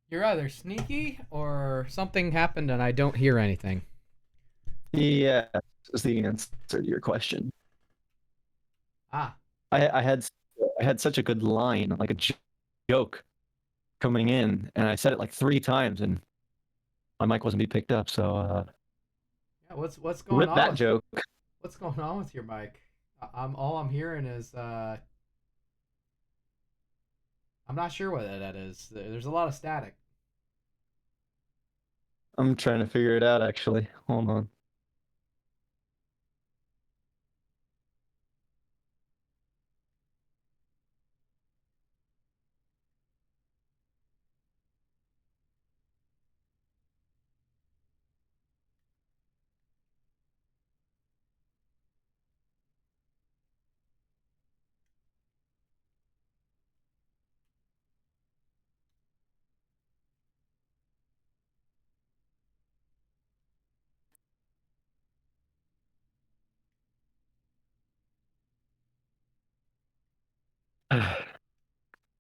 You're either sneaky or something happened and I don't hear anything. Yeah, is the answer to your question. Ah, I had such a good line, like a joke coming in, and I said it like three times, and my mic wasn't being picked up. So yeah. What's going rip on that with joke. what's going on with your mic? I'm all I'm hearing is I'm not sure what that is. There's a lot of static. I'm trying to figure it out actually. Hold on.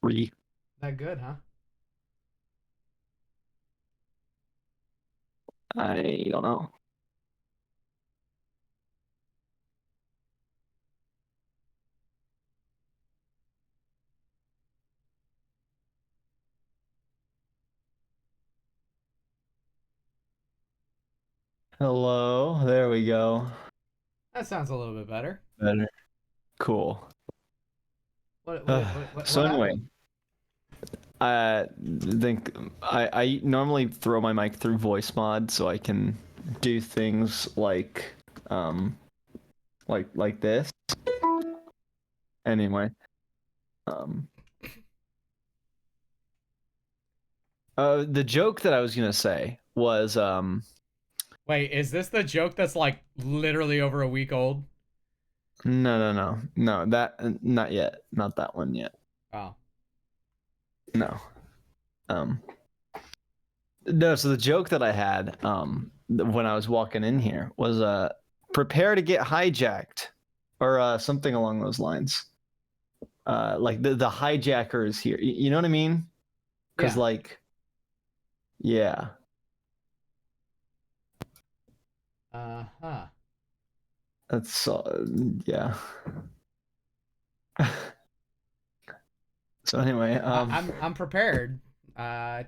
Re. That good, huh? I don't know. Hello. There we go. That sounds a little bit better. Better. Cool. What So anyway, happened? I think I normally throw my mic through voice mod so I can do things um like this. Anyway, um the joke that I was gonna say was Wait, is this the joke that's like literally over a week old? no that not yet, not that one yet. Oh, No. Um no, so the joke that I had when I was walking in here was prepare to get hijacked or something along those lines. Like the hijacker is here. You know what I mean? Because yeah. like, yeah, Huh. that's yeah. So anyway, I'm prepared. Uh,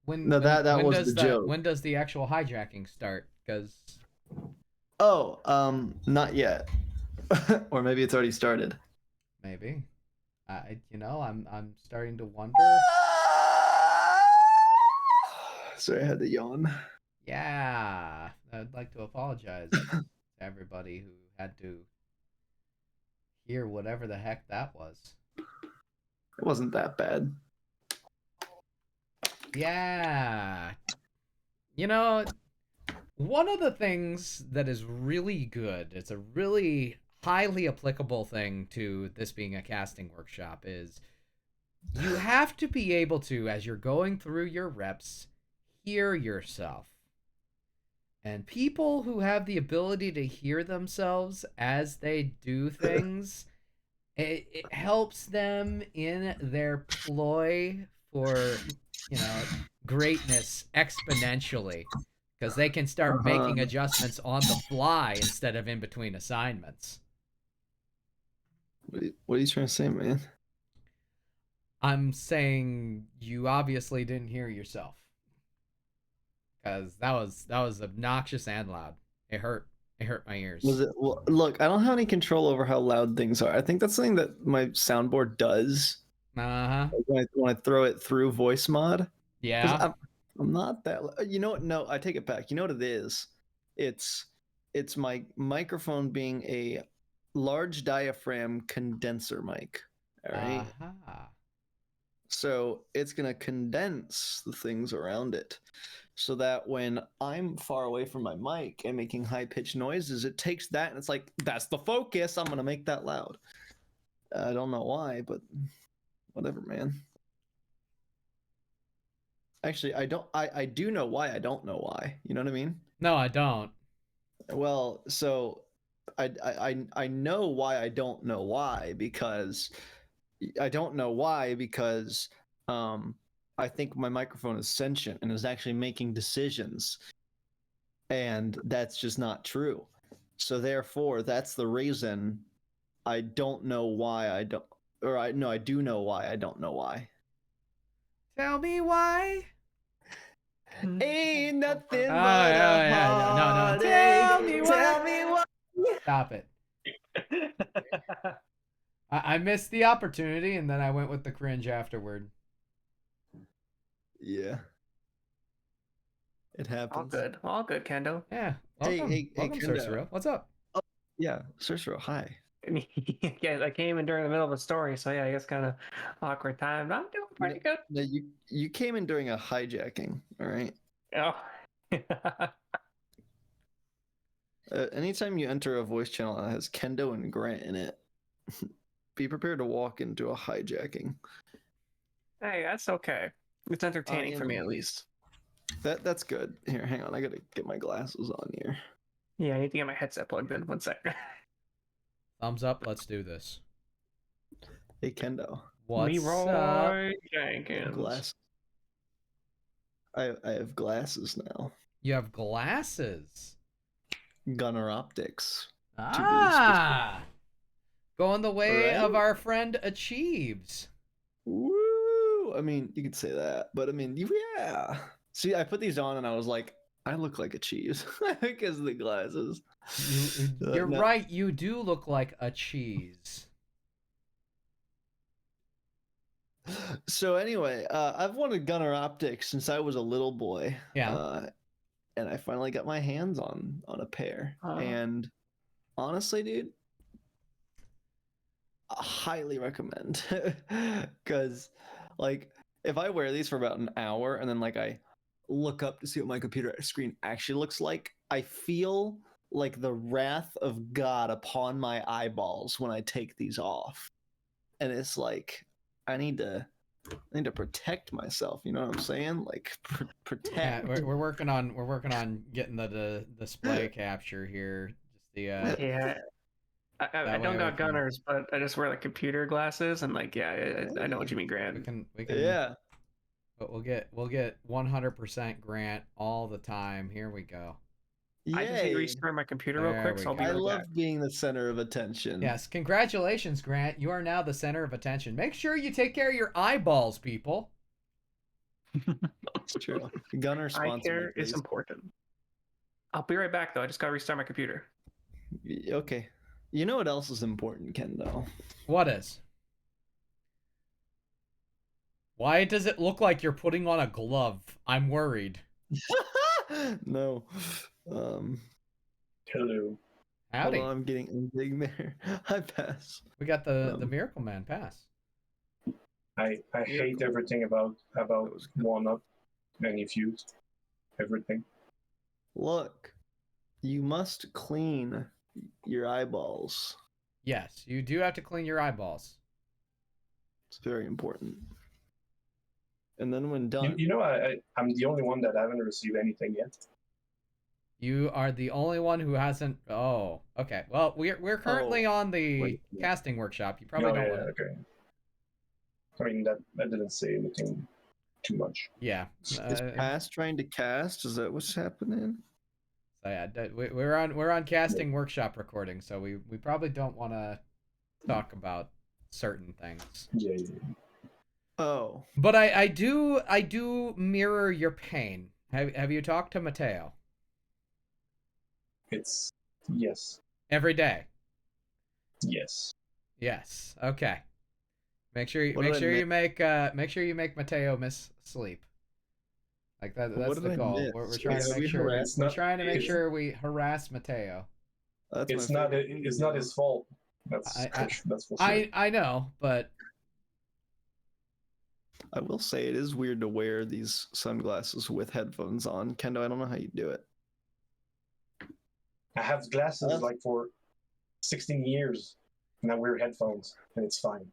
when no, when that when was the does the joke. when does the actual hijacking start? Because Oh, not yet, or maybe it's already started. maybe I'm starting to wonder. Sorry, I had to yawn. Yeah, I'd like to apologize to everybody who had to hear whatever the heck that was. It wasn't that bad. Yeah, you know, one of the things that is really good, it's a really highly applicable thing to this being a casting workshop, is you have to be able to, as you're going through your reps, hear yourself. And people who have the ability to hear themselves as they do things, it helps them in their ploy for, you know, greatness exponentially because they can start Uh-huh. making adjustments on the fly instead of in between assignments. What are you trying to say, man? I'm saying you obviously didn't hear yourself because that was obnoxious and loud. It hurt. It hurt my Was ears. it? Well, look, I don't have any control over how loud things are. I think that's something that my soundboard does Uh huh. when I throw it through voice mod. Because Yeah. I'm not that. You know what? No, I take it back. You know what it is? It's it's my microphone being a large diaphragm condenser mic. All Uh right. huh. So it's gonna condense the things around it, so that when I'm far away from my mic and making high pitched noises, it takes that and it's like that's the focus. I'm gonna make that loud. I don't know why, but whatever, man. Actually, I don't. I do know why. I don't know why. You know what I mean? No, I don't. Well, so I know why I don't know why because I don't know why because um I think my microphone is sentient and is actually making decisions. And that's just not true. So therefore, that's the reason I don't know why I don't, or I do know why I don't know why. Tell me why. Ain't nothing Oh, but a yeah. No. heartache. Tell me Tell why. me why. Stop it. I missed the opportunity, and then I went with the cringe afterward. Yeah, it happens. All good, Kendo. Yeah. Hey, Welcome, welcome, Kendo. Cersei. What's up? Oh, yeah, Cicero, hi. Yeah, I came in during the middle of a story, so yeah, I guess kind of awkward time. But I'm doing pretty good. No, you came in during a hijacking, all right? Oh. Anytime you enter a voice channel that has Kendo and Grant in it, be prepared to walk into a hijacking. Hey, that's okay. It's entertaining you for me know. at least. That's good. Here, hang on. I gotta get my glasses on here. Yeah, I need to get my headset plugged in. One sec. Thumbs up. Let's do this. Hey, Kendo. What's Leroy up? Jenkins. Glass. I have glasses now. You have glasses. Gunner Optics. Ah. Going the way Right? of our friend Achieves. Woo! I mean, you could say that, but I mean, yeah. See, I put these on and I was like, I look like a cheese because of the glasses. You're No. right. You do look like a cheese. So anyway, I've wanted Gunner Optics since I was a little boy. Yeah. And I finally got my hands on a pair. And honestly, dude, I highly recommend. Because, like, if I wear these for about an hour and then, like, I look up to see what my computer screen actually looks like, I feel like the wrath of God upon my eyeballs when I take these off. And it's like, I need to protect myself. You know what I'm saying? Like protect. Yeah, we're working on getting the display capture here. Just the Yeah. I don't got gunners, but I just wear like computer glasses and like I know what you mean, Grant. We can Yeah. But we'll get 100% Grant all the time. Here we go. I just need to Yay. restart my computer real quick, so I'll be I right love back. being the center of attention. Yes, congratulations, Grant. You are now the center of attention. Make sure you take care of your eyeballs, people. It's true. Gunner Eye sponsor care me, is please. important. I'll be right back though. I just gotta restart my computer. Okay. You know what else is important, Kendo? What is? Why does it look like you're putting on a glove? I'm worried. No. Hello. Howdy. Hold on, I'm getting anything there. I pass. We got the Miracle Man pass. I hate everything about one up and infused. Everything. Look, you must clean your eyeballs. Yes, you do have to clean your eyeballs. It's very important. And then when done, You know, I'm the only one that haven't received anything yet. You are the only one who hasn't. Oh, okay. Well, we're currently on the casting workshop. You probably don't. Okay. I mean that didn't say anything too much. Yeah. is Pass trying to cast? Is that what's happening? So yeah, we're on casting workshop recording, so we probably don't want to talk about certain things. Yeah. Oh. But I do mirror your pain. Have you talked to Mateo? It's yes. Every day. Yes. Yes. Okay. Make sure you make Mateo miss sleep. Like that's the goal. We're trying to make sure we harass Mateo. It's not his fault. That's for sure. I know, but I will say it is weird to wear these sunglasses with headphones on. Kendo, I don't know how you do it. I have glasses like for 16 years, and I wear headphones, and it's fine.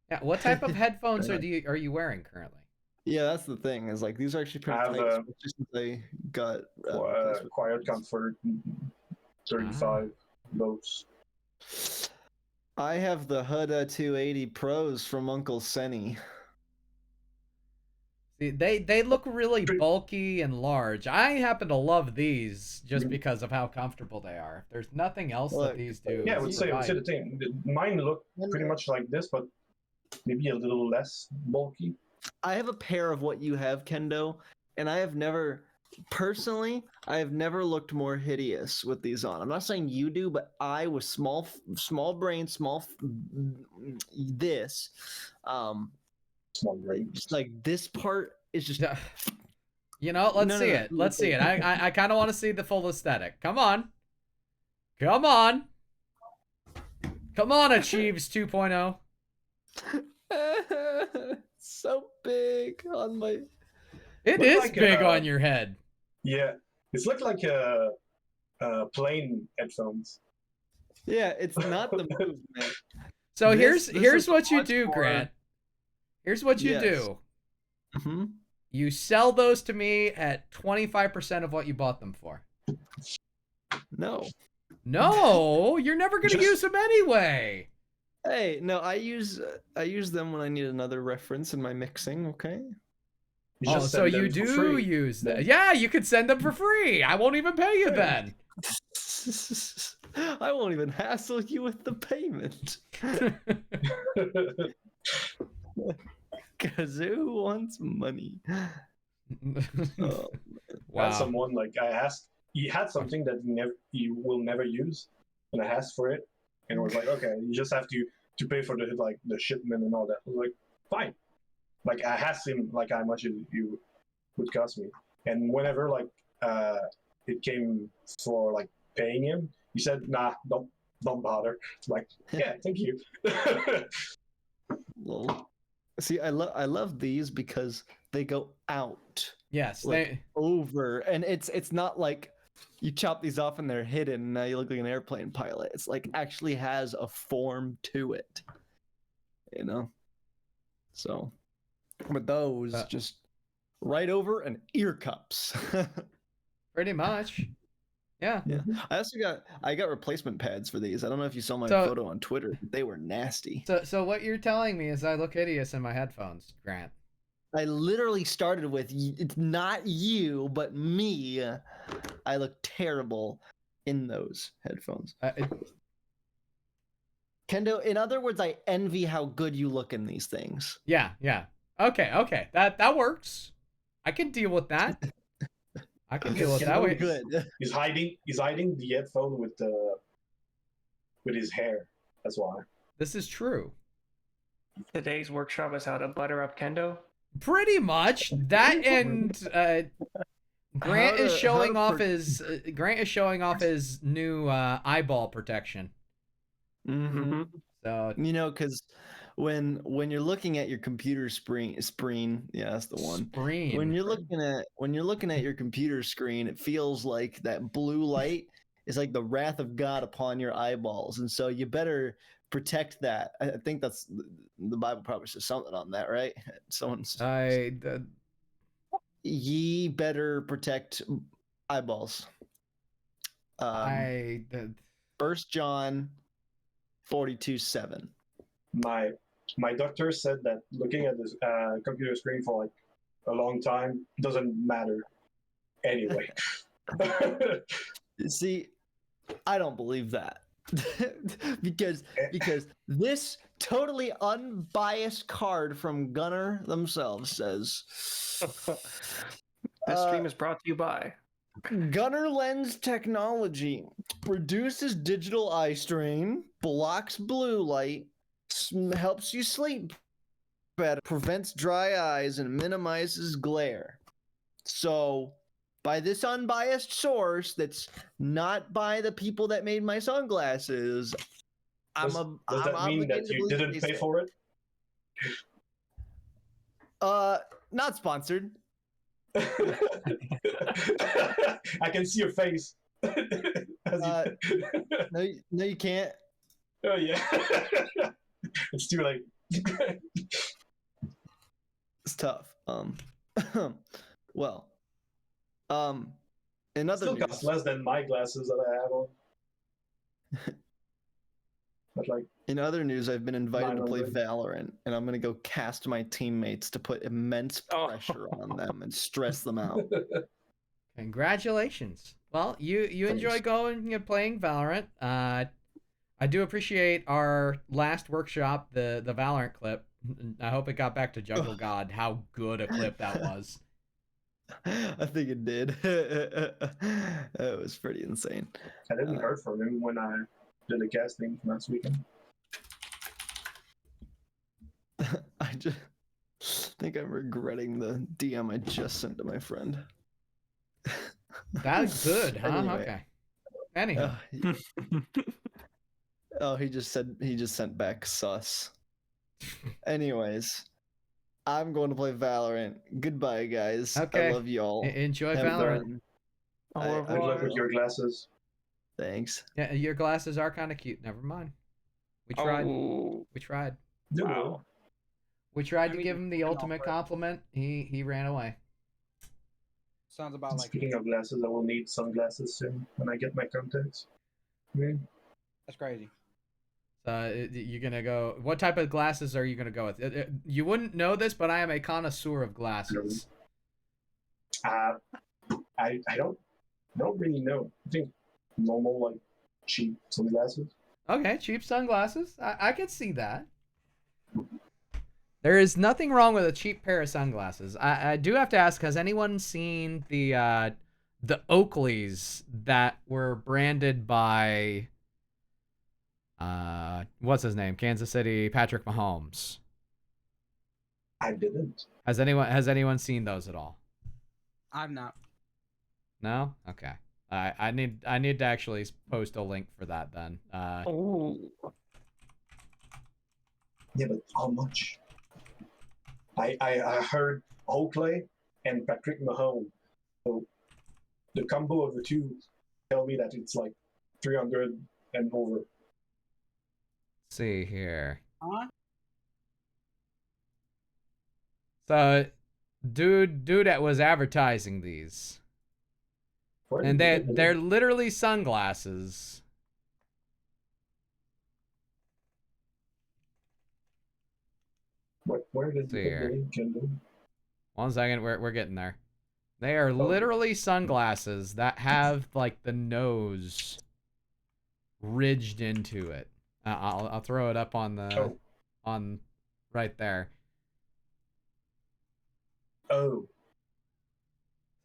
yeah, what type of headphones are you wearing currently? Yeah, that's the thing. Is like these are actually pretty tight. Just they got Quiet Comfort 35 Bose. I have the Huda 280 Pros from Uncle Senny. They look really bulky and large. I happen to love these just because of how comfortable they are. There's nothing else that these do. Yeah, I would say the same. Mine look pretty much like this, but maybe a little less bulky. I have a pair of what you have, Kendo, and I have never looked more hideous with these on. I'm not saying you do, but I was small brain, small just like this part is just let's see it. Let's see it. I kind of want to see the full aesthetic. Come on. Come on. Come on, Achieves 2.0. So big on my. It is like big on your head. Yeah, it's looked like plain headphones. Yeah, it's not the move, man. So here's what you do, Grant. Here's what you do. Mm-hmm. You sell those to me at 25% of what you bought them for. No, you're never gonna use them anyway. Hey, no, I use them when I need another reference in my mixing. Okay. So you do use that? Yeah, you could send them for free. I won't even pay you then. I won't even hassle you with the payment. Kazoo wants money. Wow. I had someone I asked. He had something that he will never use, and I asked for it, and it was like, okay, you just have to pay for the shipment and all that. I was like, fine. I asked him how much it would cost me, and whenever it came for paying him, he said, nah, don't bother. It's like, yeah, thank you. Well, see, I love these because they go out. Yes, over, and it's not like you chop these off and they're hidden and now you look like an airplane pilot. It's actually has a form to it, so with those just right over and ear cups. Pretty much. Yeah. I got replacement pads for these. I don't know if you saw my photo on Twitter. They were nasty. So what you're telling me is I look hideous in my headphones, Grant. I literally started with, it's not you, but me. I look terrible in those headphones. Kendo, in other words, I envy how good you look in these things. Yeah. Okay. That works. I can deal with that. I can deal with that. Good. He's hiding the headphone with his hair. That's why. This is true. Today's workshop is how to butter up Kendo. Pretty much that, and Grant is showing off his new eyeball protection. Mm-hmm. So because when you're looking at your computer screen, yeah, that's the one. When you're looking at your computer screen, it feels like that blue light is like the wrath of God upon your eyeballs, and so you better protect that. I think that's the Bible probably says something on that, right? Ye better protect eyeballs. 1 John 42:7. My doctor said that looking at this computer screen for a long time doesn't matter anyway. See, I don't believe that. because this totally unbiased card from Gunner themselves says This stream is brought to you by Gunner Lens Technology. Reduces digital eye strain, blocks blue light, helps you sleep better, prevents dry eyes, and minimizes glare. So by this unbiased source that's not by the people that made my sunglasses, does that mean that you didn't pay for it? Not sponsored. I can see your face. No, you can't. Oh yeah. It's too late. It's tough. Well. In other still news, costs less than my glasses that I have on. But like, In other news, I've been invited to play 900. Valorant, and I'm gonna go cast my teammates to put immense Oh. pressure on them and stress them out. Congratulations. Well, you enjoy Thanks. going and playing Valorant. I do appreciate our last workshop, the Valorant clip. I hope it got back to Jungle God how good a clip that was. I think it did. It was pretty insane. I didn't hear from him when I did the casting last weekend. I just think I'm regretting the DM I just sent to my friend. That's good, huh? Anyway. Okay. Anyhow. Oh, he just sent back sus. Anyways, I'm going to play Valorant. Goodbye, guys. Okay. I love y'all. Enjoy Have Valorant. fun. Au Good luck with revoir. your glasses. Thanks. Yeah, your glasses are kind of cute. Never mind. We tried. Oh, We tried. wow. We tried I to mean, give him the you can ultimate offer it. compliment. He ran away. Sounds about like Speaking of glasses, I will need sunglasses soon when I get my contacts. Yeah. that's crazy. You're gonna go. What type of glasses are you gonna go with? You wouldn't know this, but I am a connoisseur of glasses. I don't really know. I think normal like cheap sunglasses. Okay, cheap sunglasses. I can see that. There is nothing wrong with a cheap pair of sunglasses. I do have to ask: has anyone seen the Oakleys that were branded by what's his name? Kansas City Patrick Mahomes. I didn't. Has anyone seen those at all? I've not. No? Okay. I need to actually post a link for that then. Oh, Yeah, but how much? I heard Oakley and Patrick Mahomes. So the combo of the two tell me that it's like 300 and over. Let's see here. Huh? So dude that was advertising these. Where And did you get they're the link? literally sunglasses. Where did you get There. the link? Kendall? 1 second, we're getting there. They are literally sunglasses that have like the nose ridged into it. I'll throw it up on the on right there. Oh,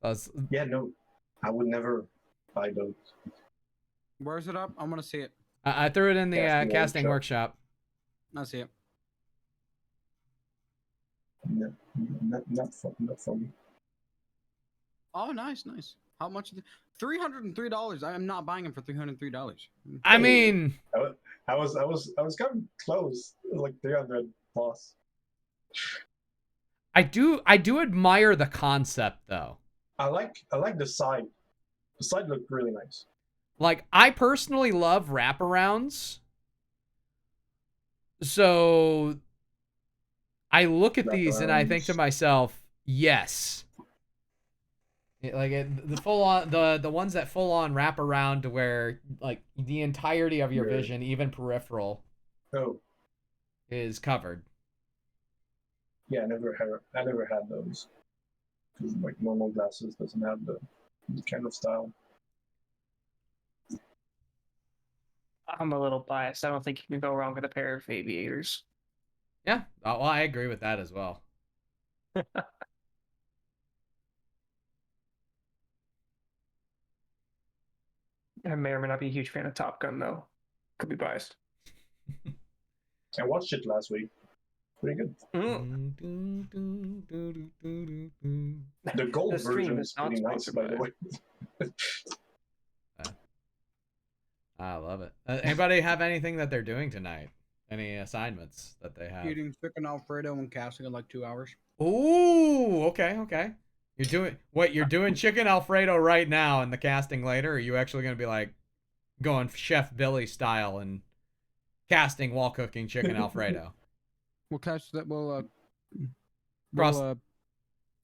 So it's- yeah, no. I would never buy those. Where's it up? I want to see it. I threw it in the casting Workshop. workshop. I see it. No, not for me. Oh, nice, nice. How much? $303. I am not buying them for $303. I mean, I was kind of close, like 300 plus. I do admire the concept though. I like the side. The side looked really nice. Like, I personally love wraparounds. So I look at these and I think to myself, yes. The full on the ones that full on wrap around to where like the entirety of your Yeah. vision, even peripheral, Oh, is covered. yeah, I never had those. Because like normal glasses doesn't have the kind of style. I'm a little biased. I don't think you can go wrong with a pair of aviators. Yeah, well, I agree with that as well. I may or may not be a huge fan of Top Gun, though. Could be biased. I watched it last week. Pretty good. The gold The stream version is is not pretty nice, sponsored by by the way. I love it. Anybody have anything that they're doing tonight? Any assignments that they have? Eating chicken Alfredo and casting in like 2 hours. Ooh, okay. You're doing chicken Alfredo right now and the casting later? Or are you actually going to be like going Chef Billy style and casting while cooking chicken Alfredo? We'll catch that. We'll Cross-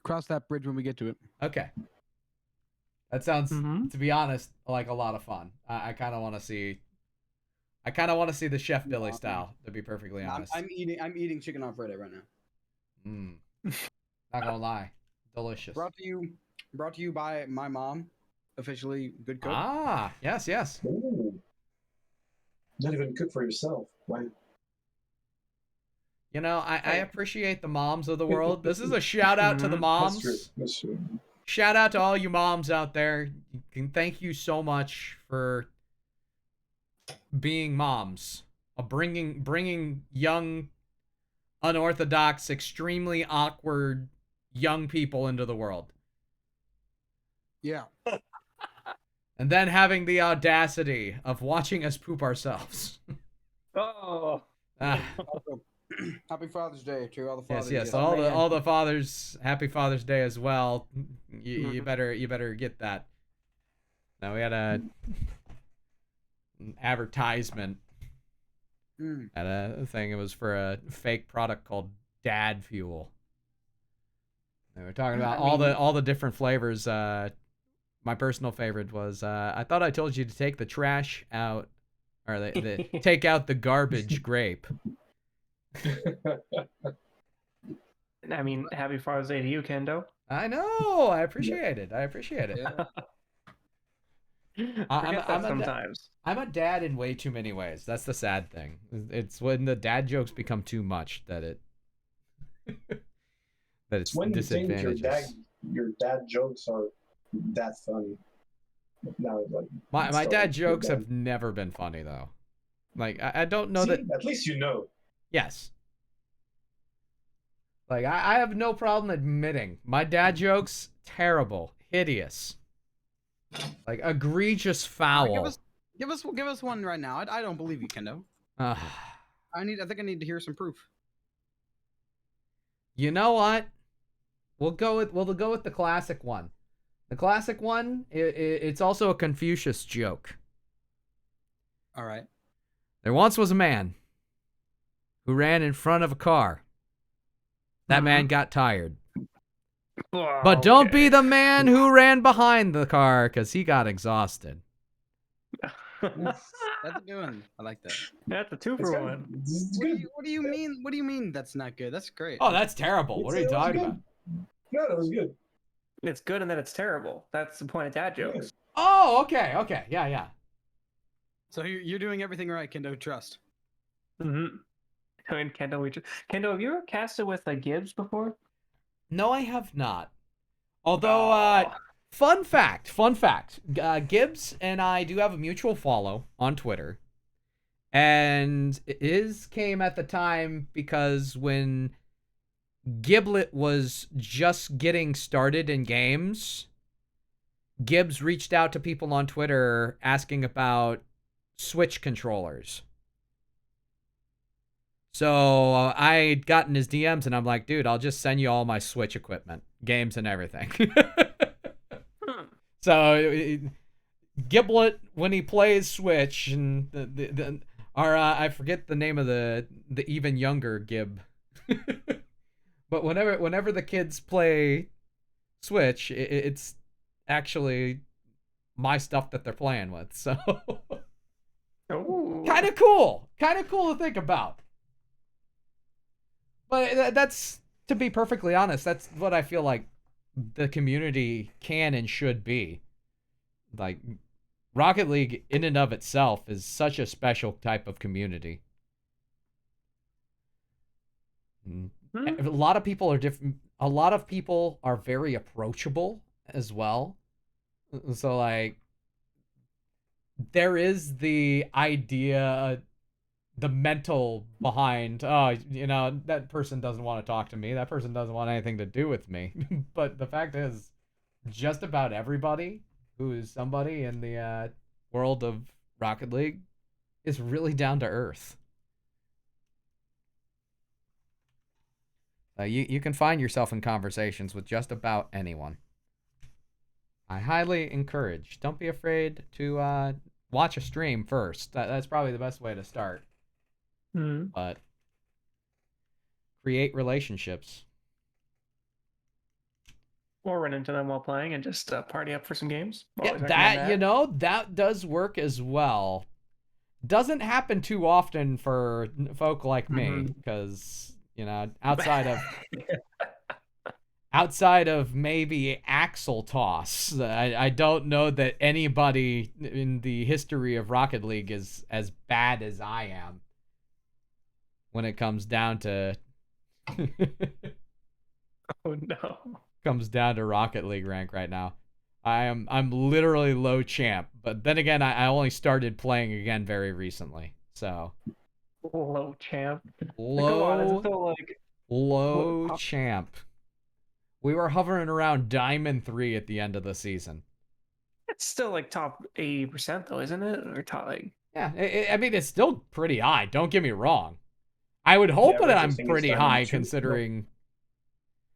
cross that bridge when we get to it. Okay. That sounds, Mhm. to be honest, like a lot of fun. I kind of want to see I kind of want to see the Chef Billy style, to be perfectly honest. I'm eating chicken alfredo right now. Not gonna lie, delicious. Brought to you by my mom, officially good cook. Ah, yes. Ooh. Not even cook for yourself. Why? You know, I appreciate the moms of the world. This is a shout out to the moms. That's true. Shout out to all you moms out there. Thank you so much for being moms, bringing young, unorthodox, extremely awkward young people into the world. Yeah. And then having the audacity of watching us poop ourselves. Oh. Happy Father's Day to all the fathers. Yes. All the fathers. Happy Father's Day as well. You better get that. Now we had an advertisement at a thing. It was for a fake product called Dad Fuel. They were talking about all the different flavors. My personal favorite was I thought I told you to take the trash out, or the take out the garbage grape. I mean, happy Father's Day to you, Kendo. I know. I appreciate it. Yeah. I'm a dad in way too many ways. That's the sad thing. It's when the dad jokes become too much that it's when you think disadvantageous. your dad jokes are that funny. Now, like, My dad jokes have never been funny though. Like I don't know that. At least you know. Yes. Like I have no problem admitting my dad jokes terrible, hideous, like egregious, foul. Give us one right now. I don't believe you, Kendo. I think I need to hear some proof. You know what? We'll go with the classic one. The classic one. It's also a Confucius joke. All right. There once was a man who ran in front of a car. That man got tired. But don't be the man who ran behind the car, because he got exhausted. That's a good one. I like that. That's a 2-for-1. What do you mean? What do you mean that's not good? That's great. Oh, that's terrible. What are you talking about? No, that was good. It's good and then it's terrible. That's the point of dad jokes. Oh, okay. Yeah. So you're doing everything right, Kendo. Trust. Mm-hmm. I mean, Kendo, have you ever casted with Gibbs before? No, I have not. Although, fun fact, Gibbs and I do have a mutual follow on Twitter. And his came at the time because when Giblet was just getting started in games, Gibbs reached out to people on Twitter asking about Switch controllers. So I'd gotten his DMs and I'm like, dude, I'll just send you all my Switch equipment, games and everything. So Giblet, when he plays Switch, and I forget the name of the even younger Gib, but whenever the kids play Switch, it's actually my stuff that they're playing with. So kind of cool to think about. But that's, to be perfectly honest, that's what I feel like the community can and should be. Like, Rocket League in and of itself is such a special type of community. A lot of people are different. A lot of people are very approachable as well. So, like, there is the idea, the mental behind, that person doesn't want to talk to me. That person doesn't want anything to do with me. But the fact is, just about everybody who is somebody in the world of Rocket League is really down to earth. You can find yourself in conversations with just about anyone. I highly encourage. Don't be afraid to watch a stream first. That's probably the best way to start. But create relationships. Or run into them while playing and just party up for some games. Yeah, that does work as well. doesn't happen too often for folk like me, because outside of maybe axle toss, I don't know that anybody in the history of Rocket League is as bad as I am when it comes down to Oh no. comes down to Rocket League rank right now. I'm literally low champ, but then again, I only started playing again very recently, so Low champ. low Come on, is it still like low champ. We were hovering around Diamond 3 at the end of the season. it's still like top 80% though, isn't it? Or top like Yeah, I mean, it's still pretty high. Don't get me wrong. I would hope that I'm pretty high considering.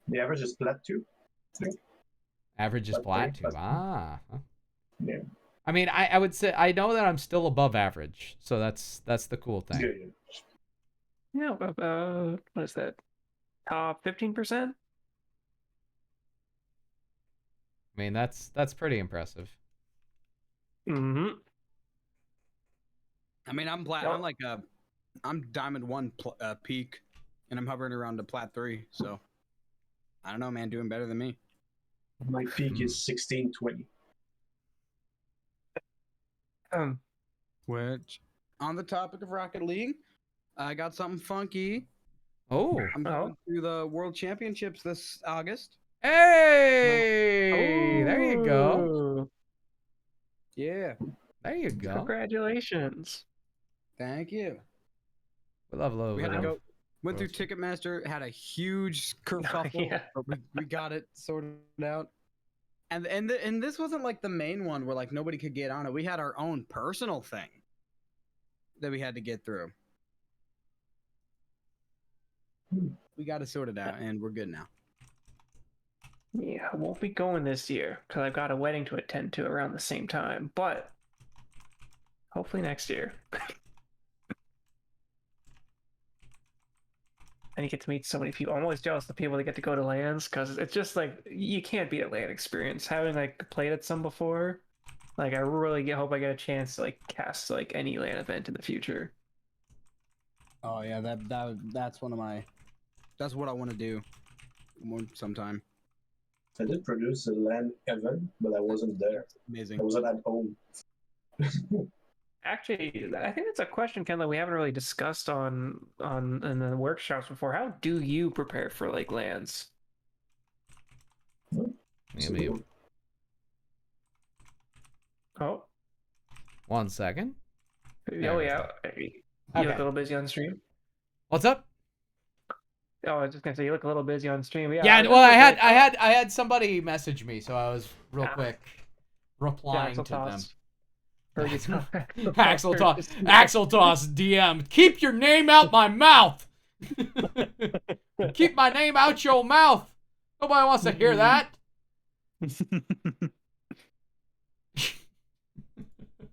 The average is plat 2. I think. Average is plat 2. Ah. Yeah. I mean, I would say I know that I'm still above average, so that's the cool thing. Yeah, about what is that? Top 15%? I mean, that's pretty impressive. Mm-hmm. I mean, I'm plat. I'm like I'm Diamond 1 peak, and I'm hovering around to plat 3. So I don't know, man. Doing better than me. My peak is 1620. Which, on the topic of Rocket League, I got something funky. Oh. I'm going through the World Championships this August. Hey! There you go. Ooh. Yeah. There you go. Congratulations. Thank you. We love We had to go. Went through Ticketmaster, had a huge kerfuffle, Yeah. but we got it sorted out. And this wasn't like the main one where like nobody could get on it. We had our own personal thing that we had to get through. We got it sorted out, and we're good now. Yeah, I won't be going this year because I've got a wedding to attend to around the same time, but hopefully next year. And you get to meet so many people. I'm always jealous of the people that get to go to LANs because it's just like you can't beat a LAN experience. Having like played at some before, like I really hope I get a chance to like cast like any LAN event in the future. Oh yeah, that's one of my. That's what I want to do. Sometime. I did produce a LAN event, but I wasn't there. Amazing. I wasn't at home. Actually, I think that's a question, Ken, that we haven't really discussed on in the workshops before. How do you prepare for like LANs? Oh, 1 second. Oh yeah, you look a little busy on stream. What's up? Oh, I was just gonna say you look a little busy on stream. Yeah, well, I had somebody message me, so I was real quick replying to them. Axel toss DM. Keep your name out my mouth. Keep my name out your mouth. Nobody wants to hear that.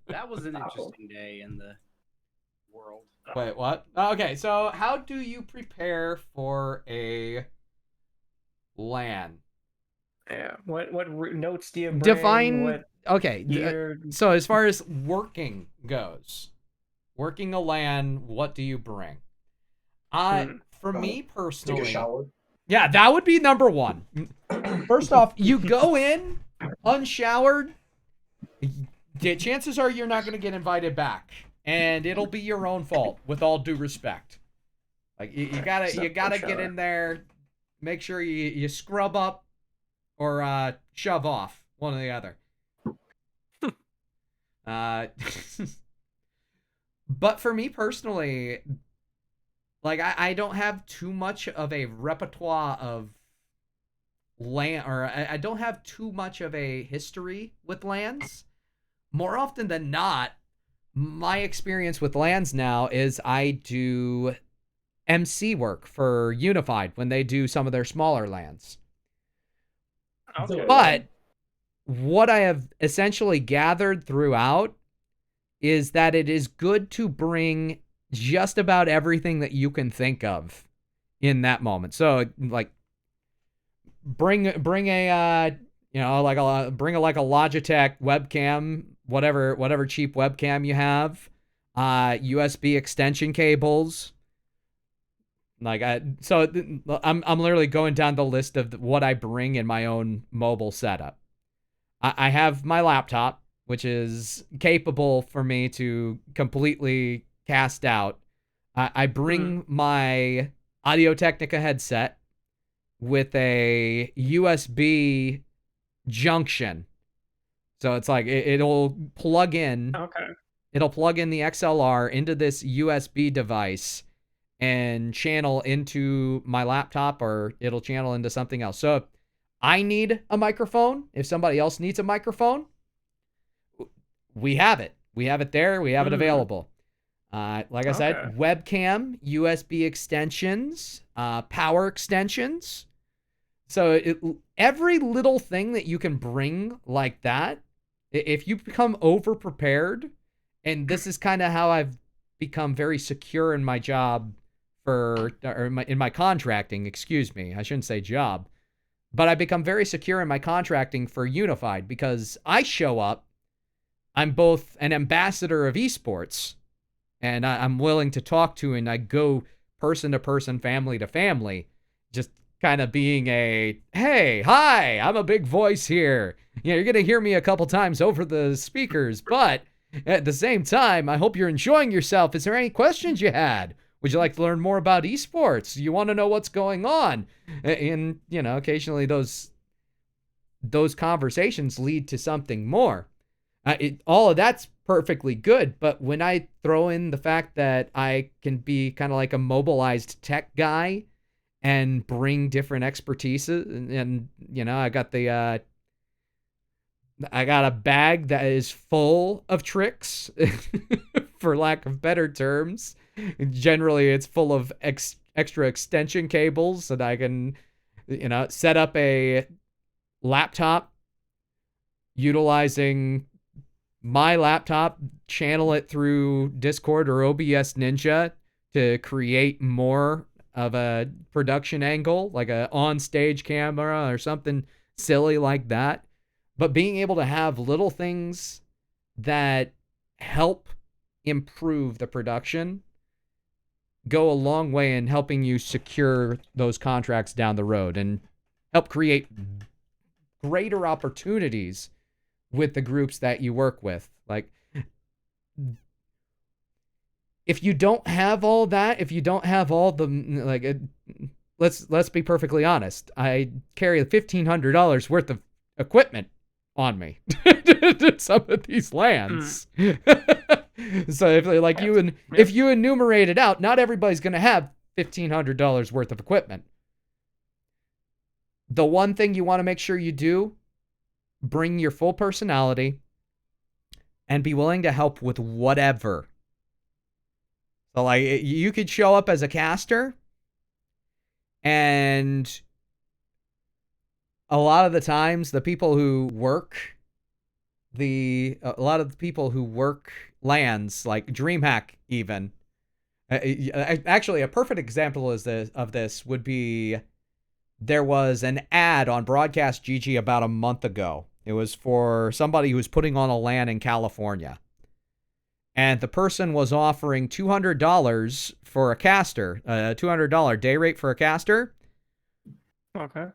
That was an interesting day in the world. Wait, what? Okay, so how do you prepare for a LAN? Yeah. What notes do you bring? Define. So as far as working goes, working a LAN, what do you bring? For me personally, take a shower. Yeah, that would be number one. First off, you go in unshowered. The chances are you're not going to get invited back, and it'll be your own fault. With all due respect, like you gotta get in there, make sure you scrub up or shove off, one or the other. But for me personally, like I don't have too much of a repertoire of LAN, or I don't have too much of a history with LANs. More often than not, my experience with LANs now is I do MC work for Unified when they do some of their smaller LANs. Okay. But what I have essentially gathered throughout is that it is good to bring just about everything that you can think of in that moment. So like bring a bring a Logitech webcam, whatever cheap webcam you have. USB extension cables. Like I'm literally going down the list of what I bring in my own mobile setup. I have my laptop, which is capable for me to completely cast out. I bring my Audio-Technica headset with a USB junction. So it's like it'll plug in. Okay. It'll plug in the XLR into this USB device and channel into my laptop, or it'll channel into something else. So if I need a microphone, if somebody else needs a microphone, we have it. We have it there. We have it available. Like I said, webcam, USB extensions, power extensions. So every little thing that you can bring like that, if you become over prepared, and this is kind of how I've become very secure in my job in my contracting, excuse me. I shouldn't say job, but I become very secure in my contracting for Unified because I show up. I'm both an ambassador of esports, and I'm willing to talk to, and I go person to person, family to family, just kind of being hey, hi, I'm a big voice here. You're going to hear me a couple times over the speakers, but at the same time, I hope you're enjoying yourself. Is there any questions you had? Would you like to learn more about esports? You want to know what's going on? And, occasionally those conversations lead to something more. All of that's perfectly good, but when I throw in the fact that I can be kind of like a mobilized tech guy and bring different expertise, and I got a bag that is full of tricks, for lack of better terms. Generally, it's full of extra extension cables so that I can, set up a laptop utilizing my laptop, channel it through Discord or OBS Ninja to create more of a production angle, like a on-stage camera or something silly like that. But being able to have little things that help improve the production go a long way in helping you secure those contracts down the road and help create greater opportunities with the groups that you work with. Like, if you don't have all that, if you don't have all the, let's be perfectly honest. I carry $1,500 worth of equipment on me to some of these lands. So if you enumerate it out, not everybody's going to have $1,500 worth of equipment. The one thing you want to make sure you do, bring your full personality and be willing to help with whatever. So like you could show up as a caster, and a lot of the times a lot of the people who work lands, like DreamHack even, actually a perfect example of this would be, there was an ad on Broadcast GG about a month ago. It was for somebody who was putting on a LAN in California. And the person was offering $200 for a caster, a $200 day rate for a caster. Okay.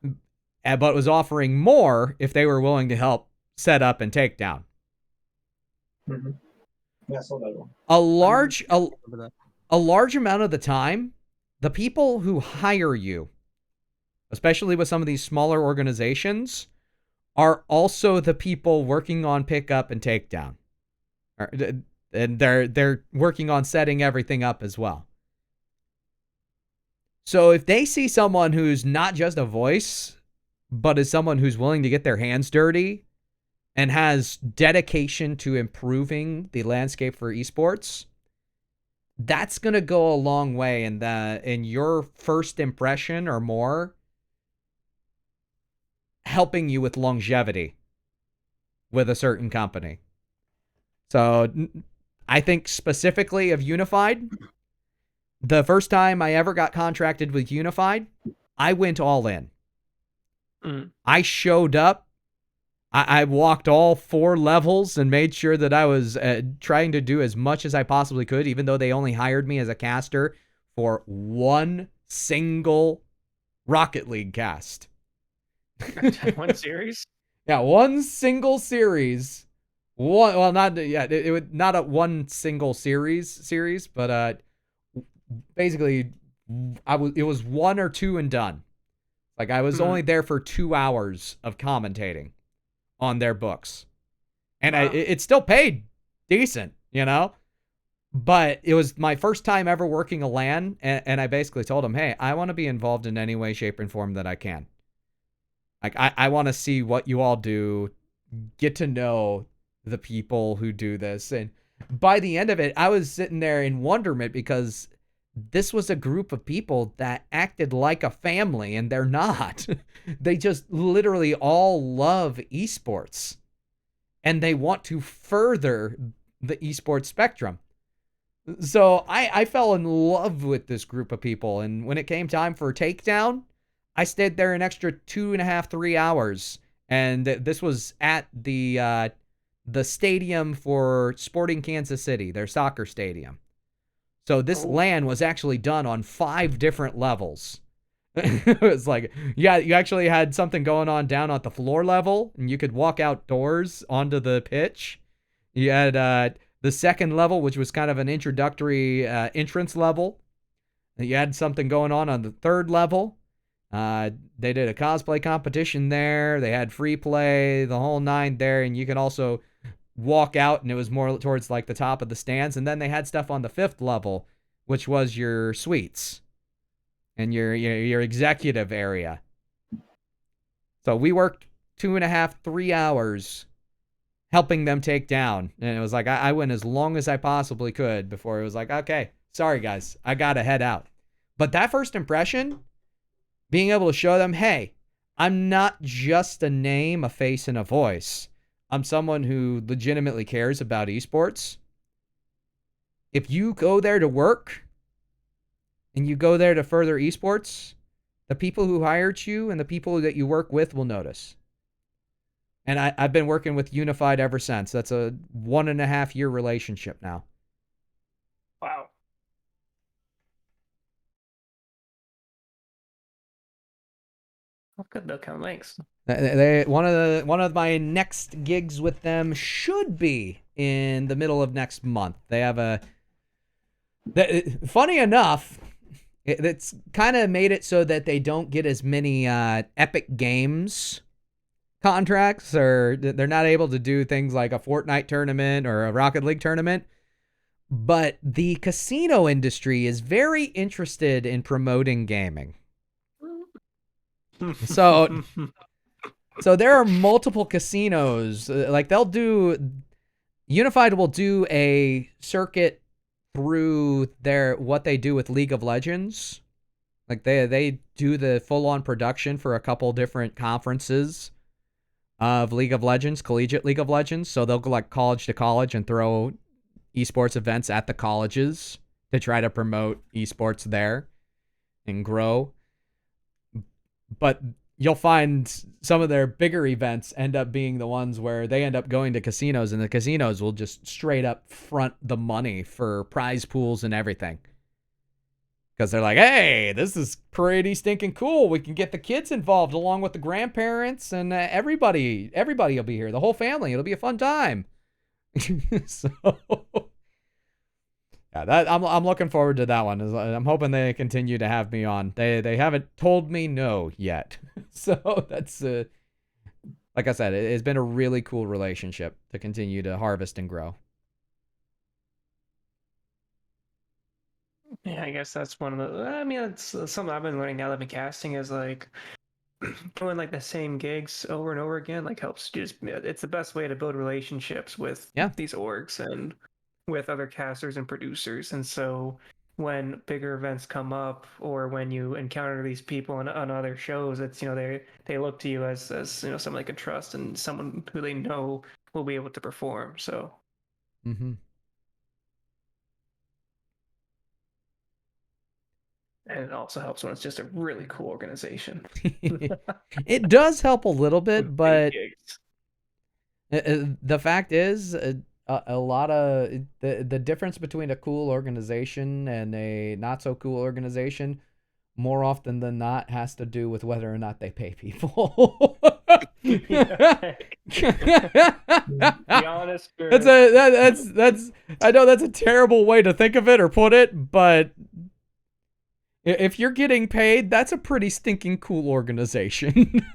But was offering more if they were willing to help set up and take down. Mm-hmm. Yeah, I saw that one. A large amount of the time, the people who hire you, especially with some of these smaller organizations, are also the people working on pickup and takedown. And they're working on setting everything up as well. So if they see someone who's not just a voice, but is someone who's willing to get their hands dirty and has dedication to improving the landscape for esports, that's going to go a long way in your first impression or more, helping you with longevity with a certain company. So I think specifically of Unified, the first time I ever got contracted with Unified, I went all in. I showed up I walked all 4 levels and made sure that I was trying to do as much as I possibly could, even though they only hired me as a caster for one single Rocket League cast. One series. Yeah, one single series. Well, not it would not a one single series, but basically, it was 1 or 2 and done. Like I was only there for 2 hours of commentating on their books, and Wow. it still paid decent, you know. But it was my first time ever working a LAN, and I basically told them, hey, I want to be involved in any way, shape, and form that I can. Like I want to see what you all do, get to know the people who do this, and by the end of it, I was sitting there in wonderment because this was a group of people that acted like a family, and they're not. They just literally all love esports, and they want to further the esports spectrum. So I fell in love with this group of people, and when it came time for a takedown, I stayed there an extra 2.5, 3 hours, and this was at the stadium for Sporting Kansas City, their soccer stadium. So this LAN was actually done on 5 different levels. It was like, yeah, you actually had something going on down at the floor level, and you could walk outdoors onto the pitch. You had the second level, which was kind of an introductory entrance level. You had something going on the third level. They did a cosplay competition there. They had free play, the whole 9 there, and you could also walk out, and it was more towards like the top of the stands. And then they had stuff on the 5th level, which was your suites and your executive area. So we worked 2.5, 3 hours helping them take down. And it was like, I went as long as I possibly could before it was like, okay, sorry guys, I gotta head out. But that first impression, being able to show them, hey, I'm not just a name, a face, and a voice. I'm someone who legitimately cares about esports. If you go there to work and you go there to further esports, the people who hired you and the people that you work with will notice. And I've been working with Unified ever since. That's a 1.5 year relationship now. Wow. Good, they'll come. Thanks. One of my next gigs with them should be in the middle of next month. They have funny enough, it's kind of made it so that they don't get as many Epic Games contracts, or they're not able to do things like a Fortnite tournament or a Rocket League tournament. But the casino industry is very interested in promoting gaming. So there are multiple casinos. Like Unified will do a circuit through what they do with League of Legends. Like they do the full-on production for a couple different conferences of League of Legends, collegiate League of Legends. So they'll go like college to college and throw esports events at the colleges to try to promote esports there and grow. But you'll find some of their bigger events end up being the ones where they end up going to casinos, and the casinos will just straight up front the money for prize pools and everything. Because they're like, hey, this is pretty stinking cool. We can get the kids involved along with the grandparents, and everybody will be here. The whole family. It'll be a fun time. So yeah, I'm looking forward to that one. I'm hoping they continue to have me on. They haven't told me no yet. So that's like I said, it's been a really cool relationship to continue to harvest and grow. Yeah, I guess that's one of the. I mean, it's something I've been learning now that I've been casting is like doing like the same gigs over and over again. Like helps just it's the best way to build relationships with these orgs and with other casters and producers. And so when bigger events come up or when you encounter these people on other shows, it's they look to you as someone they can trust and someone who they know will be able to perform. So. Mm-hmm. And it also helps when it's just a really cool organization. It does help a little bit, but The fact is, a lot of the difference between a cool organization and a not so cool organization, more often than not, has to do with whether or not they pay people. Be honest. That's I know that's a terrible way to think of it or put it, but if you're getting paid, that's a pretty stinking cool organization.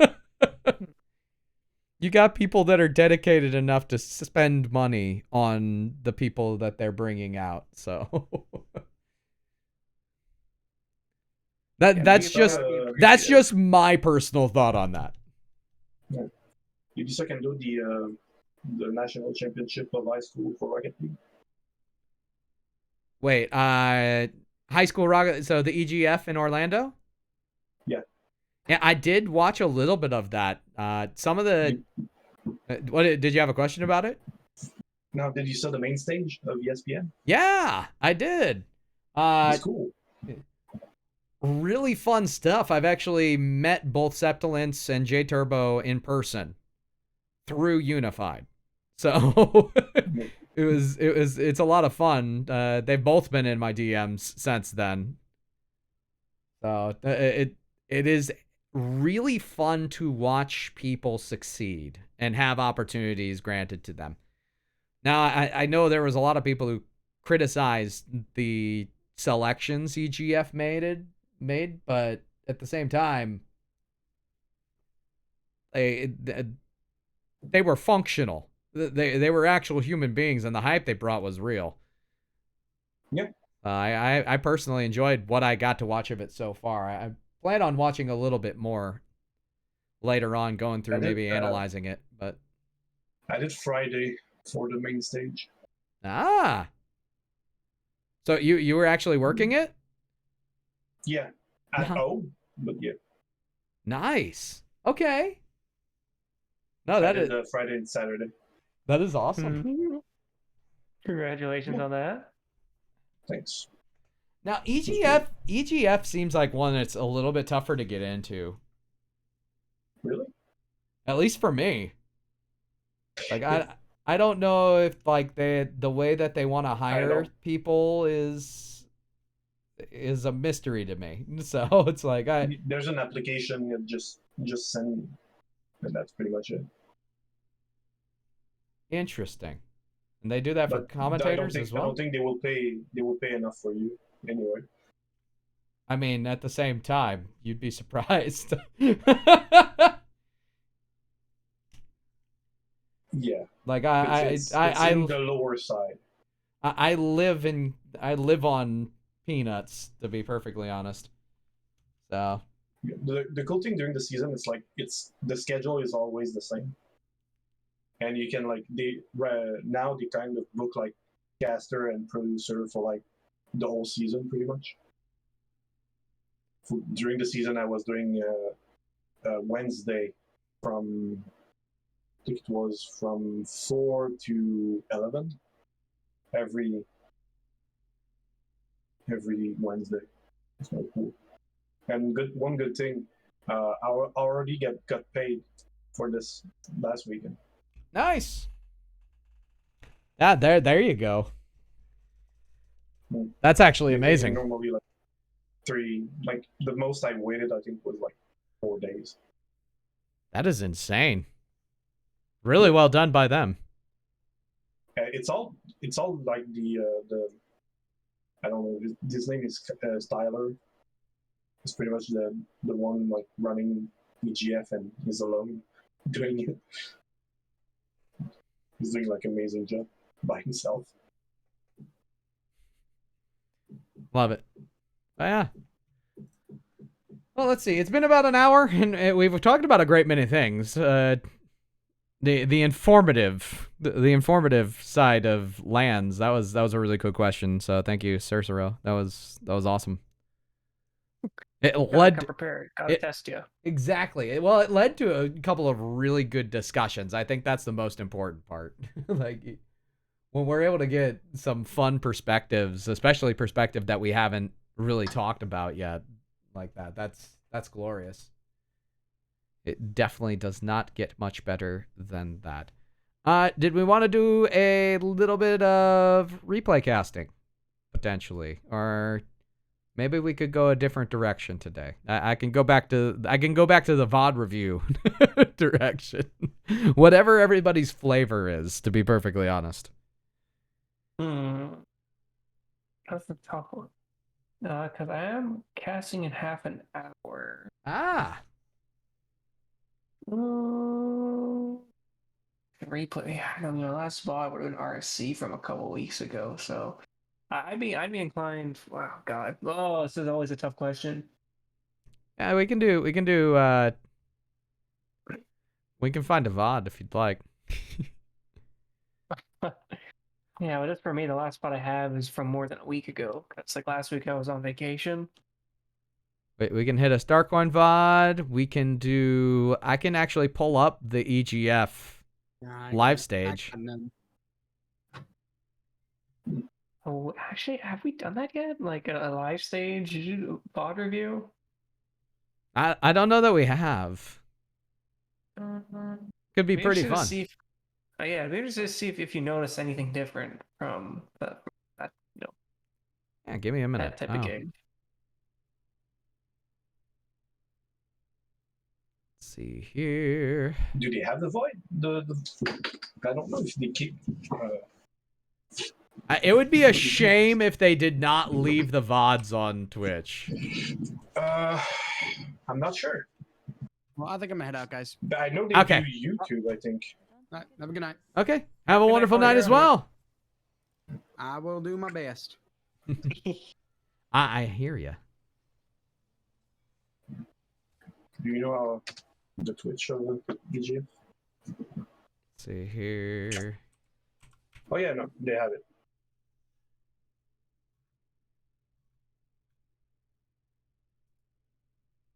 You got people that are dedicated enough to spend money on the people that they're bringing out. So that's just my personal thought on that. Yeah. You just can do the national championship of high school for Rocket League. Wait, high school rocket. So the EGF in Orlando. Yeah. Yeah, I did watch a little bit of that. Some of the. What did you have a question about it? Now, did you see the main stage of ESPN? Yeah, I did. It's cool. Really fun stuff. I've actually met both Septilance and J Turbo in person through Unified. So it's a lot of fun. They've both been in my DMs since then. So it is really fun to watch people succeed and have opportunities granted to them. Now, I know there was a lot of people who criticized the selections EGF made, but at the same time, they were functional. They were actual human beings, and the hype they brought was real. Yeah. I personally enjoyed what I got to watch of it so far. I plan on watching a little bit more later on, going through maybe analyzing it. But I did Friday for the main stage. Ah. So you were actually working it? Yeah. At home, but yeah. Nice. Okay. No, that is Friday and Saturday. That is awesome. Mm-hmm. Congratulations on that. Thanks. Now EGF seems like one that's a little bit tougher to get into. Really? At least for me. Like I don't know if like the way that they want to hire people is a mystery to me. So it's like there's an application you just send, and that's pretty much it. Interesting. And they do that for commentators as well? I don't think they will pay enough for you anyway. I mean, at the same time, you'd be surprised. Yeah. Like it's in the lower side. I live on peanuts, to be perfectly honest. So the cool thing during the season is like the schedule is always the same. And you can like now they kind of book like caster and producer for like the whole season pretty much. During the season, I was doing Wednesday from I think it was from 4 to 11 every Wednesday. It's very cool. And one good thing, I already got paid for this last weekend. Nice. Yeah, there you go. That's actually amazing. Normally like 3, like the most I waited I think was like 4 days. That is insane. Really well done by them. It's all like the I don't know, his name is Styler. It's pretty much the one like running EGF, and he's alone doing it. He's doing like amazing job by himself. Love it. Oh, yeah. Well, let's see. It's been about an hour, and we've talked about a great many things. The informative side of lands. That was a really cool question. So thank you, Cercero. That was awesome. It led prepared. Gotta test you. Exactly. Well, it led to a couple of really good discussions. I think that's the most important part. Like when we're able to get some fun perspectives, especially perspective that we haven't really talked about yet, like that. That's glorious. It definitely does not get much better than that. Did we want to do a little bit of replay casting potentially, or maybe we could go a different direction today? I can go back to the VOD review direction, whatever everybody's flavor is. To be perfectly honest. That's the tough one. Because I am casting in half an hour. Ah. Replay. I don't know. Last spot would have been RSC from a couple weeks ago, so I'd be inclined. Wow, God. Oh, this is always a tough question. Yeah, we can find a VOD if you'd like. Yeah, but just for me, the last spot I have is from more than a week ago. It's like last week I was on vacation. We can hit a Starcoin VOD. We can do. I can actually pull up the EGF live stage. Oh, actually, have we done that yet? Like a live stage VOD review? I don't know that we have. Could be Maybe pretty just fun. See if, yeah, maybe just see if you notice anything different from that, Yeah, give me a minute. that type of game. Let's see here. Do they have the void? I don't know if they keep. It would be a shame if they did not leave the VODs on Twitch. I'm not sure. Well, I think I'm gonna head out, guys. I know they Okay. do YouTube. I think. All right, have a good night. Okay. Have a Good wonderful night, night as Corey. well. I will do my best. I hear you. Do you know how the Twitch of the EGF? See here. Oh yeah, no, they have it.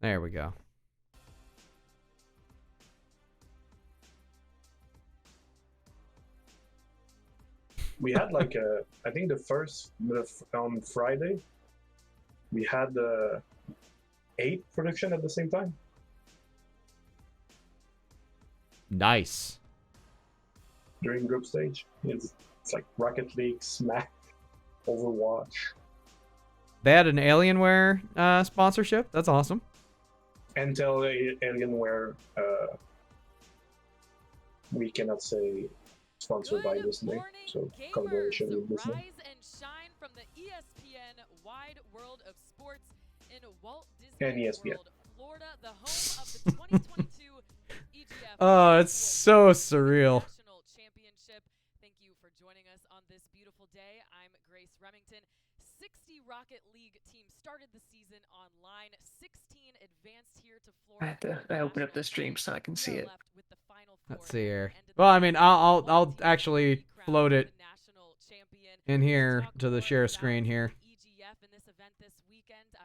There we go. We had like I think on Friday, we had 8 production at the same time. Nice. During group stage. It's like Rocket League, Smack, Overwatch. They had an Alienware sponsorship. That's awesome. Until Alienware, we cannot say sponsored by Disney, so collaboration with Disney. Rise and shine from the ESPN wide world of sports in Walt Disney And ESPN. World, Florida, the home of the 2022 EGF Oh, it's so World surreal. National Championship. Thank you for joining us on this beautiful day. I'm Grace Remington. 60 Rocket League teams started the season online. 16 advanced here to Florida. I open up the stream so I can see it. Let's see here. Well, I mean, I'll actually float it in here to the share screen here.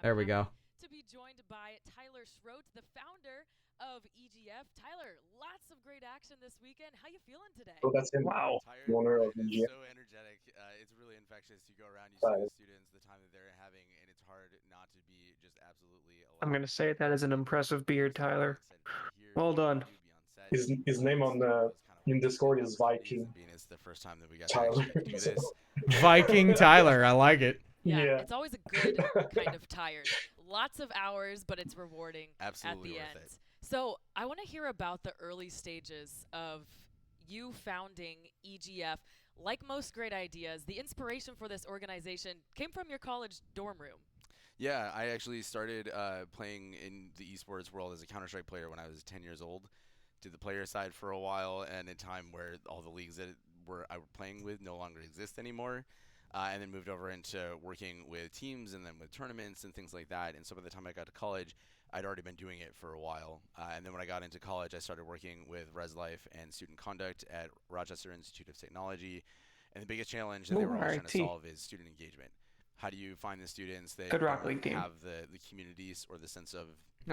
There we go. To be joined by Tyler Schroet, the founder of EGF. Tyler, lots of great action this weekend. How you feeling today? So that's him. Wow. Owner of It's EGF. so energetic. It's really infectious. You go around, you see the students, the time that they're having, and it's hard not to be just absolutely. I'm gonna say that is an impressive beard, Tyler. Well done. His name on in Discord is Viking. It's the first time that we got Tyler. to actually do this. Viking Tyler, I like it. Yeah. It's always a good kind of tired. Lots of hours, but it's rewarding Absolutely at worth the end. it. So I want to hear about the early stages of you founding EGF. Like most great ideas, the inspiration for this organization came from your college dorm room. Yeah, I actually started playing in the esports world as a Counter-Strike player when I was 10 years old. Did the player side for a while, and a time where all the leagues that I were playing with no longer exist anymore. And then moved over into working with teams and then with tournaments and things like that. And so by the time I got to college, I'd already been doing it for a while. And then when I got into college, I started working with Res Life and Student Conduct at Rochester Institute of Technology. And the biggest challenge that they were always trying to solve is student engagement. How do you find the students that Good Rocket League team. have the communities or the sense of...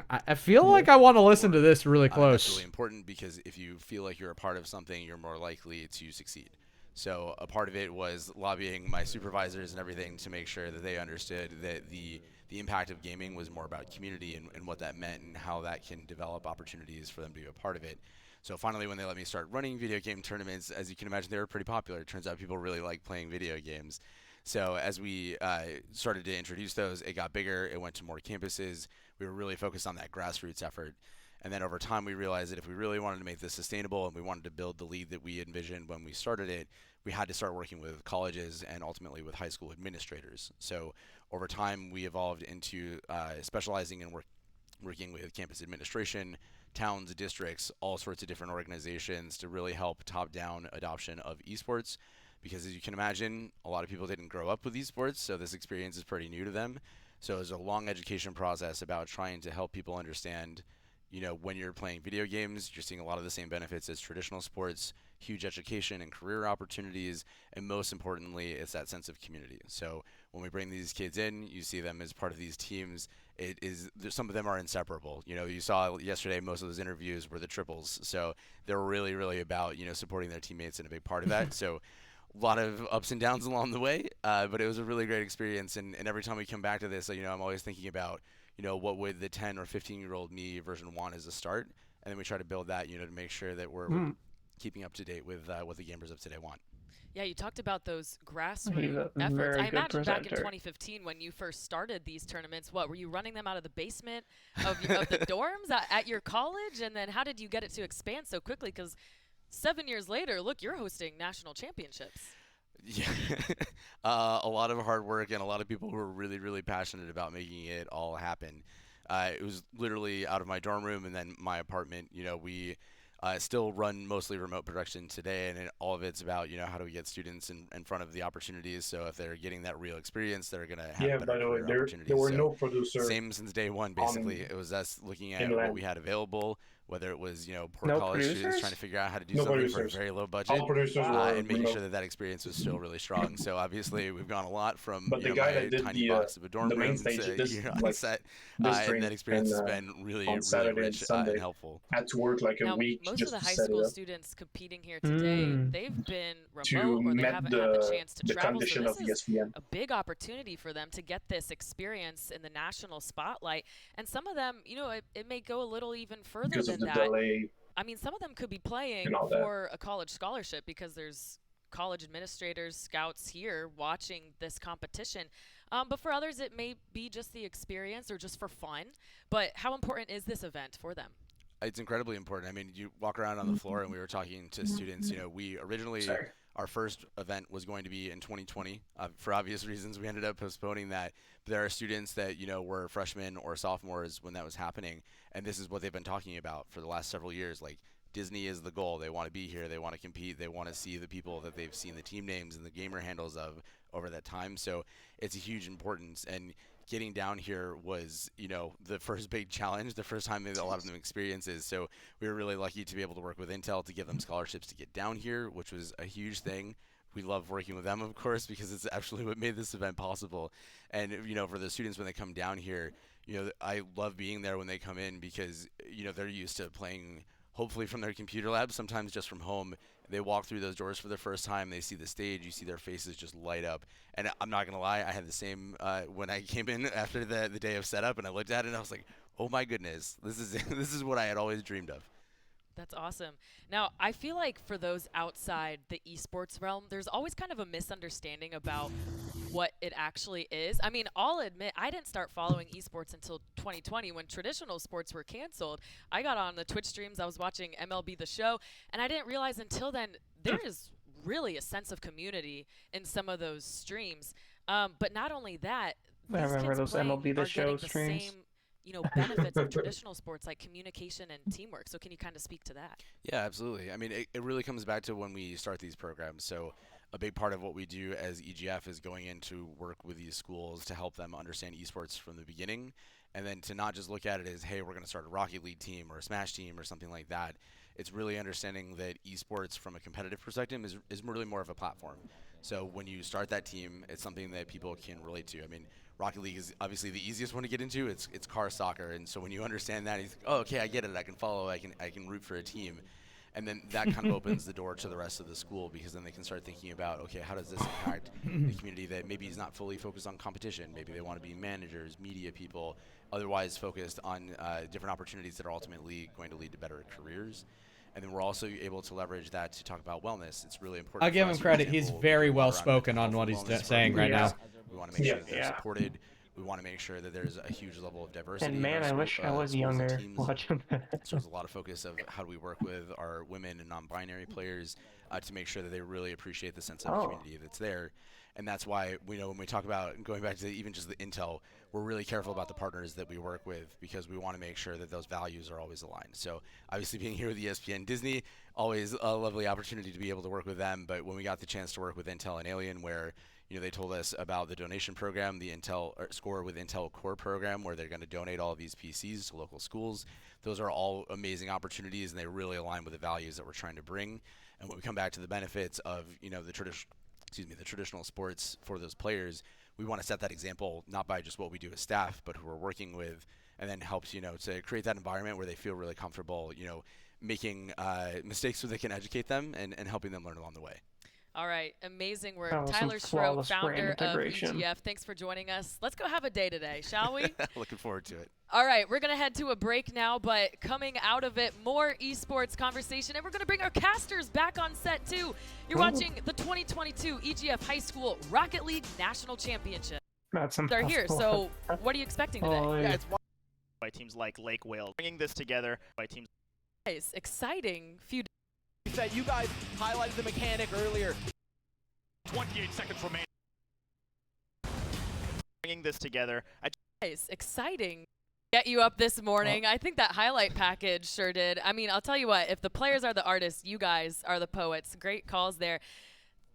I feel like I want to listen to this really That's close. really important because if you feel like you're a part of something, you're more likely to succeed. So a part of it was lobbying my supervisors and everything to make sure that they understood that the impact of gaming was more about community and what that meant and how that can develop opportunities for them to be a part of it. So finally, when they let me start running video game tournaments, as you can imagine, they were pretty popular. It turns out people really like playing video games. So as we started to introduce those, it got bigger. It went to more campuses. We were really focused on that grassroots effort. And then over time, we realized that if we really wanted to make this sustainable and we wanted to build the league that we envisioned when we started it, we had to start working with colleges and ultimately with high school administrators. So over time, we evolved into specializing in working with campus administration, towns, districts, all sorts of different organizations to really help top-down adoption of esports. Because as you can imagine, a lot of people didn't grow up with esports, so this experience is pretty new to them. So it's a long education process about trying to help people understand, when you're playing video games, you're seeing a lot of the same benefits as traditional sports, huge education and career opportunities, and most importantly, it's that sense of community. So when we bring these kids in, you see them as part of these teams. Some of them are inseparable. You saw yesterday most of those interviews were the triples, so they're really, really about supporting their teammates and a big part of that. So a lot of ups and downs along the way, but it was a really great experience. And every time we come back to this, I'm always thinking about, what would the 10 or 15-year-old me version want as a start? And then we try to build that, to make sure that we're keeping up to date with what the gamers of today want. Yeah, you talked about those grassroots efforts. I imagine back in 2015 when you first started these tournaments, what, were you running them out of the basement of the dorms at your college? And then how did you get it to expand so quickly? Because 7 years later, look, you're hosting national championships. Yeah, a lot of hard work and a lot of people who are really, really passionate about making it all happen. It was literally out of my dorm room and then my apartment. We still run mostly remote production today, and all of it's about how do we get students in front of the opportunities. So if they're getting that real experience, they're going to have better by the way, career opportunities. there were no producers. Same since day one, basically. It was us looking at what we had available, whether it was poor college students trying to figure out how to do something for a very low budget, All producers and making sure that experience was still really strong. So obviously we've gone a lot from But the my guy that did tiny box of a dorm the main room stage, to on set, and that experience has been really, on really Saturday rich and Sunday. and helpful. Had to work like a Now, week most just of the to high set school it up students competing here today, they've been to remote or they met haven't had the chance to the travel. So condition this of is ESPN. a big opportunity for them to get this experience in the national spotlight. And some of them, it may go a little even further Because than of the that. delay. I mean, some of them could be playing And all that. for a college scholarship because there's college administrators, scouts here watching this competition. But for others, it may be just the experience or just for fun. But how important is this event for them? It's incredibly important. I mean, you walk around on the floor, and we were talking to students. We originally, our first event was going to be in 2020. For obvious reasons, we ended up postponing that. But there are students that, were freshmen or sophomores when that was happening, and this is what they've been talking about for the last several years. Like, Disney is the goal. They want to be here. They want to compete. They want to see the people that they've seen the team names and the gamer handles of over that time. So it's a huge importance. And getting down here was, the first big challenge, the first time that a lot of them experiences. So we were really lucky to be able to work with Intel to give them scholarships to get down here, which was a huge thing. We love working with them, of course, because it's actually what made this event possible. And, for the students when they come down here, I love being there when they come in because, they're used to playing hopefully from their computer lab, sometimes just from home. They walk through those doors for the first time. They see the stage. You see their faces just light up. And I'm not going to lie, I had the same when I came in after the day of setup, and I looked at it, and I was like, oh, my goodness, this is what I had always dreamed of. That's awesome. Now, I feel like for those outside the esports realm, there's always kind of a misunderstanding about what it actually is. I mean, I'll admit, I didn't start following esports until 2020 when traditional sports were canceled. I got on the Twitch streams, I was watching MLB The Show, and I didn't realize until then there is really a sense of community in some of those streams. But not only that, I remember kids those playing MLB The are Show getting the streams. same benefits of traditional sports like communication and teamwork. So can you kind of speak to that? Yeah, absolutely. I mean, it really comes back to when we start these programs. So a big part of what we do as EGF is going in to work with these schools to help them understand esports from the beginning, and then to not just look at it as, hey, we're going to start a Rocket League team or a Smash team or something like that. It's really understanding that esports from a competitive perspective is really more of a platform. So when you start that team, it's something that people can relate to. I mean, Rocket League is obviously the easiest one to get into. It's car soccer, and so when you understand that, you think, oh, okay, I get it. I can follow. I can root for a team, and then that kind of opens the door to the rest of the school because then they can start thinking about, okay, how does this impact the community that maybe is not fully focused on competition? Maybe they want to be managers, media people, otherwise focused on different opportunities that are ultimately going to lead to better careers. And then we're also able to leverage that to talk about wellness. It's really important. I'll give for him us, for credit. He's example, very looking well around spoken mental on what health he's and wellness for saying right now. We want to make sure that they're Yeah. supported. We want to make sure that there's a huge level of diversity. And man, in our I wish I was schools and younger teams. watching that. So there's a lot of focus of how do we work with our women and non-binary players to make sure that they really appreciate the sense of community that's there. And that's why we know when we talk about going back to even just the intel, we're really careful about the partners that we work with because we want to make sure that those values are always aligned. So obviously being here with ESPN Disney, always a lovely opportunity to be able to work with them. But when we got the chance to work with Intel and Alien, where they told us about the donation program, the Intel Score with Intel Core program, where they're going to donate all of these PCs to local schools. Those are all amazing opportunities, and they really align with the values that we're trying to bring. And when we come back to the benefits of the traditional sports for those players, we want to set that example not by just what we do as staff, but who we're working with, and then helps to create that environment where they feel really comfortable, making mistakes so they can educate them and helping them learn along the way. All right, amazing work. That was Tyler some Schroe, flawless brand founder of integration. EGF, thanks for joining us. Let's go have a day today, shall we? Looking forward to it. All right, we're going to head to a break now, but coming out of it, more esports conversation, and we're going to bring our casters back on set, too. You're watching the 2022 EGF High School Rocket League National Championship. That's They're here, so what are you expecting today? Oh, Yeah, it's by teams like Lake Wales. Bringing this together by teams. Guys, exciting few Said you guys highlighted the mechanic earlier. 28 seconds remaining. Bringing this together. Guys, exciting. Get you up this morning. I think that highlight package sure did. I mean, I'll tell you what, if the players are the artists, you guys are the poets. Great calls there.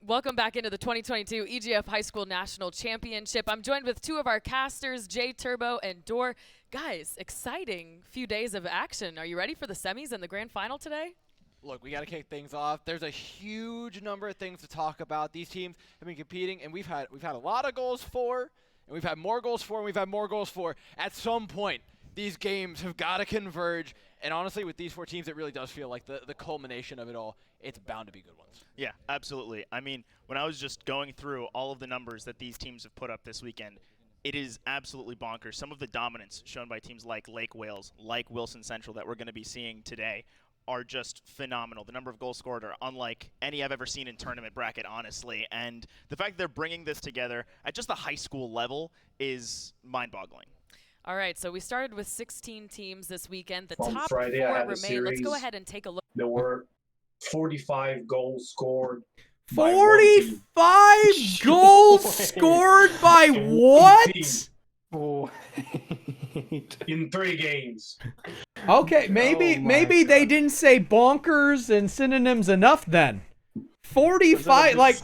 Welcome back into the 2022 EGF High School National Championship. I'm joined with two of our casters, Jay Turbo and Dor. Guys, exciting few days of action. Are you ready for the semis and the grand final today? Look, we got to kick things off. There's a huge number of things to talk about. These teams have been competing, and we've had a lot of goals for, and we've had more goals for, and we've had more goals for. At some point, these games have got to converge. And honestly, with these four teams, it really does feel like the culmination of it all. It's bound to be good ones. Yeah, absolutely. I mean, when I was just going through all of the numbers that these teams have put up this weekend, it is absolutely bonkers. Some of the dominance shown by teams like Lake Wales, like Wilson Central that we're going to be seeing today are just phenomenal. The number of goals scored are unlike any I've ever seen in tournament bracket, honestly. And the fact that they're bringing this together at just the high school level is mind-boggling. All right, so we started with 16 teams this weekend. The On top Friday, I four had a remain. Let's go series. ahead and take a look. There were 45 goals scored. by one team. 45 goals scored by what? 18 Oh. in 3 games. Okay, Oh maybe my they God. didn't say bonkers and synonyms enough then. 45, like,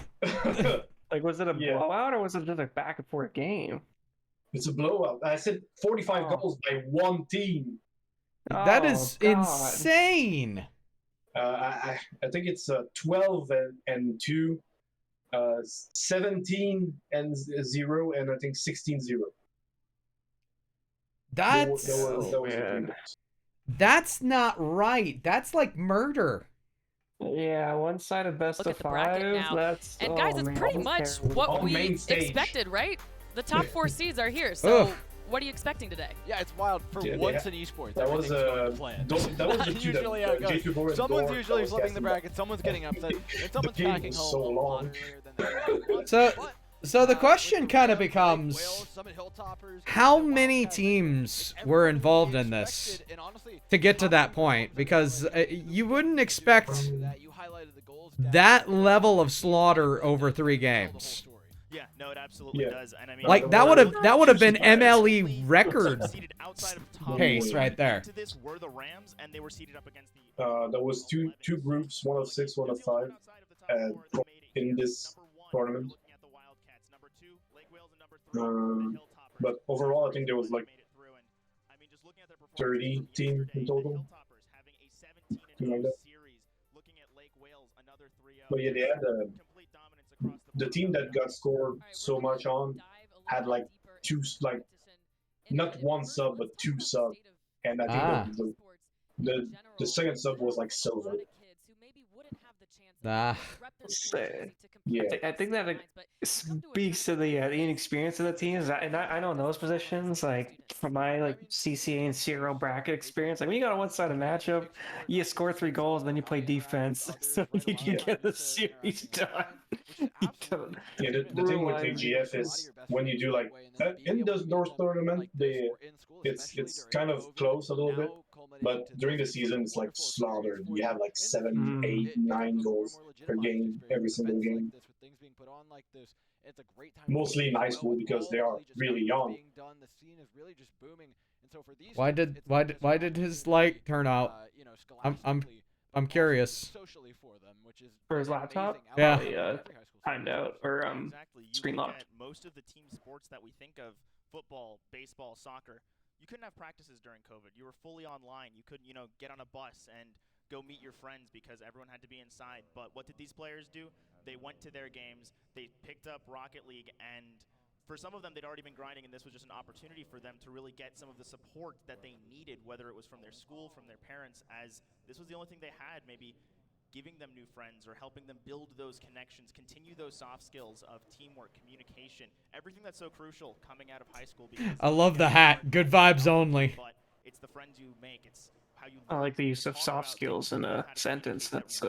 Like, was it a Yeah. blowout or was it just a back and forth game? It's a blowout. I said 45 Oh. goals by one team. that Oh, is God. insane. I think it's 12 and 2, 17 and 0, and I think 16-0. That's There were Oh, man. that's not right. That's like murder. Yeah, one side of best Look of at the bracket 5. now. That's And guys, it's man, pretty that's much terrible. what On we main stage. expected, right? The top 4 seeds are here. So Ugh. what are you expecting today? Yeah, it's wild. For Yeah, once yeah. in esports, That was everything's going to plan. that was the Not two usually how it that goes. J2 and Someone's Dor usually was flipping the casting bracket, someone's getting upset, and someone's game packing was home so a long. lot earlier than they were. So But, so the with question kind of Lake becomes, Wales, Summit Hilltoppers, how and many Wildcats, teams like, were everyone involved we in this expected, and honestly, to get to top that teams point? were Because you wouldn't expect that you highlighted the goals that level of slaughter over 3 games. Yeah, no, it absolutely Yeah. does. And I mean, Like that would have been MLE record seated outside of top pace four right there. into this were the Rams, and they were seated up against the. There was two groups, one of 6, one of 5, in this tournament. But overall, I think there was like 30 teams in total. Something like that. But yeah, they had the team that got scored so much on had like 2, like not 1 sub but 2 sub, and I think the second sub was like silver. Ah. Yeah. I think that speaks to the inexperience of the teams. And I know in those positions, like from my like CCA and CRO bracket experience, like when you got on one side of matchup, you score 3 goals, then you play defense, so you can get the series done. Yeah, the thing with AGF is when you do like in those tournament, it's kind of close a little bit, but during the season it's like slaughtered. You have like 7, 8, 9 goals per game every single game. Mostly in high school because they are really young. Why did his light turn out? I'm curious. For his laptop? Yeah. Probably timed out or exactly. You screen look locked. at most of the team sports that we think of, football, baseball, soccer. You couldn't have practices during COVID. You were fully online. You couldn't, get on a bus and go meet your friends because everyone had to be inside. But what did these players do? They went to their games. They picked up Rocket League, and for some of them, they'd already been grinding, and this was just an opportunity for them to really get some of the support that they needed, whether it was from their school, from their parents, as this was the only thing they had, maybe giving them new friends or helping them build those connections, continue those soft skills of teamwork, communication, everything that's so crucial coming out of high school. I love the hat. Good vibes only. But it's the friends you make. It's how you I like the use of soft skills in a sentence. That's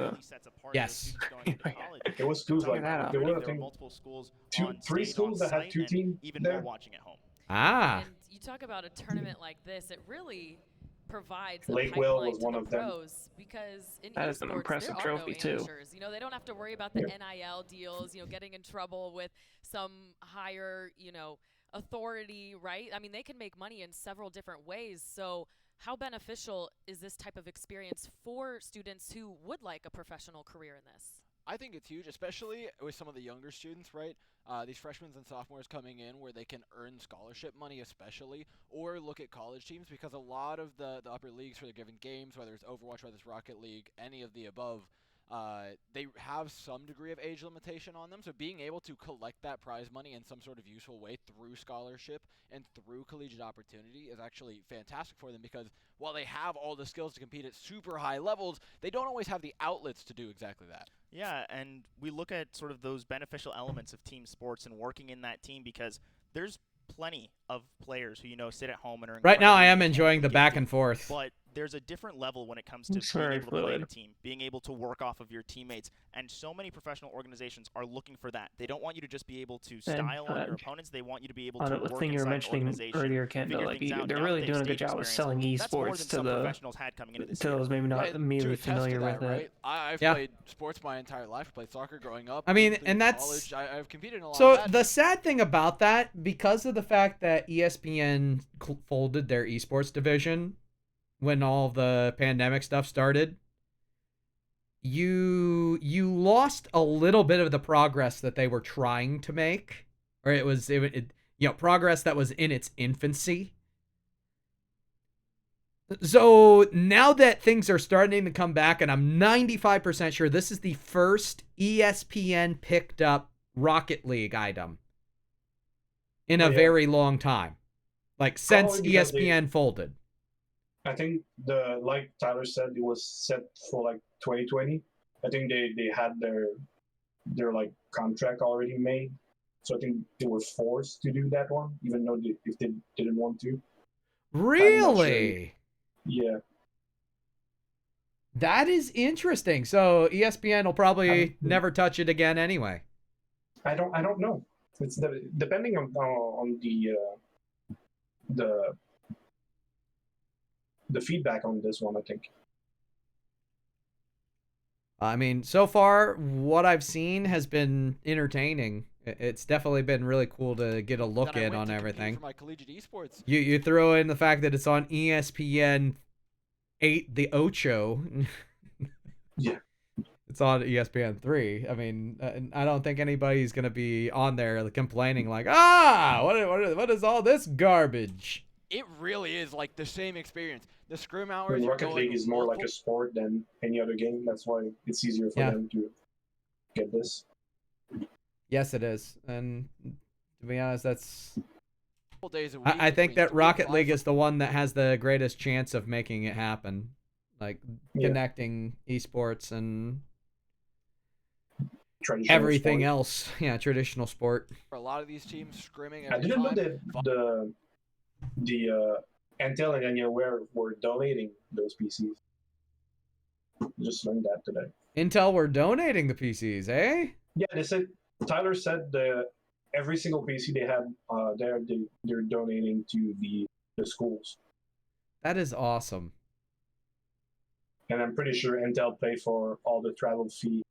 yes. It was schools like there were, I think, multiple schools, 3 schools that had 2 teams even there. more watching at home. Ah. And you talk about a tournament like this, it really provides Lake a Whale pipeline was to one the of them. pros because in That is an esports, impressive there are trophy, no too. amateurs. They don't have to worry about the NIL deals, getting in trouble with some higher, authority, right? I mean, they can make money in several different ways. So how beneficial is this type of experience for students who would like a professional career in this? I think it's huge, especially with some of the younger students, right? These freshmen and sophomores coming in where they can earn scholarship money especially, or look at college teams, because a lot of the upper leagues for the given games, whether it's Overwatch, whether it's Rocket League, any of the above, they have some degree of age limitation on them. So being able to collect that prize money in some sort of useful way through scholarship and through collegiate opportunity is actually fantastic for them, because while they have all the skills to compete at super high levels, they don't always have the outlets to do exactly that. Yeah, and we look at sort of those beneficial elements of team sports and working in that team, because there's plenty of players who sit at home and are Right now I am incredibly enjoying the back gifted, and forth. but there's a different level when it comes to It's being very able to play in a fluid. team, being able to work off of your teammates, and so many professional organizations are looking for that. They don't want you to just be able to style on your opponents. They want you to be able to On the work thing you were inside an mentioning organization, earlier, Kendall, figure like things out. they're Now really that they have doing a good stage job of experience, selling that's more esports than to some the professionals had coming into this to year. those maybe not Yeah, immediately to attest to familiar that, with right? it. I've Yeah. played sports my entire life. I played soccer growing up. I mean, played and that's college. I've competed in a lot so of that. the sad thing about that, because of the fact that ESPN folded their esports division when all the pandemic stuff started, you lost a little bit of the progress that they were trying to make, or it was progress that was in its infancy. So now that things are starting to come back, and I'm 95% sure this is the first ESPN picked up Rocket League item in a very long time, like since Probably because ESPN folded. I think like Tyler said, it was set for like 2020. I think they had their like contract already made, so I think they were forced to do that one, even though if they didn't want to. Really? Yeah. That is interesting. So ESPN will probably never touch it again anyway. I don't know. It's depending on the feedback on this one, I think. I mean, so far, what I've seen has been entertaining. It's definitely been really cool to get a look in on everything. For my collegiate esports. You throw in the fact that it's on ESPN 8, the Ocho. Yeah. It's on ESPN 3. I mean, I don't think anybody's going to be on there complaining like, what is all this garbage? It really is like the same experience. The scrim hours. Rocket League is more like a sport than any other game. That's why it's easier for them to get this. Yes, it is. And to be honest, that's... Days a week I think that between Rocket 3 League is the one that has the greatest chance of making it happen. Like, connecting esports and... traditional everything sport. else. Yeah, traditional sport. For a lot of these teams, scrimming I every didn't know time. that the Intel and Alienware were donating those PCs. Just learned that today. Intel were donating the PCs, eh? Yeah, they said Tyler said that every single PC they had there, they're donating to the schools. That is awesome. And I'm pretty sure Intel paid for all the travel fee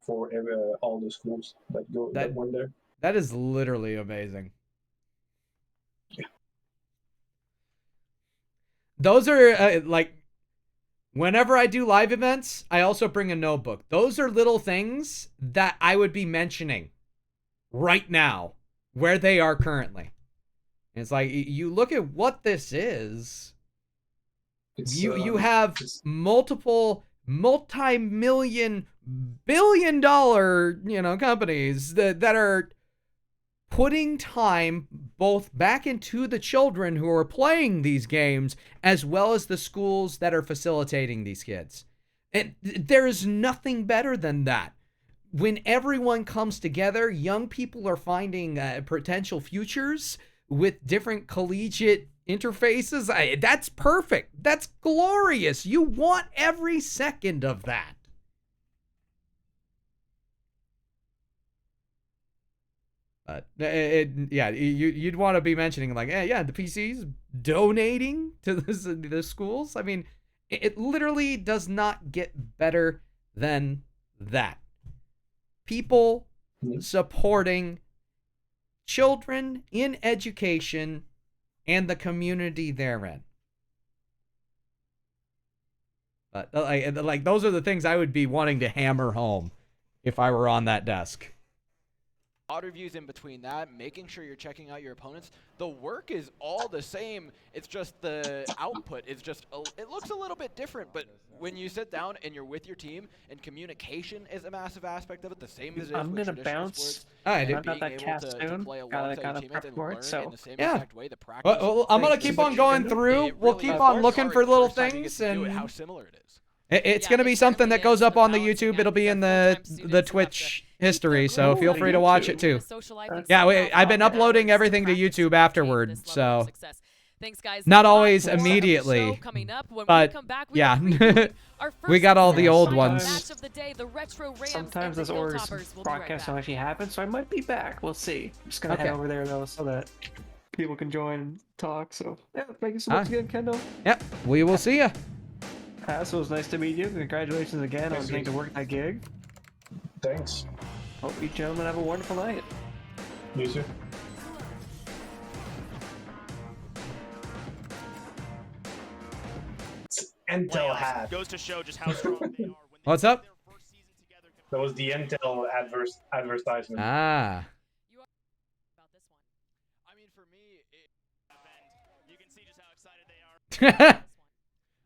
for all the schools that went there. That is literally amazing. Yeah. Those are like, whenever I do live events, I also bring a notebook. Those are little things that I would be mentioning right now, where they are currently. And it's like, you look at what this is. You have multiple multi-million, billion-dollar, companies that are putting time both back into the children who are playing these games, as well as the schools that are facilitating these kids. And there is nothing better than that. When everyone comes together, young people are finding potential futures with different collegiate interfaces. That's perfect. That's glorious. You want every second of that. You'd want to be mentioning like, the PCs donating to the schools. I mean, it literally does not get better than that. People supporting children in education and the community therein. But like those are the things I would be wanting to hammer home if I were on that desk. Odd reviews in between that, making sure you're checking out your opponents. The work is all the same. It's just the output is just, it looks a little bit different, but when you sit down and you're with your team, and communication is a massive aspect of it, the same as it is I'm with gonna traditional bounce. sports. I do. I'm not that cast soon. Play Gotta alongside your teammates prep and for learn it, so in the same Yeah. exact way, the practice. Well, I'm gonna Thanks. keep on going through. It We'll really keep is on hard looking the for little first time you get things, to do it, and how similar it is. it's Yeah, going to be it something that certainly goes is, up the on the balancing YouTube. It'll act be is in that the full-time students who have Twitch to history, keep so their feel cool free to and watch YouTube. it too. a social life and Yeah, somehow I've been find uploading hours everything to practice YouTube maintain afterward, this level of so success. Thanks, guys. not Lots always more of the immediately, show coming up. When but we come back, we yeah. are previewing our We first got all the old semifinal ones. match of the day, the Retro Rams Sometimes and this the org's Hilltoppers. We'll be right broadcast back. don't actually happen, so I might be back. We'll see. I'm just gonna head Okay. over there though, so that people can join and talk. So yeah, thank you so much again, Kendall. Yep, we will see ya. So it was nice to meet you. Congratulations again on Thanks, getting to work that gig. Thanks. Hope you gentlemen have a wonderful night. You too. Intel Playoffs hat. goes to show just how strong they are. When they What's played up? their first season together, That was the Intel advertisement. Ah. About this one. I mean, for me, you can see just how excited they are.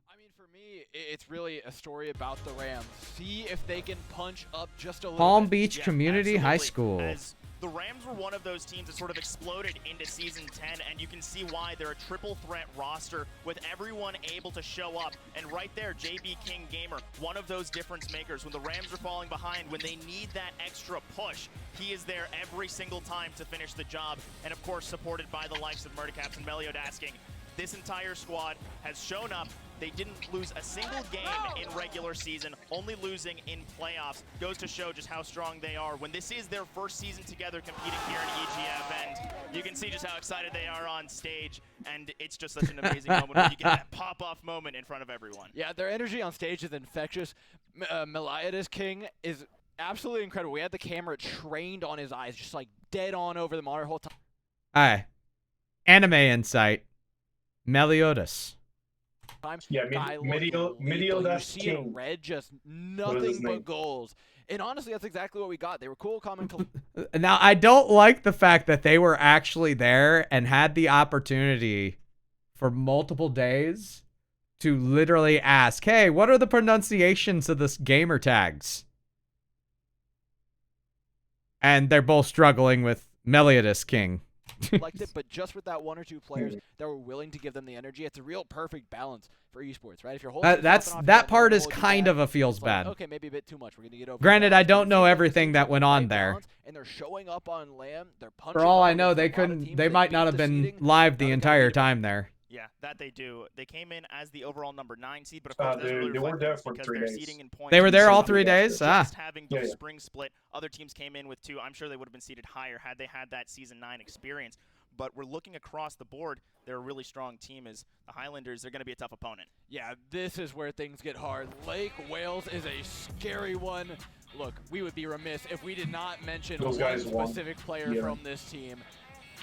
I mean, for me, it's really a story about the Rams. See if they can punch up just a little Palm bit. Beach Community High School. As the Rams were one of those teams that sort of exploded into Season 10, and you can see why they're a triple threat roster with everyone able to show up. And right there, JB King Gamer, one of those difference makers. When the Rams are falling behind, when they need that extra push, he is there every single time to finish the job. And of course, supported by the likes of Murdercaps and Melio Dasking. This entire squad has shown up. They didn't lose a single game in regular season, only losing in playoffs. Goes to show just how strong they are when this is their first season together competing here in EGF. And you can see just how excited they are on stage. And it's just such an amazing moment when you get that pop-off moment in front of everyone. Yeah, their energy on stage is infectious. Meliadus King is absolutely incredible. We had the camera trained on his eyes, just like dead on over the monitor whole time. Alright. Anime Insight. Meliodas. Yeah, Guy Medio looking lethal. You that's see in King. red, just his nothing name? but goals. And honestly, that's exactly what we got. They were cool, calm, and Now, I don't like the fact that they were actually there and had the opportunity for multiple days to literally ask, hey, what are the pronunciations of this gamer tags? And they're both struggling with Meliodas King. Collected, but just with that 1 or 2 players that were willing to give them the energy, it's a real perfect balance for esports, right? If you're holding that part is kind of a feels bad. Okay, maybe a bit too much. We're gonna get over. Granted, I don't know everything that went on there. And they're showing up on LAN. They're punching. For all I know, they couldn't. They might not have been live the entire time there. Yeah, that they do. They came in as the overall number 9 seed, but of course, they were there for 3 days. Seeding in points. They were there all 3 days. Just having the spring split, other teams came in with 2. I'm sure they would have been seeded higher had they had that season 9 experience. But we're looking across the board. They're a really strong team. As the Highlanders, they're going to be a tough opponent. Yeah, this is where things get hard. Lake Wales is a scary one. Look, we would be remiss if we did not mention one specific player from this team.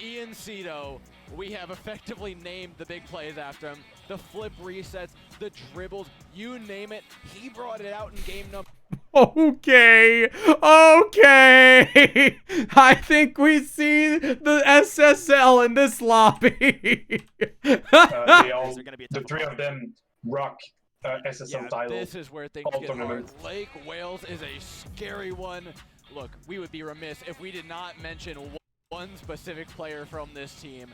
Ian Cito, we have effectively named the big plays after him. The flip resets, the dribbles, you name it. He brought it out in game number. Okay. I think we see the SSL in this lobby. The 3 of them rock SSL title. This is where things get hard. Lake Wales is a scary one. Look, we would be remiss if we did not mention one specific player from this team.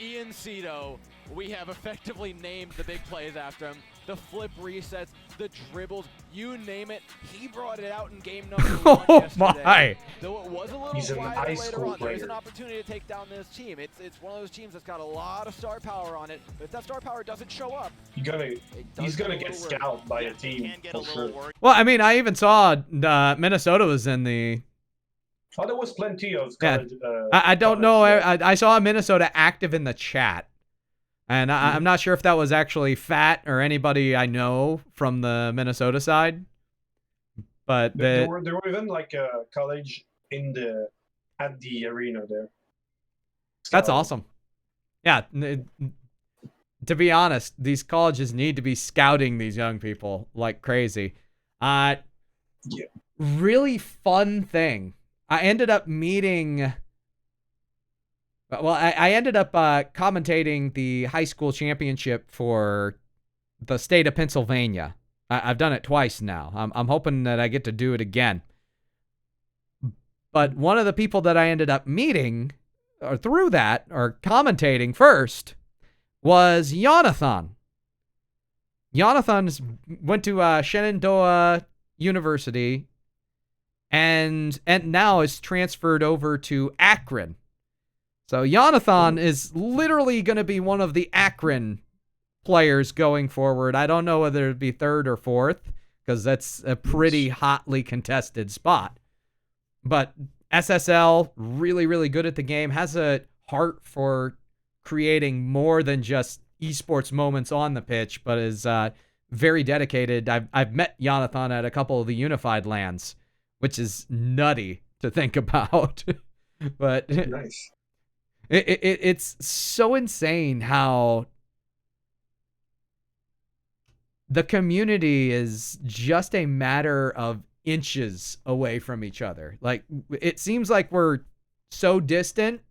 Ian Cito, we have effectively named the big plays after him. The flip resets, the dribbles, you name it. He brought it out in game number 1 yesterday. Though it was a little quieter later on, there's an opportunity to take down this team. It's one of those teams that's got a lot of star power on it, but if that star power doesn't show up, he's gonna get scalped by a team for sure. Well, I mean, I even saw Minnesota was in the. Oh, there was plenty of college, I don't know. I saw Minnesota active in the chat. And I'm not sure if that was actually Fat or anybody I know from the Minnesota side. But there were even like a college at the arena there. That's awesome. Yeah. To be honest, these colleges need to be scouting these young people like crazy. Really fun thing. I ended up meeting. Well, I ended up commentating the high school championship for the state of Pennsylvania. I've done it twice now. I'm hoping that I get to do it again. But one of the people that I ended up meeting, or through that, or commentating first, was Jonathan. Jonathan went to Shenandoah University, and now is transferred over to Akron. So Jonathan is literally going to be one of the Akron players going forward. I don't know whether it'd be 3rd or 4th, because that's a pretty hotly contested spot. But SSL, really, really good at the game, has a heart for creating more than just esports moments on the pitch, but is very dedicated. I've met Jonathan at a couple of the Unified LANs, which is nutty to think about. But nice. It's so insane how the community is just a matter of inches away from each other. Like, it seems like we're so distant,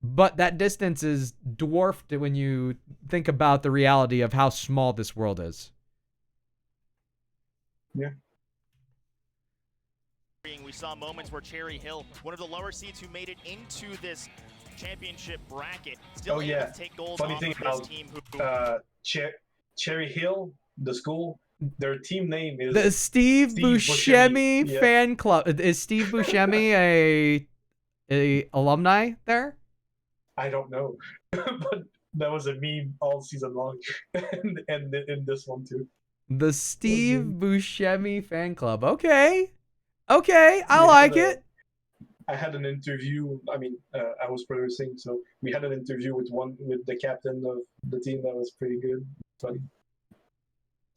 but that distance is dwarfed when you think about the reality of how small this world is. Yeah. We saw moments where Cherry Hill, one of the lower seeds who made it into this championship bracket, still able to take goals Funny off thing of about this team. Cherry Hill, the school, their team name is the Steve Buscemi fan club. Is Steve Buscemi a alumni there? I don't know, but that was a meme all season long, and in this one too. The Steve Buscemi fan club. Okay, I like it. I had an interview. I mean, I was producing, so we had an interview with the captain of the team. That was pretty good. Funny.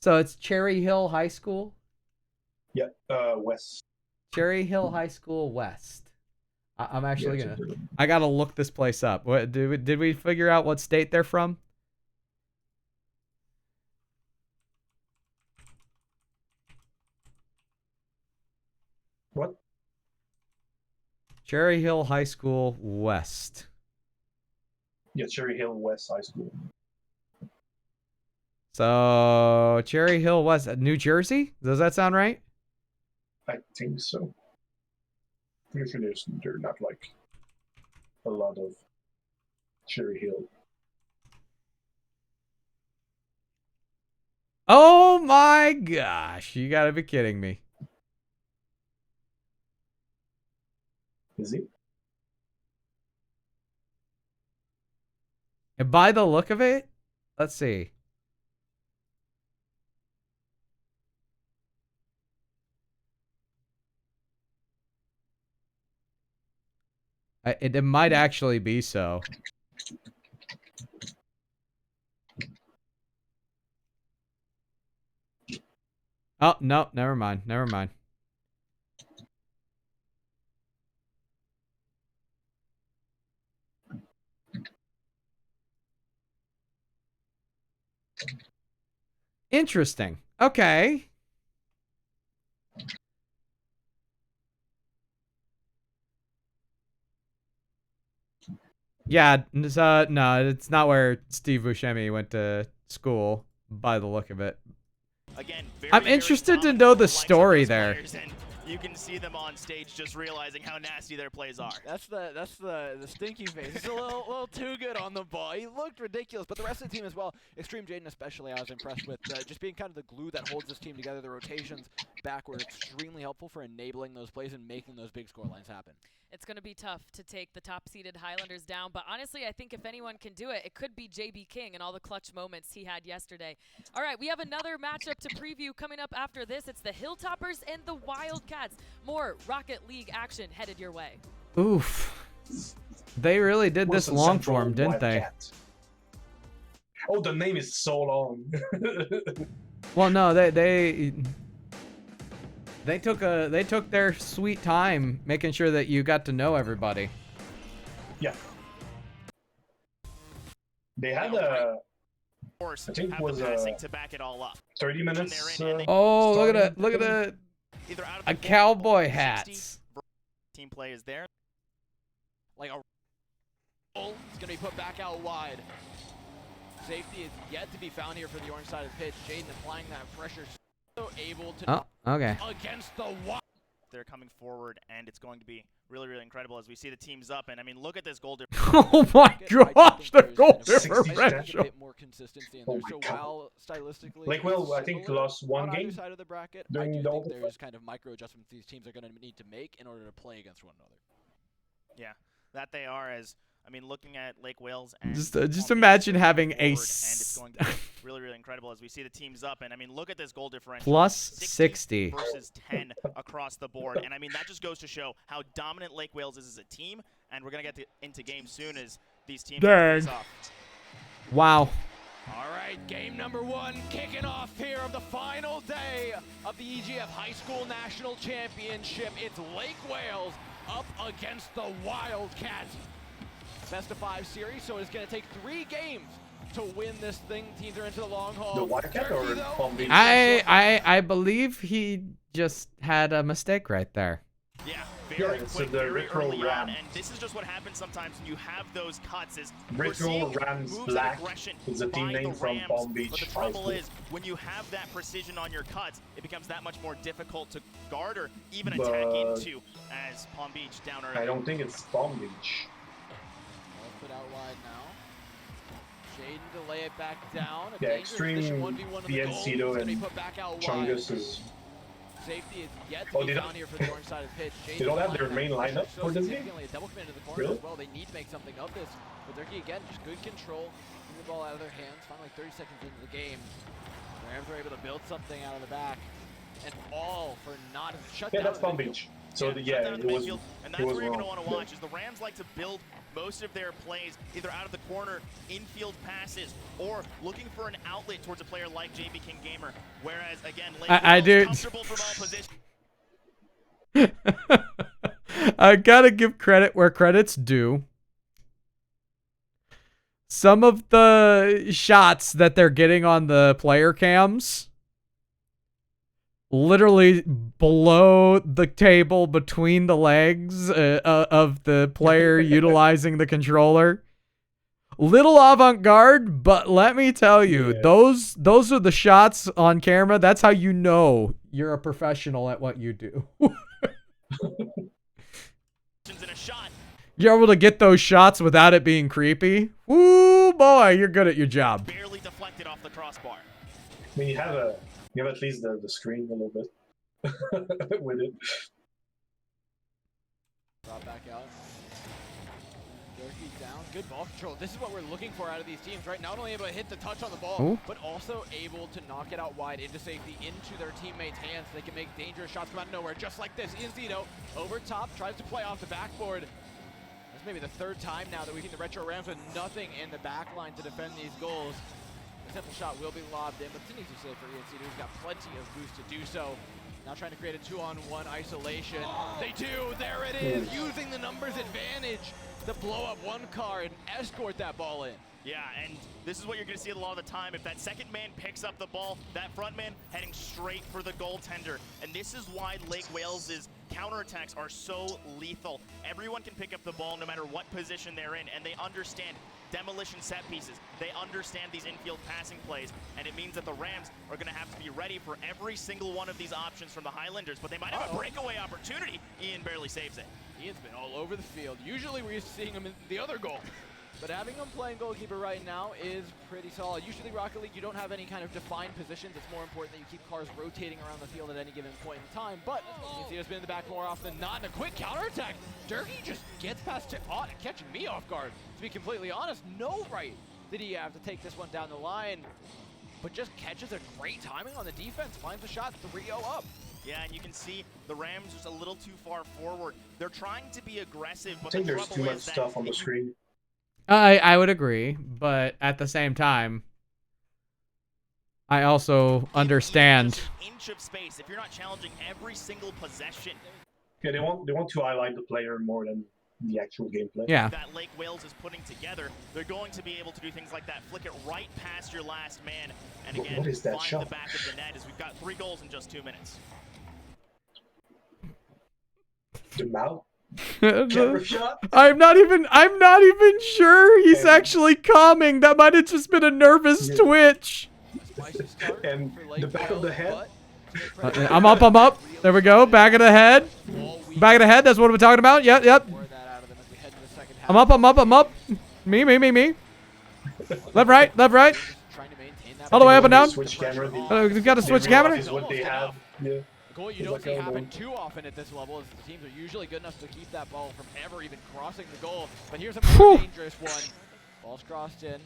So it's Cherry Hill High School? Yeah, West. Cherry Hill High School West. I'm actually I gotta look this place up. What did we figure out what state they're from? What? Cherry Hill High School West. Yeah, Cherry Hill West High School. So Cherry Hill West, New Jersey? Does that sound right? I think so. Pretty sure they're not like a lot of Cherry Hill. Oh my gosh. You gotta be kidding me. Is he? And by the look of it, let's see. It might actually be so. Oh, no, never mind. Never mind. Interesting. Okay. Yeah, no, it's not where Steve Buscemi went to school, by the look of it. Again, I'm interested to know the story there. You can see them on stage just realizing how nasty their plays are. That's the stinky face. He's a little too good on the ball. He looked ridiculous, but the rest of the team as well. Extreme Jaden especially, I was impressed with just being kind of the glue that holds this team together. The rotations back were extremely helpful for enabling those plays and making those big score lines happen. It's going to be tough to take the top-seeded Highlanders down, but honestly, I think if anyone can do it, it could be JB King and all the clutch moments he had yesterday. All right, we have another matchup to preview coming up after this. It's the Hilltoppers and the Wildcats. More Rocket League action headed your way. Oof. They really did this Wilson long Central form, didn't they? Wildcat. Oh, the name is so long. Well, no, they took their sweet time making sure that you got to know everybody. Yeah. They had a, Course, I think have it was the passing to back it all up. 30 minutes. Oh, look at starting. that! Either out of A the cowboy 60 hats. Team play is there. Like a roll is going to be put back out wide. Safety is yet to be found here for the orange side of the pitch. Jaden applying that pressure, so able to Oh, okay. against the wall. They're coming forward, and it's going to be really, really incredible as we see the teams up. And I mean, look at this goal difference. Oh my gosh, the goal Sixty differential. A bit more consistency in Oh there. my So God. while stylistically, Like, well, I think similar lost one on either game side of the bracket, I during do the think Open there's kind of micro adjustments these teams are going to need to make in order to play against one another. Yeah, that they are. As I mean, looking at Lake Wales and Just Palm Beach, imagine they're having forward, a and it's going to be really, really incredible as we see the teams up. And I mean, look at this goal differential. Plus 60. versus 10 across the board. And I mean, that just goes to show how dominant Lake Wales is as a team. And we're going to get into games soon as these teams face off. Wow. All right, game number one kicking off here of the final day of the EGF High School National Championship. It's Lake Wales up against the Wildcats. Best of 5 series, so it's going to take 3 games to win this thing. Teams are into the long haul. The Wildcat or Turkey, though, Palm Beach? I believe he just had a mistake right there. Yeah, Yeah, very it's quick, the very retro early on, ram. and this is just what happens sometimes when you have those cuts. Is we're Retro seeing Rams moves Black and aggression is a team by name the from Rams, Palm Beach but the High trouble School. is when you have that precision on your cuts, it becomes that much more difficult to guard or even But attack into. As Palm Beach down early. I don't think it's Palm Beach. Well, put out wide now. Jaden to lay it back down. A Yeah, dangerous extreme position, 1v1 in the goal. BNCito It's gonna be and put back out wide. Chungus is. Safety is yet to Oh, be they found don't- here for the orange side of the pitch. They don't have their main lineup for this game? A double command to the corner Really? as well. They need to make something of this. But Turkey again, just good control, getting the ball out of their hands. Finally, 30 seconds into the game, the Rams were able to build something out of the back, and all for not shut Yeah, down. that's the Palm midfield. Beach. So shut yeah, down it the was. midfield, and that's it was where you're going to wrong. want to watch. Is the Rams like to build most of their plays either out of the corner, infield passes, or looking for an outlet towards a player like JB King Gamer. Whereas again, Lake I Wales do- comfortable from all positions. I gotta give credit where credit's due. Some of the shots that they're getting on the player cams, literally below the table between the legs of the player utilizing the controller. Little avant-garde, but let me tell you, Yeah. those are the shots on camera. That's how you know you're a professional at what you do. In a shot. You're able to get those shots without it being creepy. Woo, boy, you're good at your job. Barely deflected off the crossbar. I mean, you have at least the screen a little bit with it. Drop back out. Durkee down. Good ball control. This is what we're looking for out of these teams, right? Not only able to hit the touch on the ball, Ooh. but also able to knock it out wide into safety, into their teammates' hands. They can make dangerous shots come out of nowhere, just like this. Ian Zito over top, tries to play off the backboard. That's maybe the third time now that we've seen the Retro Rams with nothing in the back line to defend these goals. The simple shot will be lobbed in, but it's an easy save for Ian Zito, who's got plenty of boost to do so. Now trying to create a 2-on-1 isolation. They do, there it is, using the numbers advantage to blow up one car and escort that ball in. Yeah, and this is what you're going to see a lot of the time. If that second man picks up the ball, that front man heading straight for the goaltender. And this is why Lake Wales's counterattacks are so lethal. Everyone can pick up the ball no matter what position they're in, and they understand demolition set pieces. They understand these infield passing plays, and it means that the Rams are going to have to be ready for every single one of these options from the Highlanders, but they might have a breakaway opportunity. Ian barely saves it. Ian's been all over the field. Usually we're seeing him in the other goal. But having him playing goalkeeper right now is pretty solid. Usually Rocket League, you don't have any kind of defined positions. It's more important that you keep cars rotating around the field at any given point in time. But you can see it's been in the back more often than not. And a quick counterattack. Durkee just gets past it, catching me off guard. To be completely honest, no right did he have to take this one down the line. But just catches a great timing on the defense. Finds the shot, 3-0 up. Yeah, and you can see the Rams just a little too far forward. They're trying to be aggressive, but I think the there's trouble too much is that stuff on the screen. I would agree, but at the same time, I also understand. Just an inch of space if you're not challenging every single possession. Yeah, they want to highlight the player more than the actual gameplay. Yeah. That Lake Wales is putting together, they're going to be able to do things like that. Flick it right past your last man, and again, What is that find shot? the back of the net as we've got 3 goals in just 2 minutes. The mouth. Camera shot. I'm not even sure he's actually coming. That might have just been a nervous twitch. And the back of the head. I'm up. There we go. Back of the head. Back of the head. That's what we're talking about. Yep. I'm up. Me. Left, right. All the way up and down. Switch camera. We've got to switch camera. Is what they have. Yeah. Goal you don't see happen too often at this level, as the teams are usually good enough to keep that ball from ever even crossing the goal. But here's a more dangerous one. Ball's crossed in.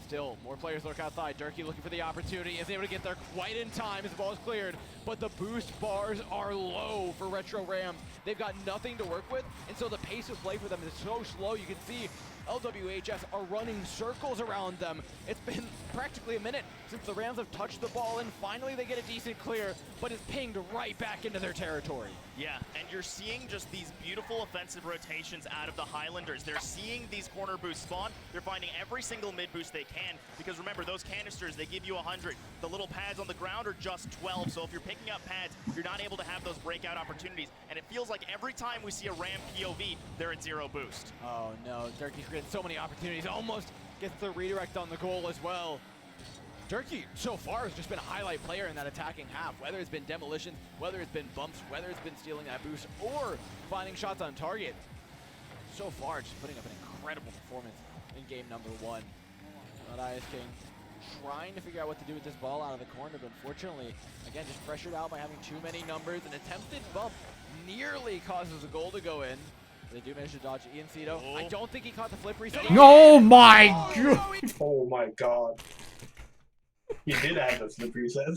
Still, more players lurk outside. Durkee looking for the opportunity. Isn't able to get there quite in time as the ball is cleared. But the boost bars are low for Retro Rams. They've got nothing to work with, and so the pace of play for them is so slow. You can see LWHS are running circles around them. It's been practically a minute since the Rams have touched the ball, and finally they get a decent clear, but it's pinged right back into their territory. Yeah, and you're seeing just these beautiful offensive rotations out of the Highlanders. They're seeing these corner boosts spawn. They're finding every single mid boost they can, because remember, those canisters, they give you 100. The little pads on the ground are just 12, so if you're picking up pads, you're not able to have those breakout opportunities. And it feels like every time we see a Ram POV, they're at 0 boost. Oh no, Durkee's created so many opportunities. Almost gets the redirect on the goal as well. Durkee, so far, has just been a highlight player in that attacking half, whether it's been demolitions, whether it's been bumps, whether it's been stealing that boost, or finding shots on target. So far, just putting up an incredible performance in game number 1. But Ice King trying to figure out what to do with this ball out of the corner, but unfortunately, again, just pressured out by having too many numbers. An attempted bump nearly causes a goal to go in. They do manage to dodge Ian Cito. I don't think he caught the flip reset. Oh my god! Oh my god. He did have the flip reset.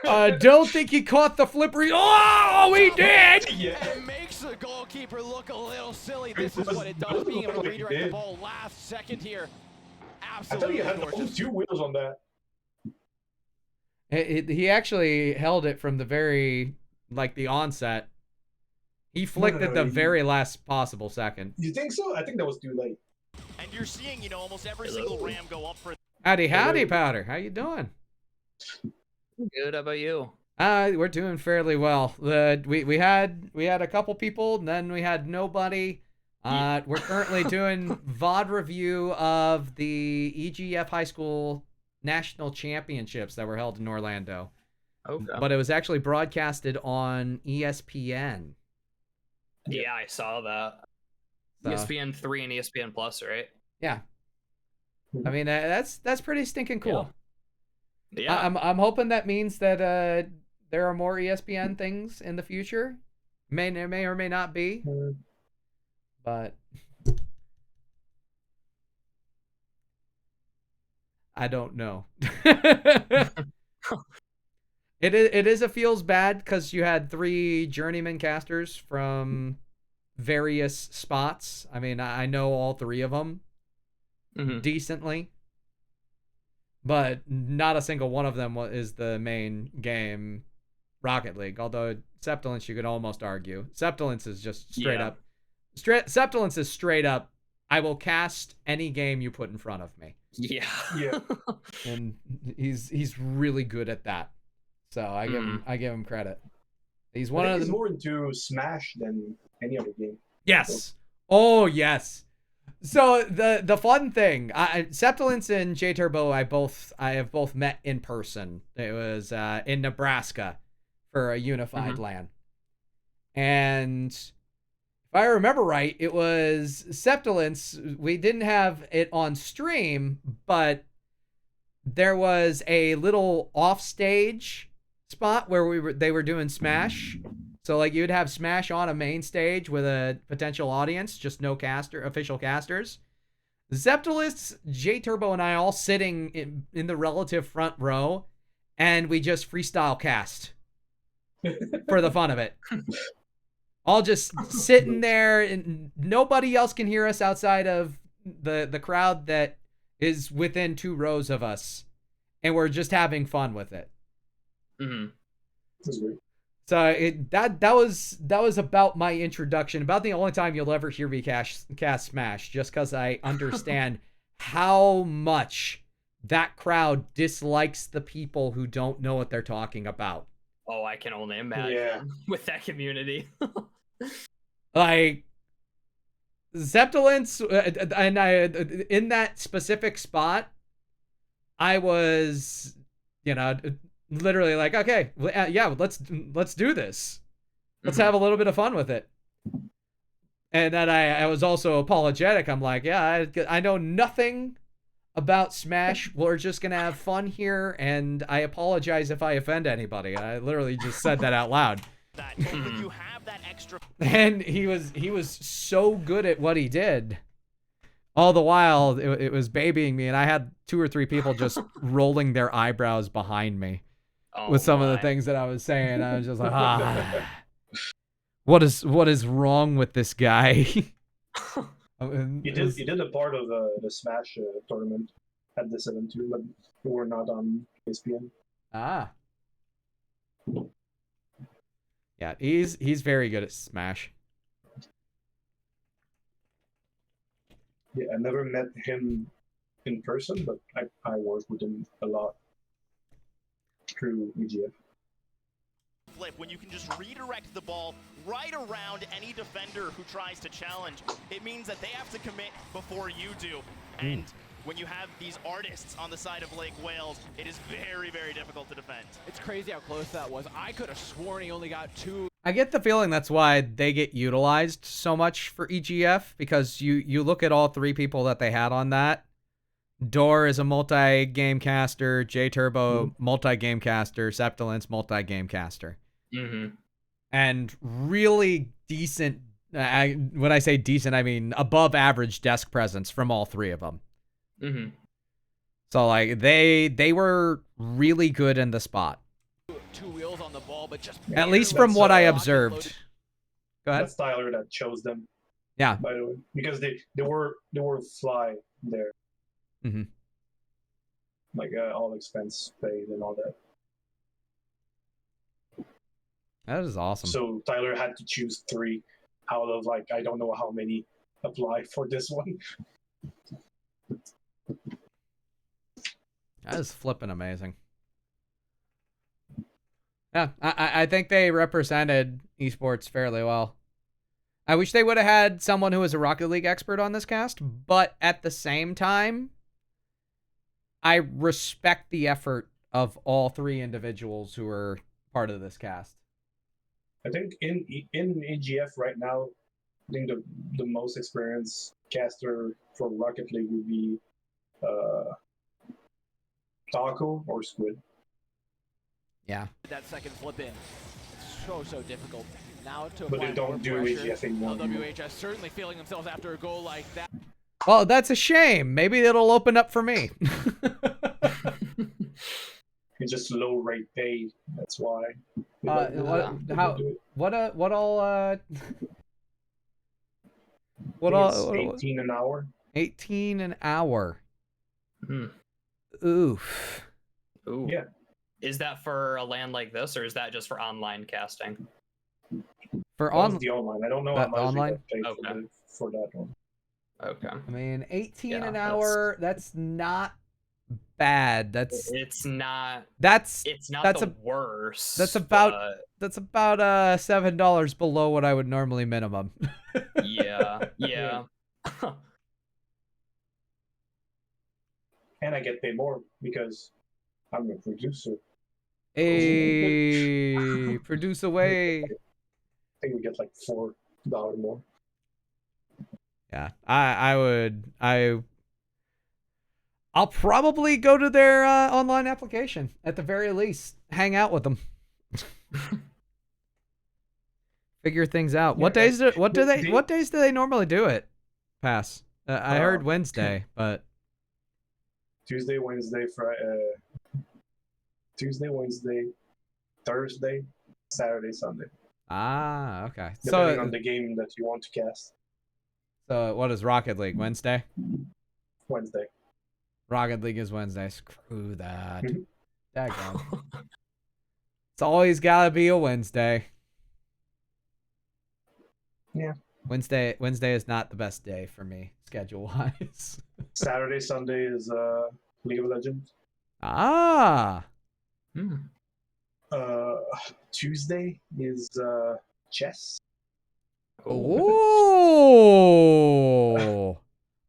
I don't think he caught the flippery. Oh, he did! Yeah. It makes the goalkeeper look a little silly. This is what it does, being able to redirect the ball last second here. I thought Absolutely he had gorgeous. 2 wheels on that. He actually held it from the very, the onset. He flicked at the very last possible second. You think so? I think that was too late. And you're seeing, almost every single Ram go up for. Howdy, Powder. How you doing? Good. How about you? We're doing fairly well. We had a couple people, and then we had nobody. We're currently doing VOD review of the EGF High School National Championships that were held in Orlando. Okay. But it was actually broadcasted on ESPN. Yeah, I saw that. So, ESPN 3 and ESPN Plus, right? yeah. I mean, that's pretty stinking cool. Yeah. I'm hoping that means that there are more ESPN things in the future. May or may not be, but I don't know. It is a feels bad because you had 3 journeyman casters from various spots. I mean, I know all 3 of them decently, but not a single one of them is the main game Rocket League. Although Septilence, you could almost argue Septilence is just straight up. Septilence is straight up. I will cast any game you put in front of me. Yeah. And he's really good at that. So I give him credit. He's one of the. He's more into Smash than any other game. Yes. Oh yes. So the fun thing, Septilence and J Turbo, I have both met in person. It was in Nebraska for a unified LAN, and if I remember right, it was Septilence. We didn't have it on stream, but there was a little offstage spot where they were doing Smash. So like you'd have Smash on a main stage with a potential audience, just no official casters. Septilence, J Turbo, and I all sitting in the relative front row, and we just freestyle cast for the fun of it. All just sitting there, and nobody else can hear us outside of the crowd that is within 2 rows of us, and we're just having fun with it. So that was about my introduction, about the only time you'll ever hear me cast Smash, just because I understand how much that crowd dislikes the people who don't know what they're talking about. Oh, I can only imagine with that community. Like Septilence, and I in that specific spot, I was, literally like, okay, yeah, let's do this. Let's have a little bit of fun with it. And then I was also apologetic. I'm like, yeah, I know nothing about Smash. We're just gonna have fun here, and I apologize if I offend anybody. I literally just said that out loud. And he was so good at what he did. All the while, it was babying me, and I had 2 or 3 people just rolling their eyebrows behind me with some of the things that I was saying. I was just like, what is wrong with this guy? He did a part of the Smash tournament at the 7-2, but we were not on ESPN. Yeah, he's very good at Smash. Yeah, I never met him in person, but I worked with him a lot through EGF. Flip when you can just redirect the ball right around any defender who tries to challenge. It means that they have to commit before you do. And when you have these artists on the side of Lake Wales, it is very, very difficult to defend. It's crazy how close that was. I could have sworn he only got 2. I get the feeling that's why they get utilized so much for EGF, because you look at all 3 people that they had on that. Door is a multi-game caster, J Turbo multi-game caster, Septilence multi-game caster. And really decent, when I say decent, I mean above average desk presence from all 3 of them. So like they were really good in the spot. 2 wheels on the ball, but just at least from what I observed. Go ahead. That's Tyler that chose them. Yeah. By the way, because they were fly there. Like all expense paid and all that. That is awesome. So Tyler had to choose 3 out of like I don't know how many apply for this one. That is flipping amazing. Yeah, I think they represented esports fairly well. I wish they would have had someone who was a Rocket League expert on this cast, but at the same time, I respect the effort of all 3 individuals who were part of this cast. I think in EGF right now, think the most experienced caster for Rocket League would be Taco or Squid. Yeah. That second flip in. It's so difficult. Now to But apply they don't do more pressure. AGF anymore. LWHS certainly feeling themselves after a goal like that. Well, that's a shame. Maybe it'll open up for me. It's just low rate pay. That's why. What It's 18 an hour. 18 an hour. Hmm. Oof. Ooh. Yeah. Is that for a land like this, or is that just for online casting? For the online. I don't know how much online? they got paid for that one. Okay. I mean, 18 Yeah, an hour. That's not bad. It's not That's the worst. That's about $7 below what I would normally minimum. Yeah. And I get paid more because I'm a producer. Hey, produce away. I think we get like $4 more. Yeah, I'll probably go to their online application at the very least. Hang out with them. Figure things out. Yeah, What days do they normally do it? Pass. I heard Wednesday, but Tuesday, Wednesday, Thursday, Saturday, Sunday. Ah, okay. Depending on the game that you want to cast. So what is Rocket League? Wednesday? Wednesday. Rocket League is Wednesday. Screw that. Mhm. Daggone. It's always gotta be a Wednesday. Yeah. Wednesday is not the best day for me, schedule-wise. Saturday, Sunday is League of Legends. Ah. Tuesday is chess. Oh.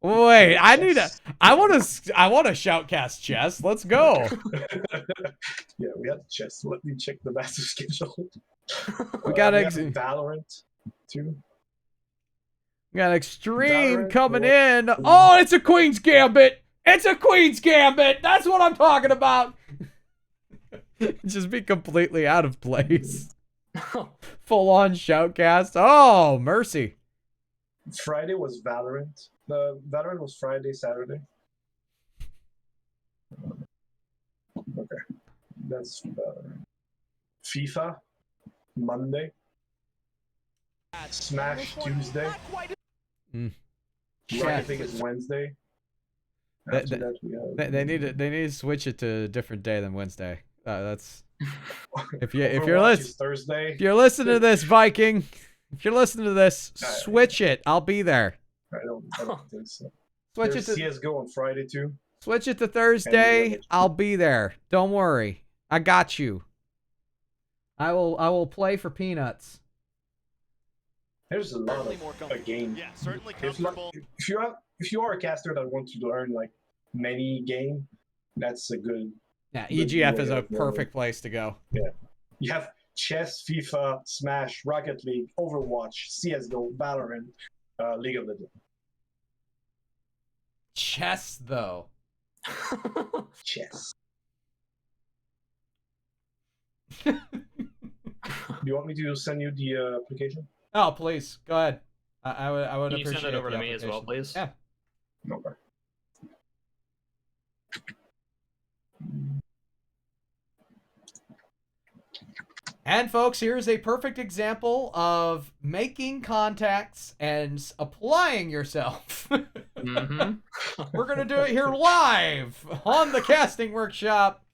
Wait, I want to shoutcast chess. Let's go. Yeah, we have chess. Let me check the master schedule. We got Valorant too. We got Extreme Valorant, coming in. Oh, it's a Queen's Gambit. It's a Queen's Gambit. That's what I'm talking about. Just be completely out of place. Full on shoutcast. Oh, mercy. Friday was Valorant. Valorant was Friday, Saturday. Okay, that's Valorant. FIFA Monday. Smash Tuesday. Rocket League is Wednesday. After that, we have They need to switch it to a different day than Wednesday. That's if you're Overwatch is Thursday. if you're listening to this, Viking, if you're listening to this, switch it. I'll be there. I don't think so. Switch There's it to CS:GO on Friday too. Switch it to Thursday. I'll be there. Don't worry. I got you. I will play for peanuts. There's a lot of games. Yeah, certainly If you are a caster that wants to learn like many game, that's a good. Yeah, good EGF way is a of learning. perfect place to go. Yeah, you have chess, FIFA, Smash, Rocket League, Overwatch, CS:GO, Valorant, League of Legends. Chess, though. Chess. Do you want me to send you the application? Oh, please go ahead. I would Can you appreciate send it over the to me as well, application. please? Yeah. Okay. And folks, here's a perfect example of making contacts and applying yourself. We're gonna do it here live on the casting workshop.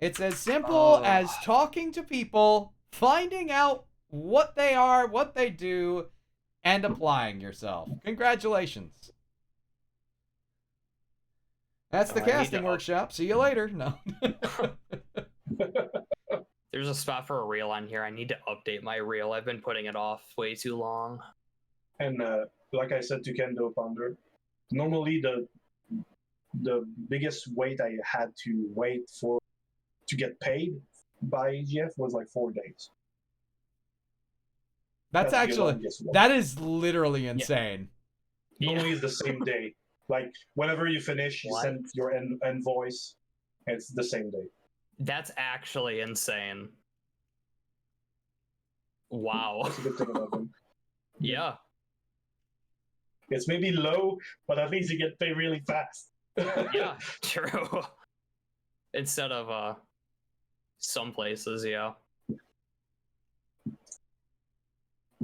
It's as simple as talking to people, finding out what they are, what they do, and applying yourself. Congratulations. That's the casting workshop. See you later. No. There's a spot for a reel on here. I need to update my reel. I've been putting it off way too long. And like I said to Kendo Ponder, normally the biggest wait I had to wait for to get paid by EGF was like 4 days. That's the actually, longest one. that is literally insane. Normally it's the same day. Like whenever you finish, you What? send your invoice. It's the same day. That's actually insane. Wow. That's a good thing about them. Yeah. It's maybe low, but at least you get paid really fast. Yeah. True. Instead of some places, yeah.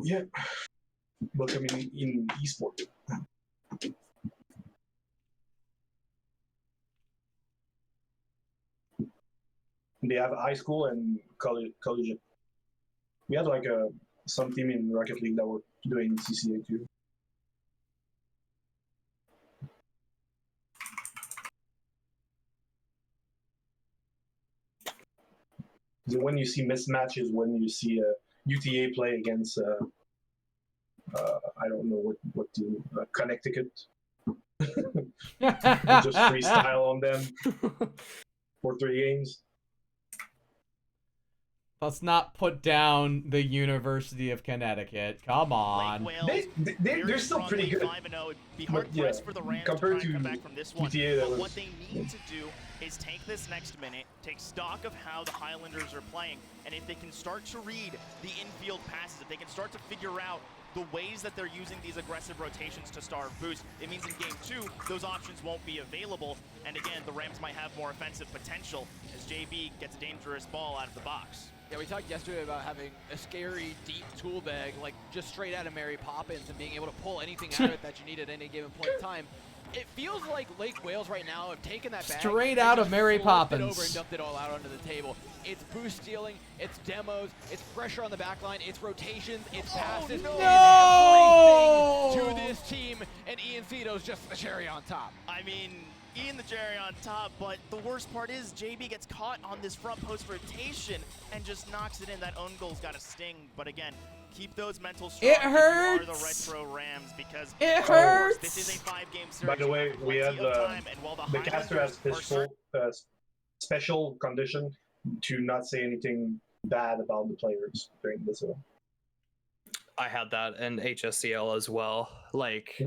Yeah. Welcome in esports. They have high school and college. We had like some team in Rocket League that were doing CCA too. So when you see mismatches, when you see a UTA play against, I don't know what team, Connecticut, just freestyle on them for 3 games. Let's not put down the University of Connecticut. Come on. They're still pretty good. 5-0. It'd be hard pressed for the Rams compared to try and to come back from this one. UTA, But what they need to do is take this next minute, take stock of how the Highlanders are playing, and if they can start to read the infield passes, if they can start to figure out the ways that they're using these aggressive rotations to starve Boost, it means in game 2, those options won't be available. And again, the Rams might have more offensive potential as JB gets a dangerous ball out of the box. Yeah, we talked yesterday about having a scary, deep tool bag, like just straight out of Mary Poppins, and being able to pull anything out of it that you need at any given point in time. It feels like Lake Wales right now have taken that bag Straight and out of just Mary flipped it Poppins. over and dumped it all out onto the table. It's boost stealing, it's demos, it's pressure on the back line, it's rotations, it's passes, no! it's everything to this team, and Ian Cito's just the cherry on top. I mean, Ian the cherry on top, but the worst part is JB gets caught on this front post rotation and just knocks it in. That own goal's got a sting, but again, keep those mental strong. It hurts. If you are the Retro Rams, because it hurts. This is a 5-game series. By the way, we have the caster has special condition to not say anything bad about the players during this one. I had that in HSCL as well. Like,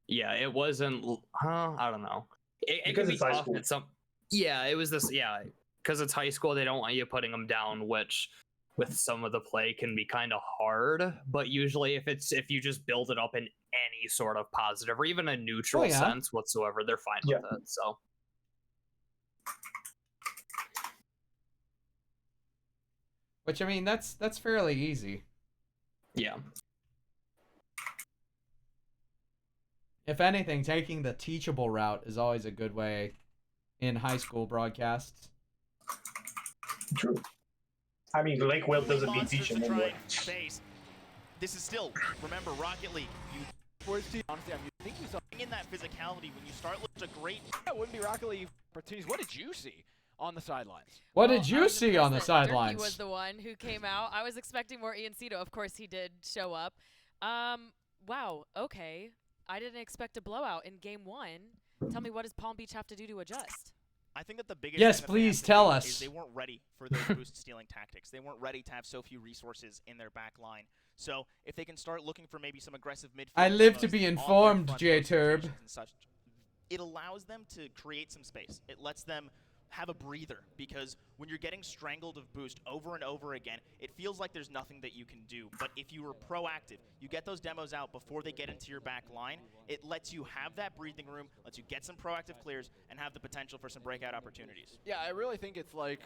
yeah, it wasn't. I don't know. It can be it's high tough school. at some. Yeah, it was this. Yeah, because it's high school, they don't want you putting them down, which with some of the play can be kind of hard. But usually, if you just build it up in any sort of positive or even a neutral sense whatsoever, they're fine with it. So. Which, I mean, that's fairly easy. Yeah. If anything, taking the teachable route is always a good way in high school broadcasts. True. I mean, Lake Wales doesn't need teaching anyway. This is still, remember, Rocket League. Honestly, I think you saw in that physicality when you start looking a great. That wouldn't be Rocket League opportunities. What did you see on the sidelines? What did you see on the sidelines? Durkee was the one who came out. I was expecting more Ian Cito. Of course, he did show up. Wow. Okay. I didn't expect a blowout in game 1. Tell me, what does Palm Beach have to do to adjust? I think that the biggest yes, thing please that tell is us. They weren't ready for those boost stealing tactics. They weren't ready to have so few resources in their back line. So if they can start looking for maybe some aggressive midfield, I live to be informed, J-Turb. It allows them to create some space. It lets them have a breather, because when you're getting strangled of boost over and over again, it feels like there's nothing that you can do. But if you were proactive, you get those demos out before they get into your back line, it lets you have that breathing room, lets you get some proactive clears, and have the potential for some breakout opportunities. Yeah, I really think it's like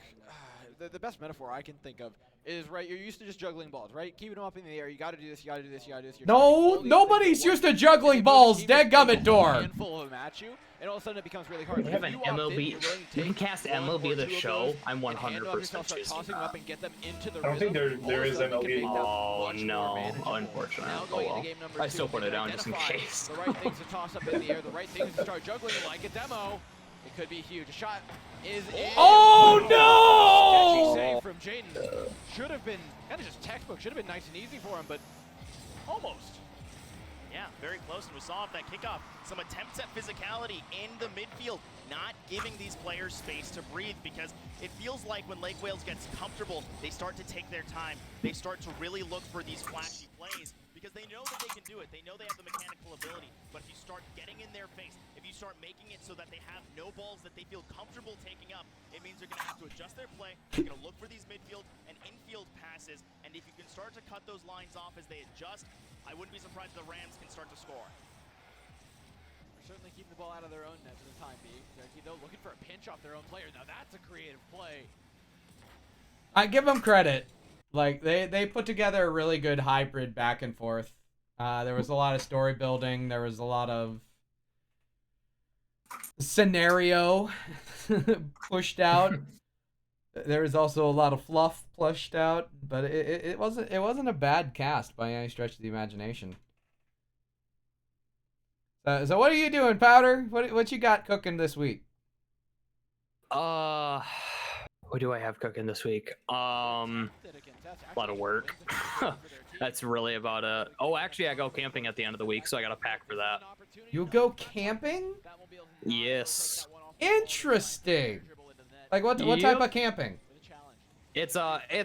the best metaphor I can think of is, right, you're used to just juggling balls, right? Keeping them up in the air, you got to do this, you got to do this, you got to do this. No, nobody's used to juggling balls. Dadgummit door. Handful of them at you, and all of a sudden it becomes really hard. They have an MLB. You can cast MLB the show. I'm 100% choosing tossing them up and get them into the I don't think there is MLB. Oh no, unfortunate. Oh well. I still put it down just in case. The right things to toss up in the air, the right things to start juggling like a demo. It could be huge. A shot is in. Oh no! Sketchy save from Jaden. Should have been kind of just textbook. Should have been nice and easy for him, but almost. Yeah, very close, and we saw off that kickoff some attempts at physicality in the midfield. not giving these players space to breathe, because it feels like when Lake Wales gets comfortable, they start to take their time. They start to really look for these flashy plays because they know that they can do it. They know they have the mechanical ability. But if you start getting in their face, if you start making it so that they have no balls that they feel comfortable taking up, it means they're going to have to adjust their play. They're going to look for these midfield and infield passes. And if you can start to cut those lines off as they adjust, I wouldn't be surprised if the Rams can start to score. Certainly keeping the ball out of their own net for the time being. They're looking for a pinch off their own player. Now that's a creative play. I give them credit. Like they put together a really good hybrid back and forth. There was a lot of story building. There was a lot of scenario pushed out. There was also a lot of fluff pushed out, but it wasn't a bad cast by any stretch of the imagination. So what are you doing, Powder? What you got cooking this week? What do I have cooking this week? A lot of work. That's really about it. Oh, actually, I go camping at the end of the week, so I got to pack for that. You go camping? Yes. Interesting. Like what type of camping? It's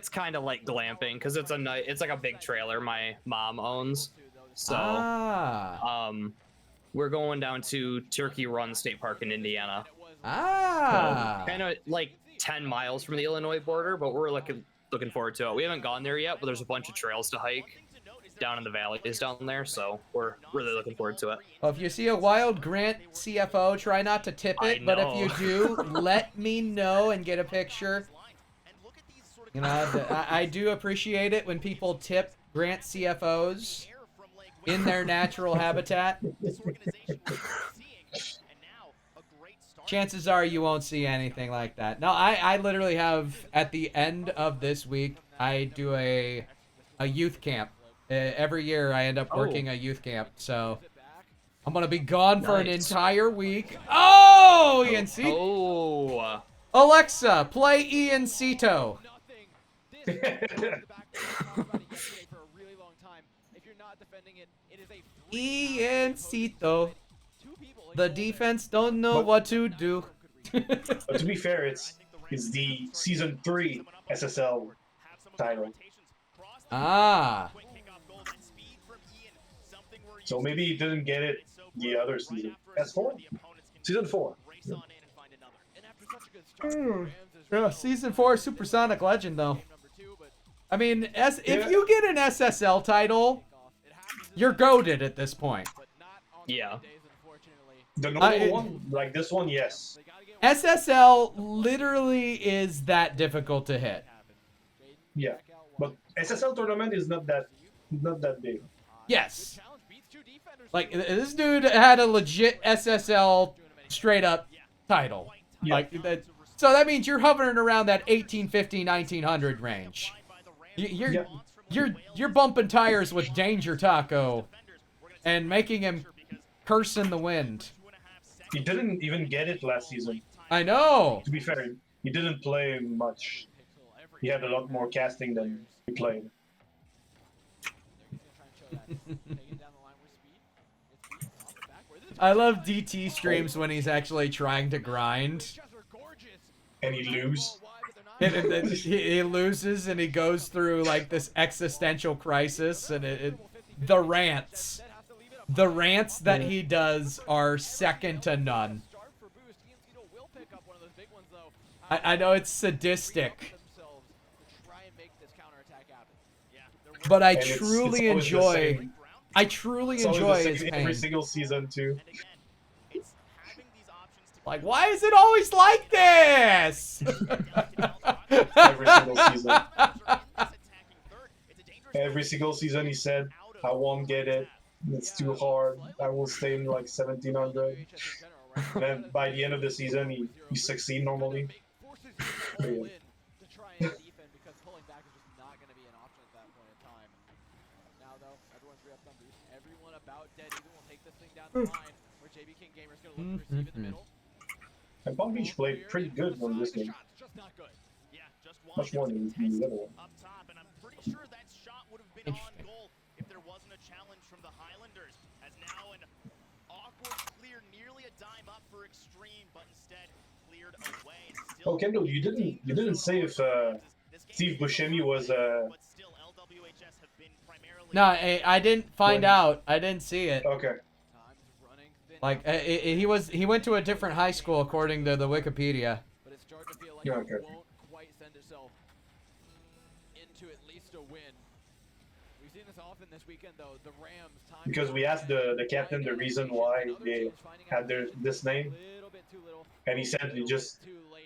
kind of like glamping because it's like a big trailer my mom owns. So we're going down to Turkey Run State Park in Indiana. Kind of like 10 miles from the Illinois border, but we're looking forward to it. We haven't gone there yet, but there's a bunch of trails to hike down in the valleys down there, so we're really looking forward to it. Well, if you see a wild Grant CFO, try not to tip it, but if you do, let me know and get a picture. You know, I do appreciate it when people tip Grant CFOs in their natural habitat. Chances are you won't see anything like that. No, I literally have, at the end of this week, I do a youth camp. Every year I end up working a youth camp, so I'm going to be gone for an entire week. Oh, ENC. Oh. Alexa, play Ian Cito. Ian Cito. The defense don't know what to do. But to be fair, it's the Season 3 SSL title. So maybe he didn't get it the other season. S4? Season 4. Yeah, Season 4 Supersonic Legend, though. I mean, if you get an SSL title, you're goated at this point. Yeah. The normal one, like this one, yes. SSL literally is that difficult to hit. Yeah, but SSL tournament is not that big. Yes. Like, this dude had a legit SSL straight up title. Yeah. Like that. So that means you're hovering around that 1850, 1900 range. You're bumping tires with Danger Taco and making him curse in the wind. He didn't even get it last season. I know. To be fair, he didn't play much. He had a lot more casting than he played. I love DT streams when he's actually trying to grind. And he loses. And he loses and he goes through like this existential crisis, and the rants that he does are second to none. I know it's sadistic, but I truly enjoy his pain. Every single season too. Like, why is it always like this? Every single season. Every single season he said, I won't get it. It's too hard. I will stay in like 1700. And then by the end of the season, he succeed normally. And Palm Beach played pretty good on this game. Much more than the other one. Interesting. If there wasn't a challenge from the Highlanders, as now an awkward clear nearly a Oh, Kendall, you didn't say if Steve Buscemi was No, I didn't find out. I didn't see it. okay. Like he went to a different high school according to the Wikipedia. But it's starting to feel like Yeah, it okay. won't quite send itself into at least a win. We've seen this often this weekend, though. The Rams. Because we asked the captain the reason why they had this name, and he said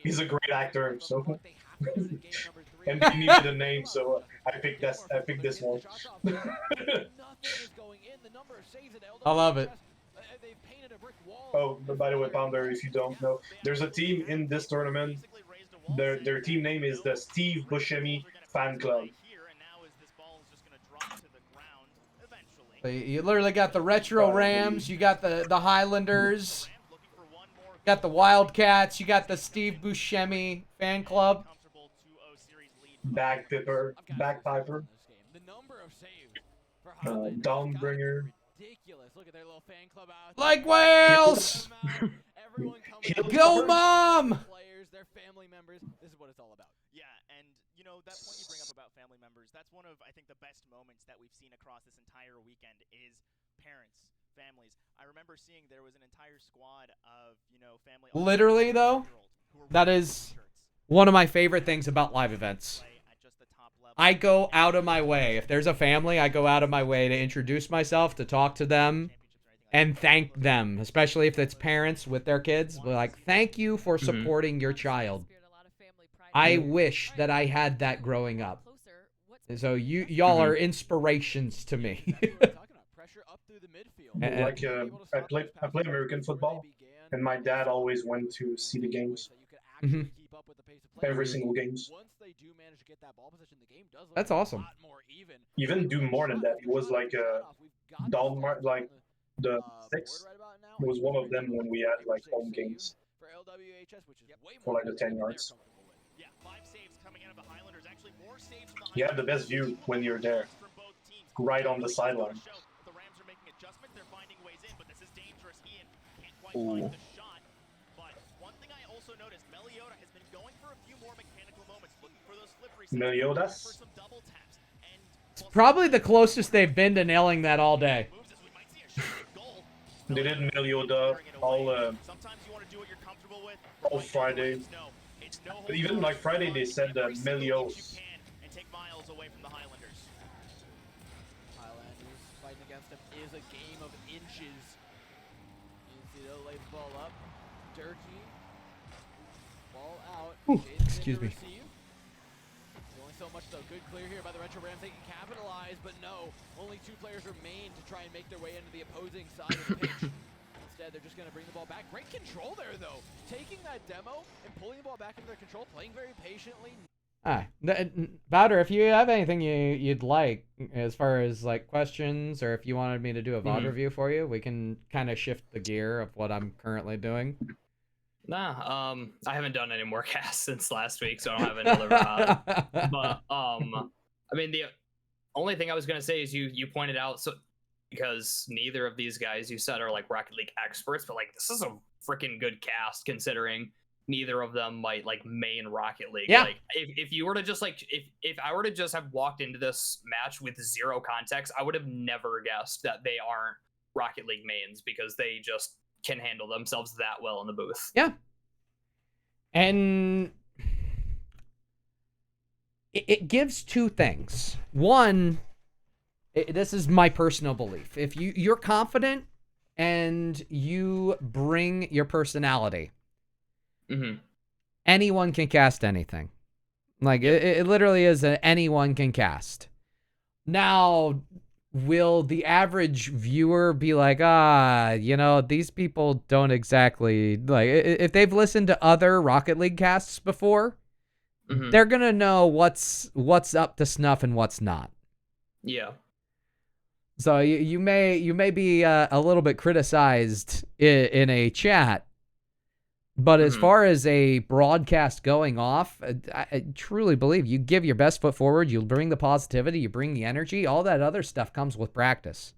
he's a great actor, so and they needed a name, so I picked this one. I love it. Oh, but by the way, Pounder, if you don't know, there's a team in this tournament. Their team name is the Steve Buscemi Fan Club. So you literally got the retro Rams, you got the Highlanders, you got the Wildcats, you got the Steve Buscemi fan club. Bagpiper, Dawnbringer. Look at their little fan club out. Like Wales! Go, Mom! Players, their family members. This is what it's all about. Yeah, and you know that point you bring up about family members. That's one of I think the best moments that we've seen across this entire weekend is parents, families. I remember seeing there was an entire squad of family. Literally though, that is one of my favorite things about live events. I go out of my way. If there's a family, I go out of my way to introduce myself, to talk to them, and thank them, especially if it's parents with their kids. We're like, thank you for supporting your child. I wish that I had that growing up. So y'all are inspirations to me. Like I play American football, and my dad always went to see the games. Every single games. That's awesome. Even do more than that. It was like like the 6. It was one of them when we had like home games for like the 10 yards. You have the best view when you're there, right on the sideline. Ooh. Meliodas? It's probably the closest they've been to nailing that all day. They did Melioda all Friday. But even like Friday, they said Melios. Highlanders fighting against him is a game of inches. Easy lays the ball up. Dirty. Ball out. Ooh, excuse me. Only so much though. Good clear here by the Retro Rams. They can capitalize, but no. Only 2 players remain to try and make their way into the opposing side of the pitch. Instead, they're just going to bring the ball back. Great control there, though. Taking that demo and pulling the ball back into their control, playing very patiently. Bowder, if you have anything you'd like as far as like questions, or if you wanted me to do a VOD review for you, we can kind of shift the gear of what I'm currently doing. Nah, I haven't done any more casts since last week, so I don't have another VOD. But I mean, the only thing I was gonna say is you pointed out, so because neither of these guys you said are like Rocket League experts, but like this is a freaking good cast considering neither of them might like main Rocket League. Yeah. Like if you were to just like if I were to just have walked into this match with zero context, I would have never guessed that they aren't Rocket League mains because they just can handle themselves that well in the booth. Yeah. And it gives 2 things. One, this is my personal belief. If you're confident and you bring your personality, anyone can cast anything. Like it literally is anyone can cast. Now, will the average viewer be like, these people don't exactly like, if they've listened to other Rocket League casts before, they're gonna know what's up to snuff and what's not. Yeah. So you may be a little bit criticized in a chat, but as far as a broadcast going off, I truly believe you give your best foot forward, you bring the positivity, you bring the energy, all that other stuff comes with practice.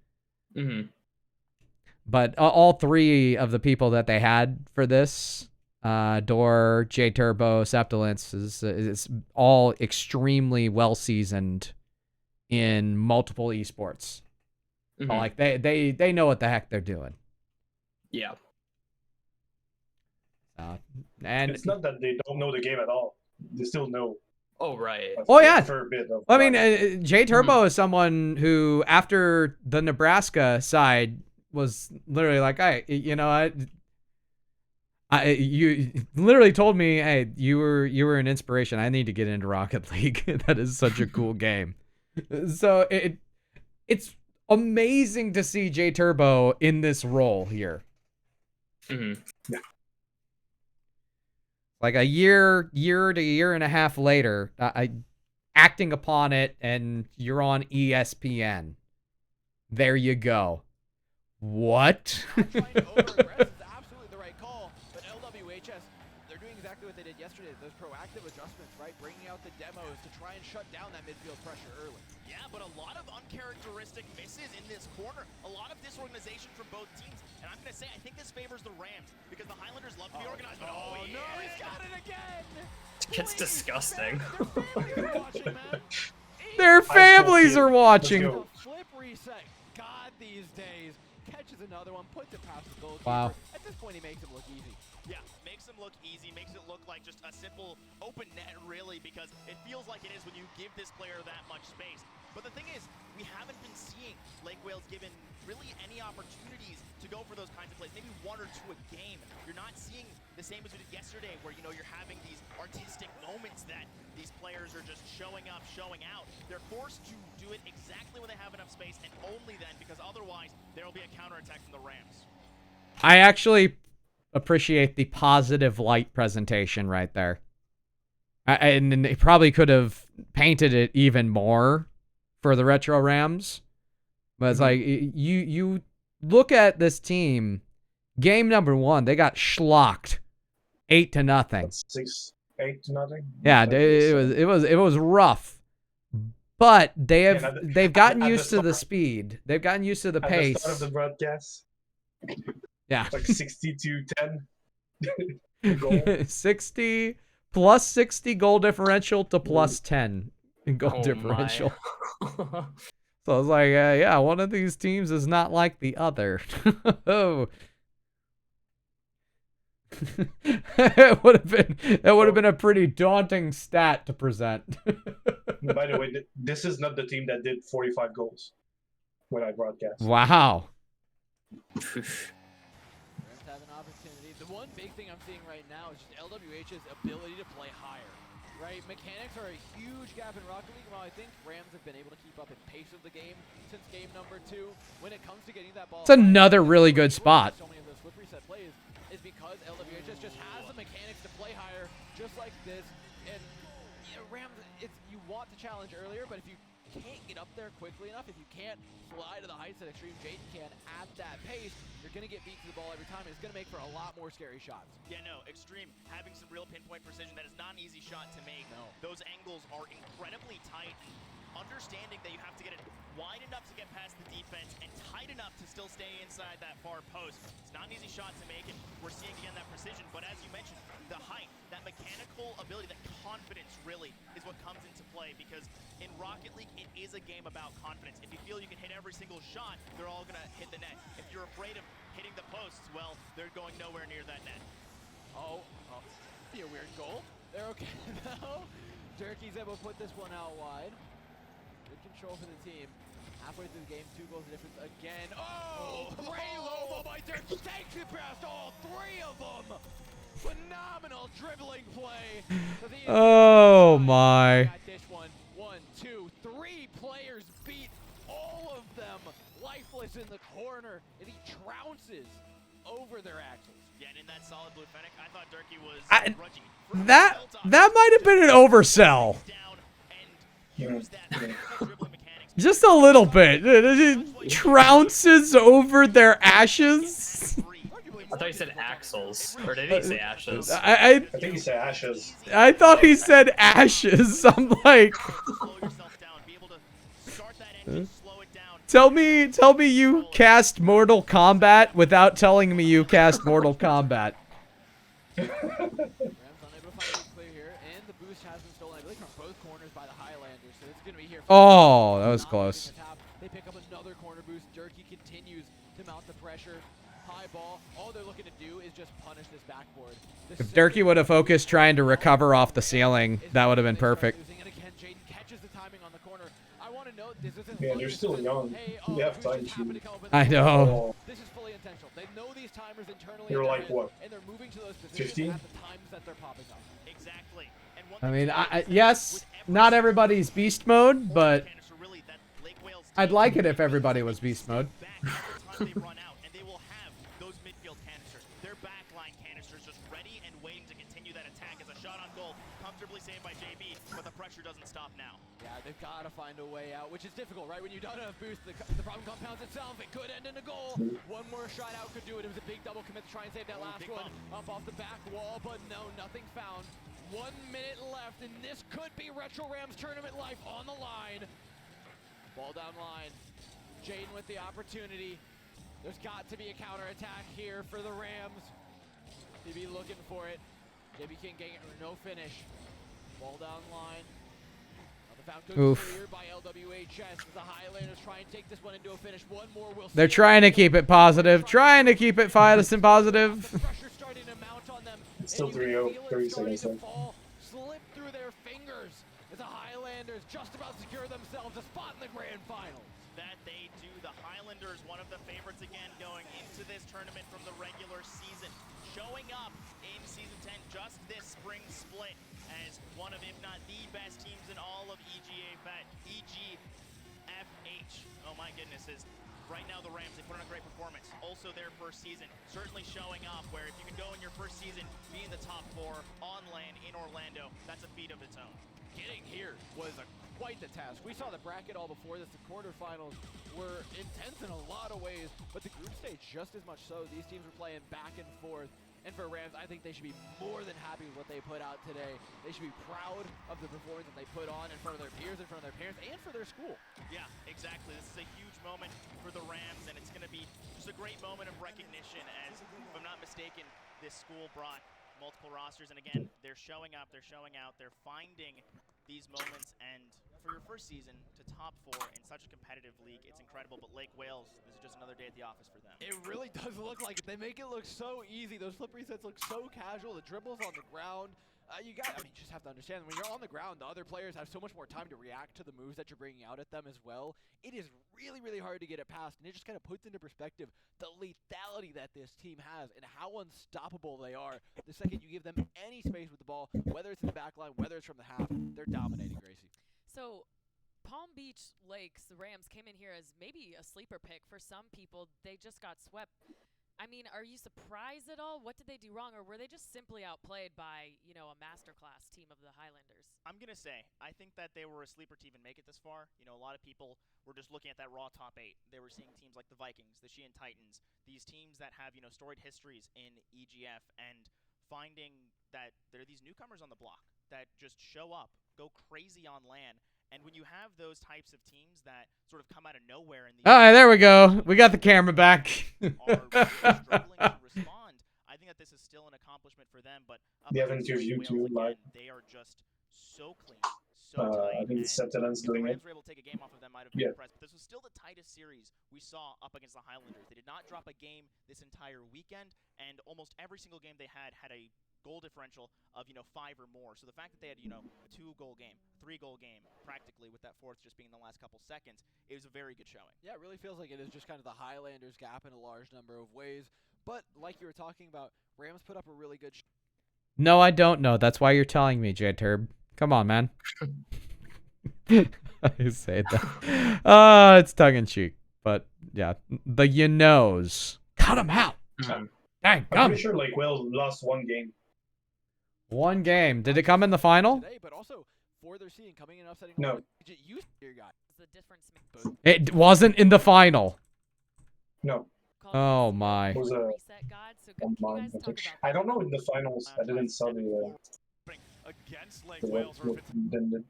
But all three of the people that they had for this, Door, J Turbo, Septilence, is all extremely well seasoned in multiple esports. Mhm. Like they know what the heck they're doing. Yeah. And it's not that they don't know the game at all. They still know. Oh, right. Oh, yeah. A fair bit of I mean, Ryan. J Turbo is someone who, after the Nebraska side, was literally like, "Hey, you know, you literally told me, hey, you were an inspiration. I need to get into Rocket League. That is such a cool game." So it's amazing to see J Turbo in this role here. Mhm. Like a year to year and a half later, acting upon it, and you're on ESPN. There you go. What? Not trying to over-aggress is absolutely the right call, but LWHS, they're doing exactly what they did yesterday. Those proactive adjustments, right? Bringing out the demos to try and shut down that midfield pressure early. Yeah, but a lot of uncharacteristic misses in this corner. A lot of disorganization from both teams. And I'm going to say, I think this favors the Rams because the Highlanders love to be organized. But No, he's got it again. It's disgusting. Their families are watching. The flip reset. God, these days. Catches another one, puts it past the goalkeeper. Wow. At this point, he makes him look easy. Yeah, makes him look easy, makes it look like just a simple open net, really, because it feels like it is when you give this player that much space. But the thing is, we haven't been seeing Lake Wales given really any opportunities to go for those kinds of plays, maybe one or two a game. You're not seeing the same as we did yesterday, where, you know, you're having these artistic moments that these players are just showing up, showing out. They're forced to do it exactly when they have enough space, and only then, because otherwise there will be a counterattack from the Rams. I actually appreciate the positive light presentation right there. And they probably could have painted it even more for the Retro Rams. But it's like, you look at this team, game number 1, they got schlocked 8-0. 6-8-0. Yeah, it was rough. But they've gotten used to the speed. They've gotten used to the pace. At the start of the broadcast. Yeah. Like 60-10. Goal. 60 plus 60 goal differential to plus 10 in goal differential. So I was like, yeah, one of these teams is not like the other. Oh. That would have been a pretty daunting stat to present. By the way, this is not the team that did 45 goals when I broadcast. Wow. Rams have an opportunity. The one big thing I'm seeing right now is just LWH's ability to play higher. Right, mechanics are a huge gap in Rocket League. While I think Rams have been able to keep up in pace of the game since game number 2, when it comes to getting that ball, It's another really good spot. So many of those flip reset plays is because LWHS just has the mechanics to play higher, just like this. And you know, Rams, you want to challenge earlier, but if you can't get up there quickly enough, if you can't fly to the heights that Extreme Jaden can at that pace, you're going to get beat to the ball every time, and it's going to make for a lot more scary shots. Yeah, no, Extreme having some real pinpoint precision, that is not an easy shot to make. No. Those angles are incredibly tight. Understanding that you have to get it wide enough to get past the defense and tight enough to still stay inside that far post. It's not an easy shot to make, and we're seeing again that precision, but as you mentioned, the height, that mechanical ability, that confidence really is what comes into play, because in Rocket League, it is a game about confidence. If you feel you can hit every single shot, they're all going to hit the net. If you're afraid of hitting the posts, well, they're going nowhere near that net. Oh, be a weird goal. They're okay though. Durkee's able to put this one out wide. Good control for the team. Halfway through the game, 2 goals of difference again. Oh, great Lobo by Durkee. Takes it past all 3 of them. Phenomenal dribbling play. Oh my. This one, 1, 2, 3 players beat, all of them lifeless in the corner, and he trounces over their axles. Yeah, and in that solid blue Fennec, I thought Durkee was grudgy. That might have been an oversell. Just a little bit. It trounces over their ashes. I thought he said axles, or did he say ashes? I think he said ashes. I thought he said ashes. I'm like, Slow yourself down, be able to start that engine, slow it down, Tell me you cast Mortal Kombat without telling me you cast Mortal Kombat. Rams unable to find a clear here, and the boost has been stolen, I believe, from both corners by the Highlanders. So it's going to be here. Oh, that was close. They pick up another corner boost. Durkee continues to mount the pressure. High ball. All they're looking to do is just punish this backboard. If Durkee would have focused trying to recover off the ceiling, that would have been perfect. And again, Jaden catches the timing on the corner. I want to note this isn't. Man, you're still young. You have time to. I know. This is fully intentional. They know these timers internally. You're like what? And they're moving to those positions 15? at the times that they're popping up. Exactly. And one I thing mean, yes, not everybody's beast mode, but canister really that Lake Wales I'd like it if everybody was beast mode. back every time they run out, and they will have those midfield canisters. Their backline canisters just ready and waiting to continue that attack as a shot on goal, comfortably saved by JB, but the pressure doesn't stop now. Yeah, they've got to find a way out, which is difficult, right? When you don't have boost, the problem compounds itself. It could end in a goal. One more shot out could do it. It was a big double commit to try and save that last one. Up off the back wall, but no, nothing found. 1 minute left, and this could be Retro Rams tournament life on the line. Ball down line. Jaden with the opportunity. There's got to be a counterattack here for the Rams. TB looking for it. JB King getting it, no finish. Ball down line. Oof. By LWHS. The Highlanders try and take this one into a finish. One more will. They're trying to keep it positive, trying to keep it Phyllis and positive. Pressure starting to mount on them. Still 3-0, 30 seconds left. Slip through their fingers as the Highlanders just about secure themselves a spot in the grand finals. That they do. The Highlanders, one of the favorites again going into this tournament from the regular season. Showing up in Season 10 just this spring split as one of, if not the best teams in all of EGFH. Oh my goodness, is right now the Rams, they put on a great performance. Also their first season, certainly showing up where if you can go in your first season, be in the top 4 on land in Orlando, that's a feat of its own. Getting here was quite the task. We saw the bracket all before this. The quarterfinals were intense in a lot of ways, but the group stage just as much so. These teams were playing back and forth. And for Rams, I think they should be more than happy with what they put out today. They should be proud of the performance that they put on in front of their peers, in front of their parents, and for their school. Yeah, exactly. This is a huge moment for the Rams, and it's going to be just a great moment of recognition as, if I'm not mistaken, this school brought multiple rosters, and again, they're showing up, they're showing out, they're finding these moments, and for your first season to top 4 in such a competitive league, it's incredible. But Lake Wales, this is just another day at the office for them. It really does look like it. They make it look so easy. Those flip resets look so casual. The dribbles on the ground. You just have to understand, when you're on the ground, the other players have so much more time to react to the moves that you're bringing out at them as well. It is really, really hard to get it past, and it just kind of puts into perspective the lethality that this team has and how unstoppable they are. The second you give them any space with the ball, whether it's in the back line, whether it's from the half, they're dominating, Gracie. So Palm Beach Lakes, the Rams came in here as maybe a sleeper pick for some people. They just got swept. I mean, are you surprised at all? What did they do wrong, or were they just simply outplayed by, you know, a masterclass team of the Highlanders? I'm going to say, I think that they were a sleeper to even make it this far. You know, a lot of people were just looking at that raw top 8. They were seeing teams like the Vikings, the Sheehan Titans, these teams that have, you know, storied histories in EGF, and finding that there are these newcomers on the block that just show up, go crazy on land. And when you have those types of teams that sort of come out of nowhere, and there we go. We got the camera back. are really struggling to respond, I think that this is still an accomplishment for them. But They have interviewed you live. They are just so clean, so tight. I think Sentinel's if the doing it. Rams were able to take a game off of them, might have been impressed. But this was still the tightest series we saw up against the Highlanders. They did not drop a game this entire weekend, and almost every single game they had a goal differential of, you know, 5 or more. So the fact that they had, you know, a 2-goal game, 3-goal game, practically, with that 4th just being in the last couple seconds, it was a very good showing. Yeah, it really feels like it is just kind of the Highlanders gap in a large number of ways. But like you were talking about, Rams put up a really good No, I don't know. That's why you're telling me, J-Turb. Come on, man. I say that. It's tongue-in-cheek. But, yeah, the you-knows. Cut them out. Dang, I'm pretty sure Lake Wales lost 1 game. 1 game. Did it come in the final? today, but also for their seeing coming in upsetting. No. You your guy. The difference It wasn't in the final. No. Oh, my. It was a reset god. So can you guys talk about I don't know in the finals. I didn't saw the against Lake the Wales, or if it's the-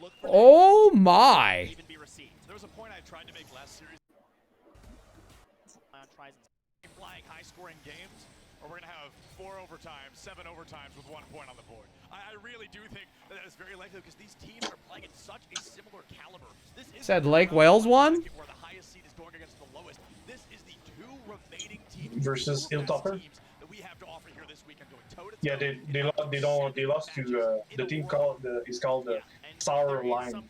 look for Oh, my. even be received. There was a point I tried to make last series. Trizon's Flying high-scoring games, or we're going to have 4 overtimes, 7 overtimes with 1 point on the board. I really do think that is very likely because these teams are playing at such a similar caliber. This is Said Lake Wales won? where the highest seed is going against the lowest. This is the 2 remaining teams Versus Hilltopper? that we have to offer here this weekend going toe-to-toe. Yeah, they lost to the team is called Sour Lime.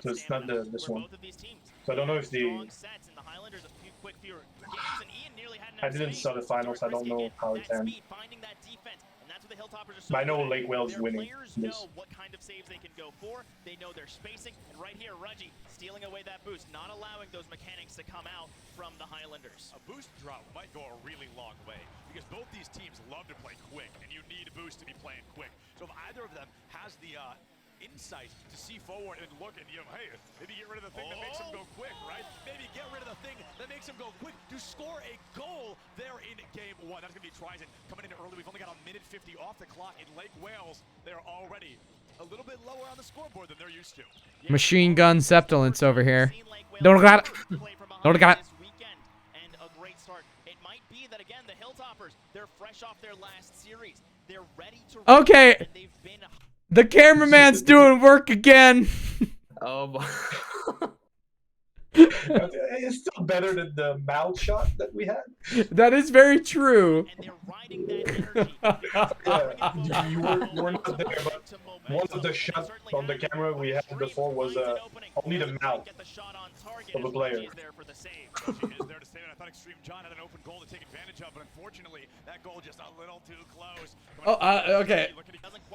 So it's not this one. So I don't know if they. I didn't saw the finals. I don't know how it ends. But I know Lake Wales winning this. What kind of saves they can go for. They know their spacing, and right here, Reggie stealing away that boost, not allowing those mechanics to come out from the Highlanders. A boost drop might go a really long way because both these teams love to play quick, and you need a boost to be playing quick. So if either of them has the insight to see forward and look and, hey, maybe get rid of the thing that makes them go quick, right? Maybe get rid of the thing that makes them go quick to score a goal there in game 1. That's going to be Trizon coming in early. We've only got a minute 50 off the clock in Lake Wales. They're already a little bit lower on the scoreboard than they're used to. Machine gun Septilance over here. Don't got it. Don't got it. And a great start. It might be that, again, the Hilltoppers, they're fresh off their last series. They're ready to Okay. and they've been The cameraman's doing work again. Oh boy. It's still better than the mouth shot that we had. That is very true. and they're riding that energy. Yeah, you were not there, but one of the shots on the camera we had before was only the mouth of a player. Is there to save it. I thought Extreme John had an open goal to take advantage of, but unfortunately, that goal just a little too close. Oh, okay.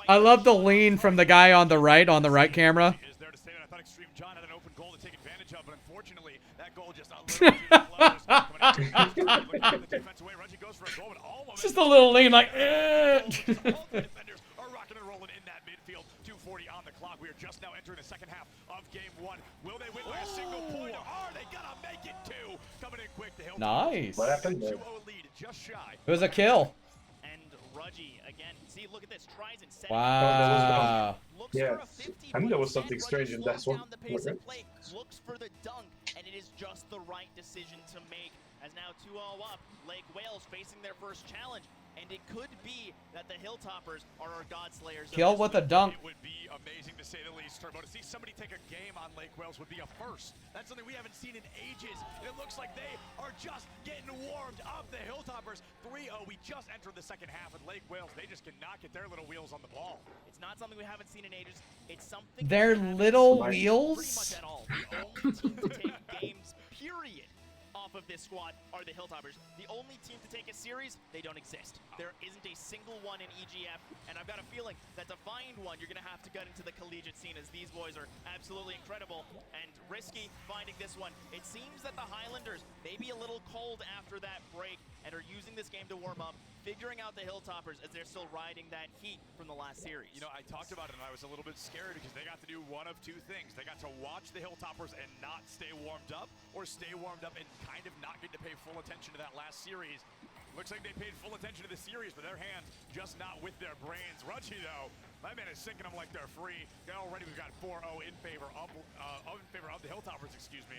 I love the lean from the guy on the right camera. Is there to save it. I thought Extreme John had an open goal to take advantage of, but unfortunately, that goal just a little too close. Just a little lean, like. All the defenders are rocking and rolling in that midfield. 2:40 on the clock. We are just now entering the second half of game 1. Will they win by a single point, or are they gonna make it 2? Coming in quick to Hill. Nice. What happened there? 2-0 lead, just shy. It was a kill. And Rudgy again. See, look at this. Tries and sets Wow. looks Yeah, for a 50, I knew there but was something instead, strange in Rudgy that slows one. down the pace of play, looks for the dunk, and it is just the right decision to make. As now 2-0 up, Lake Wales facing their first challenge, and it could be that the Hilltoppers are our Godslayers. Kill with a dunk. It would be amazing to say the least, Turbo. To see somebody take a game on Lake Wales would be a first. That's something we haven't seen in ages. It looks like they are just getting warmed up. The Hilltoppers 3-0. We just entered the second half, and Lake Wales, they just cannot get their little wheels on the ball. It's not something we haven't seen in ages. It's something Their we haven't little seen pretty wheels? much at all. The only team to take games, period, off of this squad are the Hilltoppers. The only team to take a series, they don't exist. There isn't a single one in EGF, and I've got a feeling that to find one, you're going to have to get into the collegiate scene, as these boys are absolutely incredible and risky finding this one. It seems that the Highlanders may be a little cold after that break and are using this game to warm up, figuring out the Hilltoppers as they're still riding that heat from the last series. You know, I talked about it, and I was a little bit scared because they got to do one of 2 things. They got to watch the Hilltoppers and not stay warmed up, or stay warmed up and kind of not get to pay full attention to that last series. Looks like they paid full attention to the series, but their hands just not with their brains. Rudgy, though, my man is sinking them like they're free. Already we've got 4-0 in favor of the Hilltoppers, excuse me.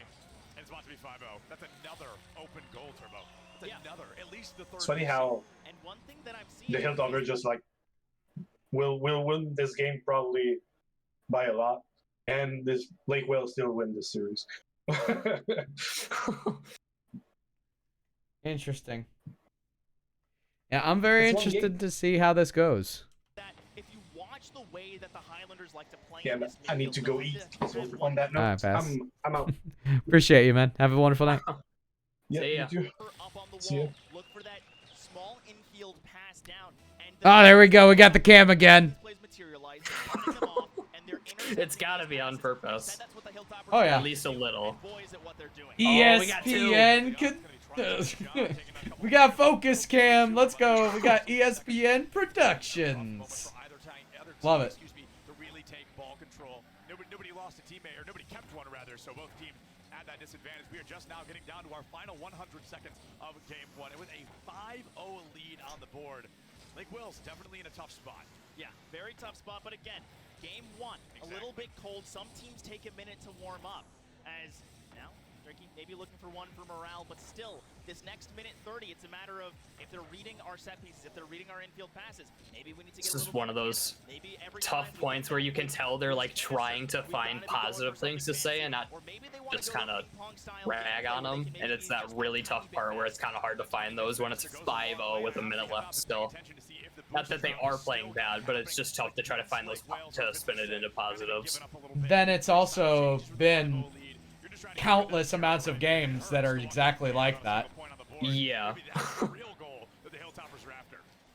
And it's about to be 5-0. That's another open goal, Turbo. That's another, at least the third. It's funny how And one thing that I'm seeing the Hilltoppers just like will win this game probably by a lot, and this Lake Wales still win this series. Interesting. Yeah, I'm very It's one interested to see how this goes. that if you watch the way that the Highlanders like to play Yeah, in but this I need to go midfield, eat. the- So on that note, Alright, pass. I'm out. Appreciate you, man. Have a wonderful night. Yeah, See ya. you too. Up on the See ya. wall, look for that small infield pass down. And Oh, there we go. We got the cam again. plays materialize, they're cutting them off, and they're It's gotta be on purpose. That's what the Hilltoppers Oh, do. yeah. At least a little. Boys at what they're doing. Oh, we got ESPN we got Focus Cam. Let's go. We got ESPN Productions. Love it. Excuse me, to really take ball control. Nobody lost a teammate, or nobody kept one rather, so both teams at that disadvantage. We are just now getting down to our final 100 seconds of game 1, with a 5-0 lead on the board. Lake Wales definitely in a tough spot. Yeah, very tough spot, but again, game 1, a little bit cold. Some teams take a minute to warm up, as now Tricky, maybe looking for one for morale, but still, this next minute 30, it's a matter of if they're reading our set pieces, if they're reading our infield passes, maybe we need to get This a is little one of those maybe every tough time points where you can tell they're like trying to find positive things to say and not just kind of rag on them, and it's that really tough part where it's kind of hard to find those when it's 5-0 with a minute left still. Not that they are playing bad, but it's just tough to try to find those to spin it into positives. Then it's also been countless amounts of games that are exactly like that. Yeah.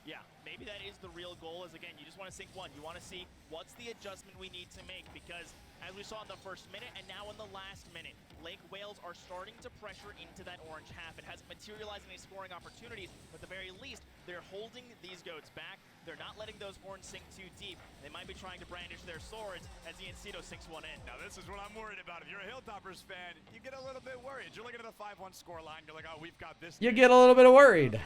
Yeah, maybe that is the real goal, is again, you just want to sink one. You want to see what's the adjustment we need to make, because as we saw in the first minute and now in the last minute, Lake Wales are starting to pressure into that orange half. It hasn't materialized any scoring opportunities, but at the very least, they're holding these goats back. They're not letting those horns sink too deep. They might be trying to brandish their swords as the Encito sinks one in. Now this is what I'm worried about. If you're a Hilltoppers fan, you get a little bit worried. You're looking at the 5-1 score line. You're like, oh, we've got this. You get a little bit worried.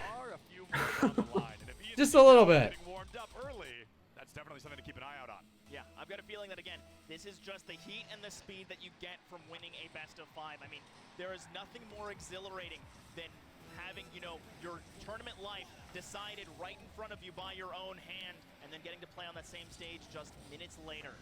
Just a little bit. Warmed up early. That's definitely something to keep an eye out on. Yeah, I've got a feeling that, again, this is just the heat and the speed that you get from winning a best-of-5. I mean, there is nothing more exhilarating than having, you know, your tournament life decided right in front of you by your own hand, and then getting to play on that same stage just minutes later.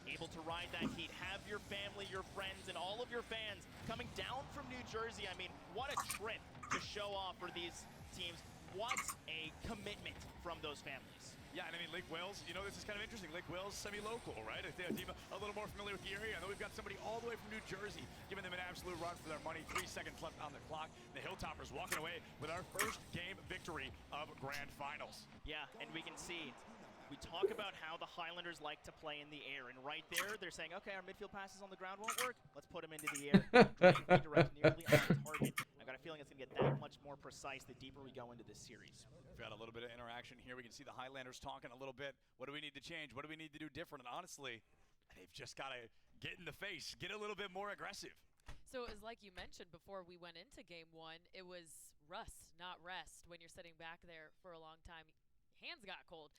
Able to ride that heat, have your family, your friends, and all of your fans coming down from New Jersey. I mean, what a trip to show off for these teams. What a commitment from those families. Yeah, and I mean, Lake Wales, you know, this is kind of interesting. Lake Wales, semi-local, right? A team a little more familiar with the area. I know we've got somebody all the way from New Jersey giving them an absolute run for their money. 3 seconds left on the clock. The Hilltoppers walking away with our first game victory of Grand Finals. Yeah, and we can see, we talk about how the Highlanders like to play in the air, and right there, they're saying, okay, our midfield passes on the ground won't work. Let's put them into the air. Redirect nearly on target. I've got a feeling it's going to get that much more precise the deeper we go into this series. We've got a little bit of interaction here. We can see the Highlanders talking a little bit. What do we need to change? What do we need to do different? And honestly, they've just got to get in the face, get a little bit more aggressive. So it was like you mentioned before we went into game one, it was rust, not rest. When you're sitting back there for a long time, hands got cold.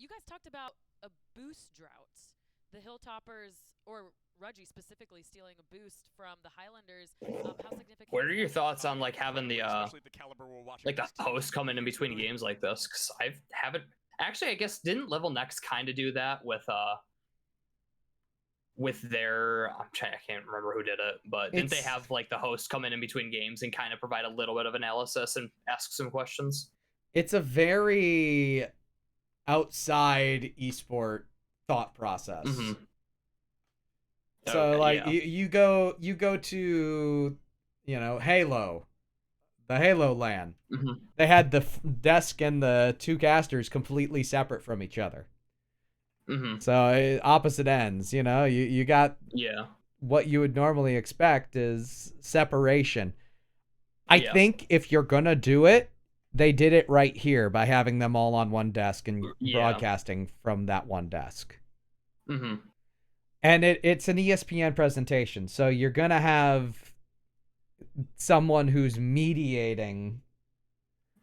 You guys talked about a boost drought. The Hilltoppers, or Rudgy specifically, stealing a boost from the Highlanders. How significant? What are your thoughts on like having the host come in between games like this? Because I haven't actually. I guess didn't Level Next kind of do that with their? I can't remember who did it, but didn't they have like the host come in between games and kind of provide a little bit of analysis and ask some questions? It's a very outside esport thought process. Mm-hmm. So okay, like yeah. you go to, you know, Halo, the Halo LAN. Mm-hmm. They had the desk and the two casters completely separate from each other. Mm-hmm. So opposite ends, you know, you got what you would normally expect is separation. I think if you're gonna do it, they did it right here by having them all on one desk and broadcasting from that one desk. Mm-hmm. And it's an ESPN presentation, so you're gonna have someone who's mediating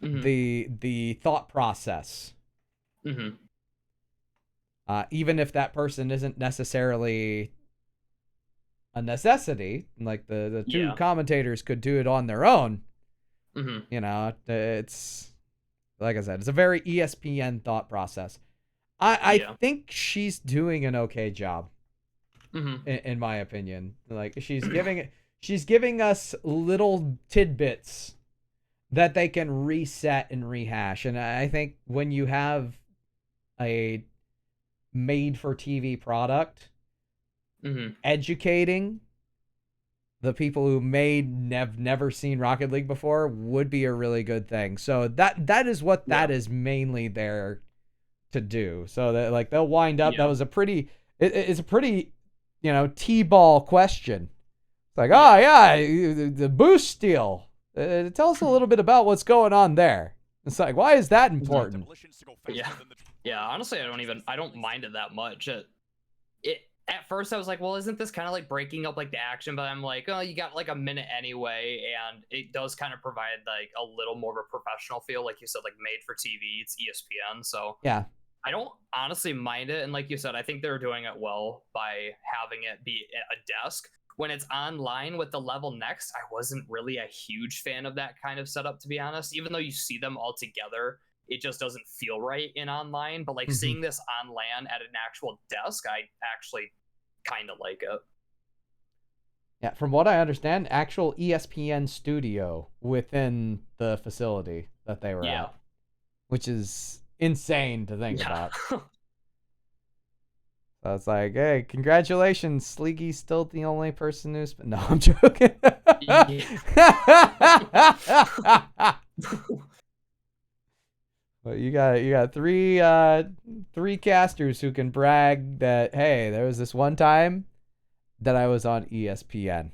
the thought process. Mm-hmm. Even if that person isn't necessarily a necessity, like the two commentators could do it on their own. Mm-hmm. You know, it's like I said, it's a very ESPN thought process. I think she's doing an okay job, in my opinion. Like she's giving us little tidbits that they can reset and rehash. And I think when you have a made-for-TV product, educating the people who never seen Rocket League before would be a really good thing. So that is what that is mainly there to do. So that like they'll wind up. That was it's a pretty, you know, T-ball question. It's like, oh yeah, the boost steal. Tell us a little bit about what's going on there. It's like, why is that important? Yeah. Honestly, I don't mind it that much. At first I was like, well, isn't this kind of like breaking up like the action? But I'm like, oh, you got like a minute anyway, and it does kind of provide like a little more of a professional feel, like you said, like made for TV. It's ESPN, so yeah, I don't honestly mind it. And like you said, I think they're doing it well by having it be a desk when it's online with the level next, I wasn't really a huge fan of that kind of setup, to be honest. Even though you see them all together, it just doesn't feel right in online. But like seeing this on LAN at an actual desk, I actually kind of like it. Yeah, from what I understand, actual ESPN studio within the facility that they were at, which is insane to think about. So it's like, hey, congratulations, Sleeky's still the only person who's... No, I'm joking. But you got three casters who can brag that, hey, there was this one time that I was on ESPN.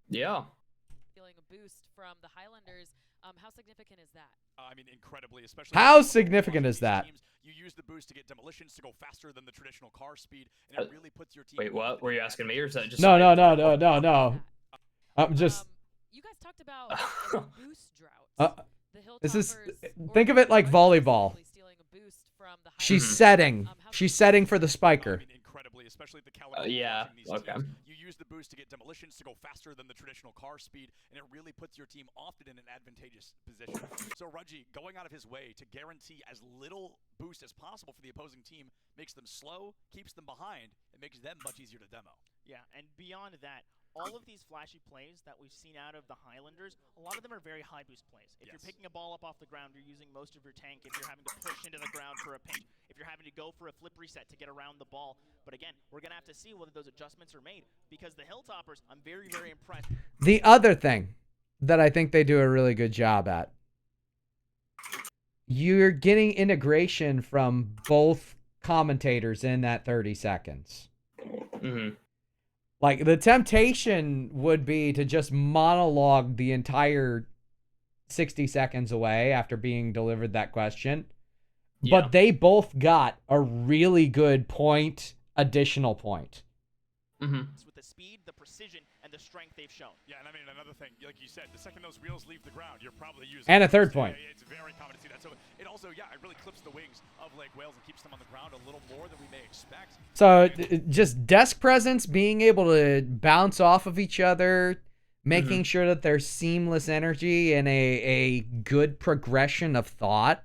Yeah. Feeling a boost from the Highlanders. How significant is that? I mean, incredibly, especially. How significant is that? You use the boost to get demolitions to go faster than the traditional car speed, and it really puts your team. Wait, what? Were you asking me, or is that just? No. I'm just. You guys talked about a boost drought. This is. Think of it like volleyball. She's setting. She's setting for the spiker. Especially the caliber. Yeah. Okay. You use the boost to get demolitions to go faster than the traditional car speed, and it really puts your team often in an advantageous position. So Rudgy going out of his way to guarantee as little boost as possible for the opposing team makes them slow, keeps them behind, and makes them much easier to demo. Yeah, and beyond that, all of these flashy plays that we've seen out of the Highlanders, a lot of them are very high boost plays. If you're picking a ball up off the ground, you're using most of your tank. If you're having to push into the ground for a pinch, if you're having to go for a flip reset to get around the ball. But again, we're going to have to see whether those adjustments are made, because the Hilltoppers, I'm very, very impressed. The other thing that I think they do a really good job at, you're getting integration from both commentators in that 30 seconds. Mm-hmm. Like, the temptation would be to just monologue the entire 60 seconds away after being delivered that question. Yeah. But they both got a really good additional point. Mm-hmm. With the speed, the precision, and the strength they've shown. Yeah, and I mean, another thing, like you said, the second those wheels leave the ground, you're probably using... And a third point. It's very common to see that. So it also, it really clips the wings of Lake Wales and keeps them on the ground a little more than we may expect. So just desk presence, being able to bounce off of each other, making sure that there's seamless energy and a good progression of thought.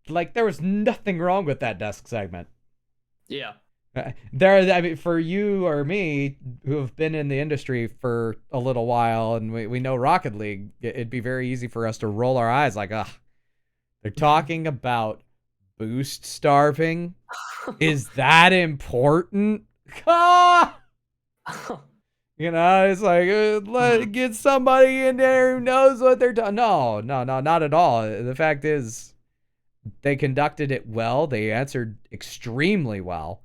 Like, there was nothing wrong with that desk segment. Yeah. I mean, for you or me, who have been in the industry for a little while, and we know Rocket League, it'd be very easy for us to roll our eyes like, ugh, they're talking about boost starving? Is that important? You know, it's like, get somebody in there who knows what they're doing. No, not at all. The fact is, they conducted it well. They answered extremely well.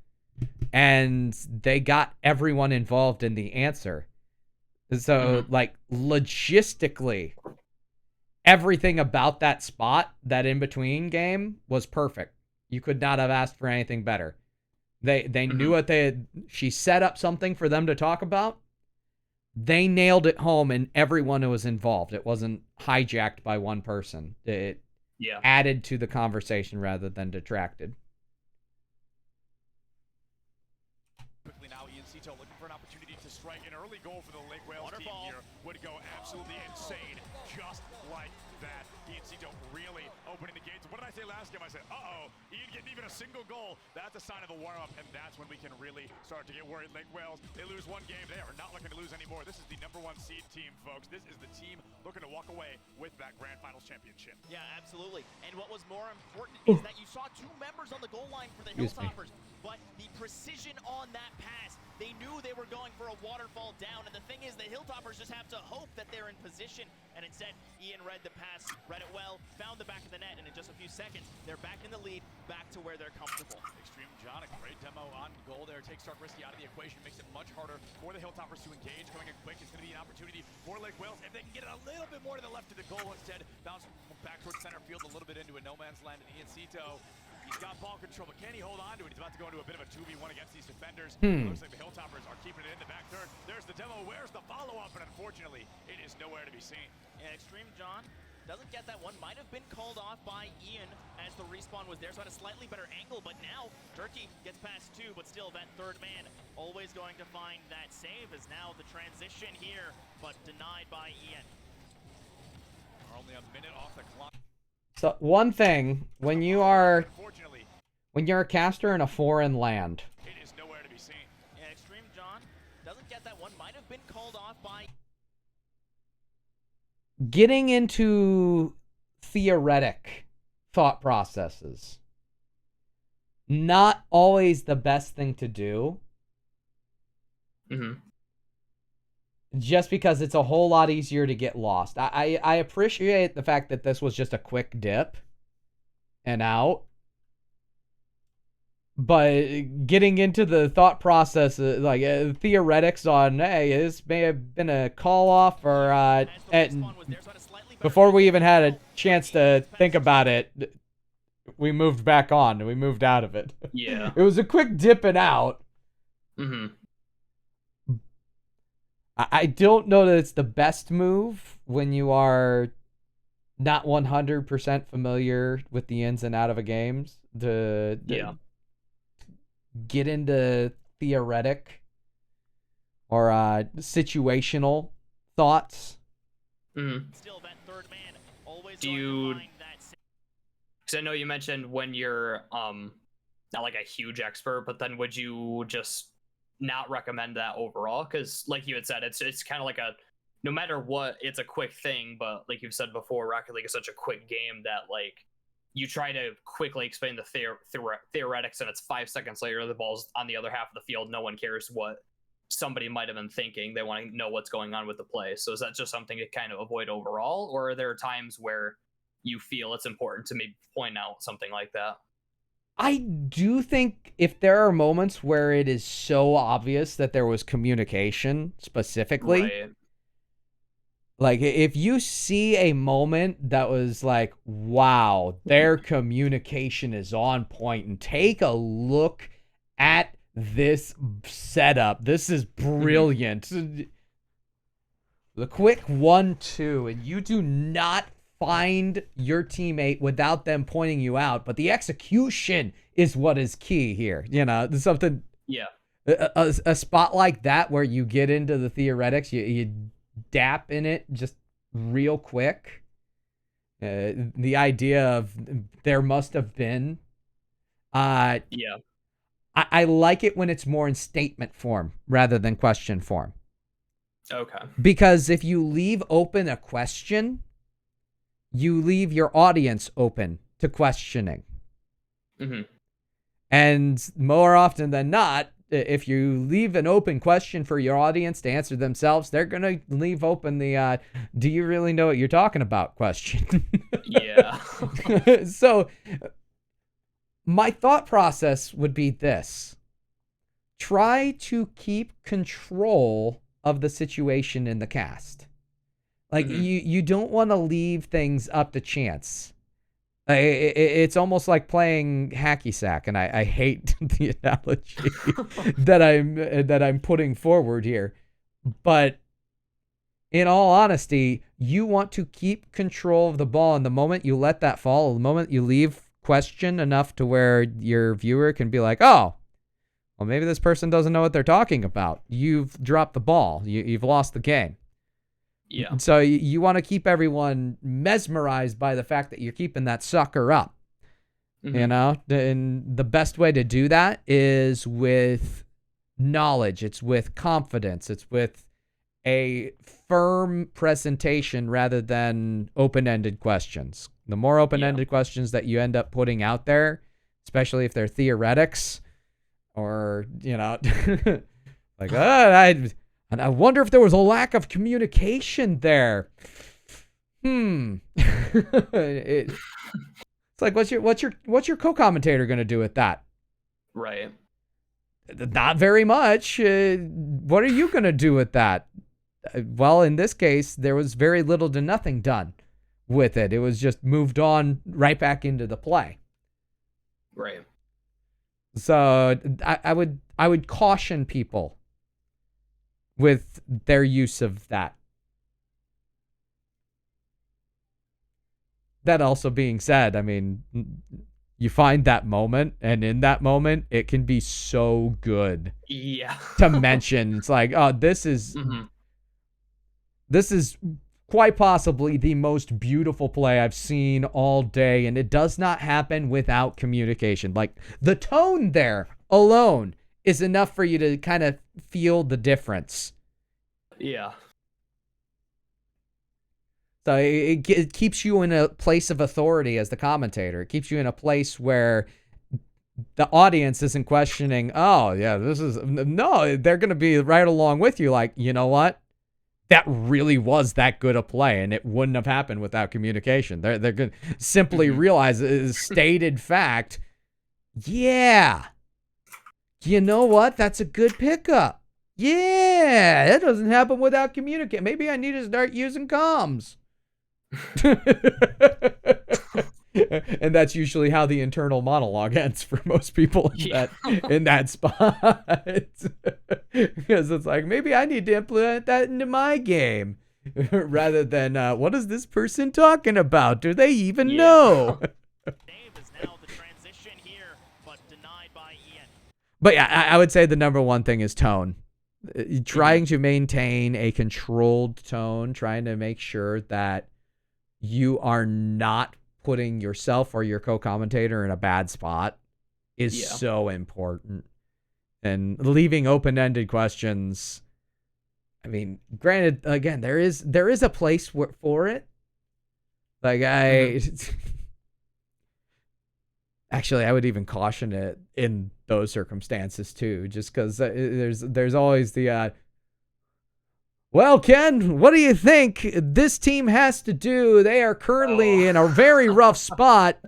And they got everyone involved in the answer. So, like, logistically, everything about that spot, that in-between game, was perfect. You could not have asked for anything better. They knew what she set up something for them to talk about. They nailed it home, and everyone who was involved. It wasn't hijacked by one person. It added to the conversation rather than detracted. Quickly now, Ian Cito looking for an opportunity to strike an early goal for the Lake Wales team here. Would go absolutely insane, just like that. Ian Cito really opening the gates. What did I say last game? I said, uh-oh, Ian getting even a single goal. That's a sign of the warm-up, and that's when we can really start to get worried. Lake Wales, they lose one game. They are not looking to lose anymore. This is the #1 seed team, folks. This is the team looking to walk away with that Grand Finals championship. Yeah, absolutely. And what was more important is that you saw 2 members on the goal line for the Hilltoppers, but the precision on that pass, they knew they were going for a waterfall down, and the thing is, the Hilltoppers just have to hope that they're in position, and instead, Ian read the pass, read it well, found the back of the net, and in just a few seconds, they're back in the lead, back to where they're comfortable. Extreme John, a great demo on goal there. Takes Stark Risky out of the equation, makes it much harder for the Hilltoppers to engage. Going in quick is going to be an opportunity for Lake Wales if they can get it a little bit more to the left of the goal instead. Bounce back towards center field a little bit into a no man's land, and Ian Cito, he's got ball control, but can he hold on to it? He's about to go into a bit of a 2v1 against these defenders. It looks like the Hilltoppers are keeping it in the back third. There's the demo. Where's the follow-up? And unfortunately, it is nowhere to be seen. And Extreme John doesn't get that one. Might have been called off by Ian as the respawn was there, so had a slightly better angle, but now Turkey gets past 2, but still that third man always going to find that save as now the transition here, but denied by Ian. We're only a minute off the clock. So one thing, when you're a caster in a foreign land, It is nowhere to be seen. Yeah, Extreme John doesn't get that one. Might have been called off by... getting into theoretic thought processes, not always the best thing to do. Mm-hmm. Just because it's a whole lot easier to get lost. I appreciate the fact that this was just a quick dip and out. But getting into the thought process, like theoretics on, hey, this may have been a call off, or and before we even had a chance to think about it, we moved back on and we moved out of it. Yeah. It was a quick dip and out. Mm-hmm. I don't know that it's the best move when you are not 100% familiar with the ins and out of a games to get into theoretic or situational thoughts. Mm-hmm. Still that third man always Do going you... to find that save. Because I know you mentioned when you're not like a huge expert, but then would you just not recommend that overall? Because like you had said, it's kind of like a, no matter what, it's a quick thing, but like you've said before, Rocket League is such a quick game that like you try to quickly explain the theoretics and it's 5 seconds later the ball's on the other half of the field. No one cares what somebody might have been thinking. They want to know what's going on with the play. So is that just something to kind of avoid overall, or are there times where you feel it's important to maybe point out something like that? I do think if there are moments where it is so obvious that there was communication specifically, Right. like if you see a moment that was like, wow, their communication is on point, and take a look at this setup. This is brilliant. The quick 1-2, and you do not find your teammate without them pointing you out, but the execution is what is key here. You know, something, a spot like that where you get into the theoretics, you dap in it just real quick. The idea of there must have been. I like it when it's more in statement form rather than question form. Okay. Because if you leave open a question, you leave your audience open to questioning. Mm-hmm. And more often than not, if you leave an open question for your audience to answer themselves, they're going to leave open the, do you really know what you're talking about question. Yeah. So my thought process would be this. Try to keep control of the situation in the cast. Like, you don't want to leave things up to chance. It's almost like playing hacky sack, and I hate the analogy that I'm putting forward here. But in all honesty, you want to keep control of the ball, and the moment you let that fall, the moment you leave question enough to where your viewer can be like, oh, well, maybe this person doesn't know what they're talking about. You've dropped the ball. You've lost the game. Yeah. So you want to keep everyone mesmerized by the fact that you're keeping that sucker up. Mm-hmm. You know? And the best way to do that is with knowledge. It's with confidence. It's with a firm presentation rather than open-ended questions. The more open-ended questions that you end up putting out there, especially if they're theoretics or, you know, like, and I wonder if there was a lack of communication there. It's like, what's your co-commentator going to do with that? Right. Not very much. What are you going to do with that? Well, in this case, there was very little to nothing done with it. It was just moved on right back into the play. Right. So I would caution people with their use of that. that also being said, I mean, you find that moment, and in that moment, it can be so good. Yeah. To mention, it's like, oh, this is quite possibly the most beautiful play I've seen all day, and it does not happen without communication. Like, the tone there alone is enough for you to kind of feel the difference. Yeah. So it keeps you in a place of authority as the commentator. It keeps you in a place where the audience isn't questioning, oh, yeah, this is... No, they're going to be right along with you like, you know what? That really was that good a play, and it wouldn't have happened without communication. They're going to simply realize it is stated fact. Yeah. You know what? That's a good pickup. Yeah, it doesn't happen without communication. Maybe I need to start using comms. And that's usually how the internal monologue ends for most people in that spot. Because it's like, maybe I need to implement that into my game rather than what is this person talking about? Do they even know? But yeah, I would say the number one thing is tone. Trying to maintain a controlled tone, trying to make sure that you are not putting yourself or your co-commentator in a bad spot is so important. And leaving open-ended questions, I mean, granted, again, there is a place for it. Like, actually, I would even caution it in those circumstances too, just because there's always the well, Ken, what do you think this team has to do? They are currently in a very rough spot.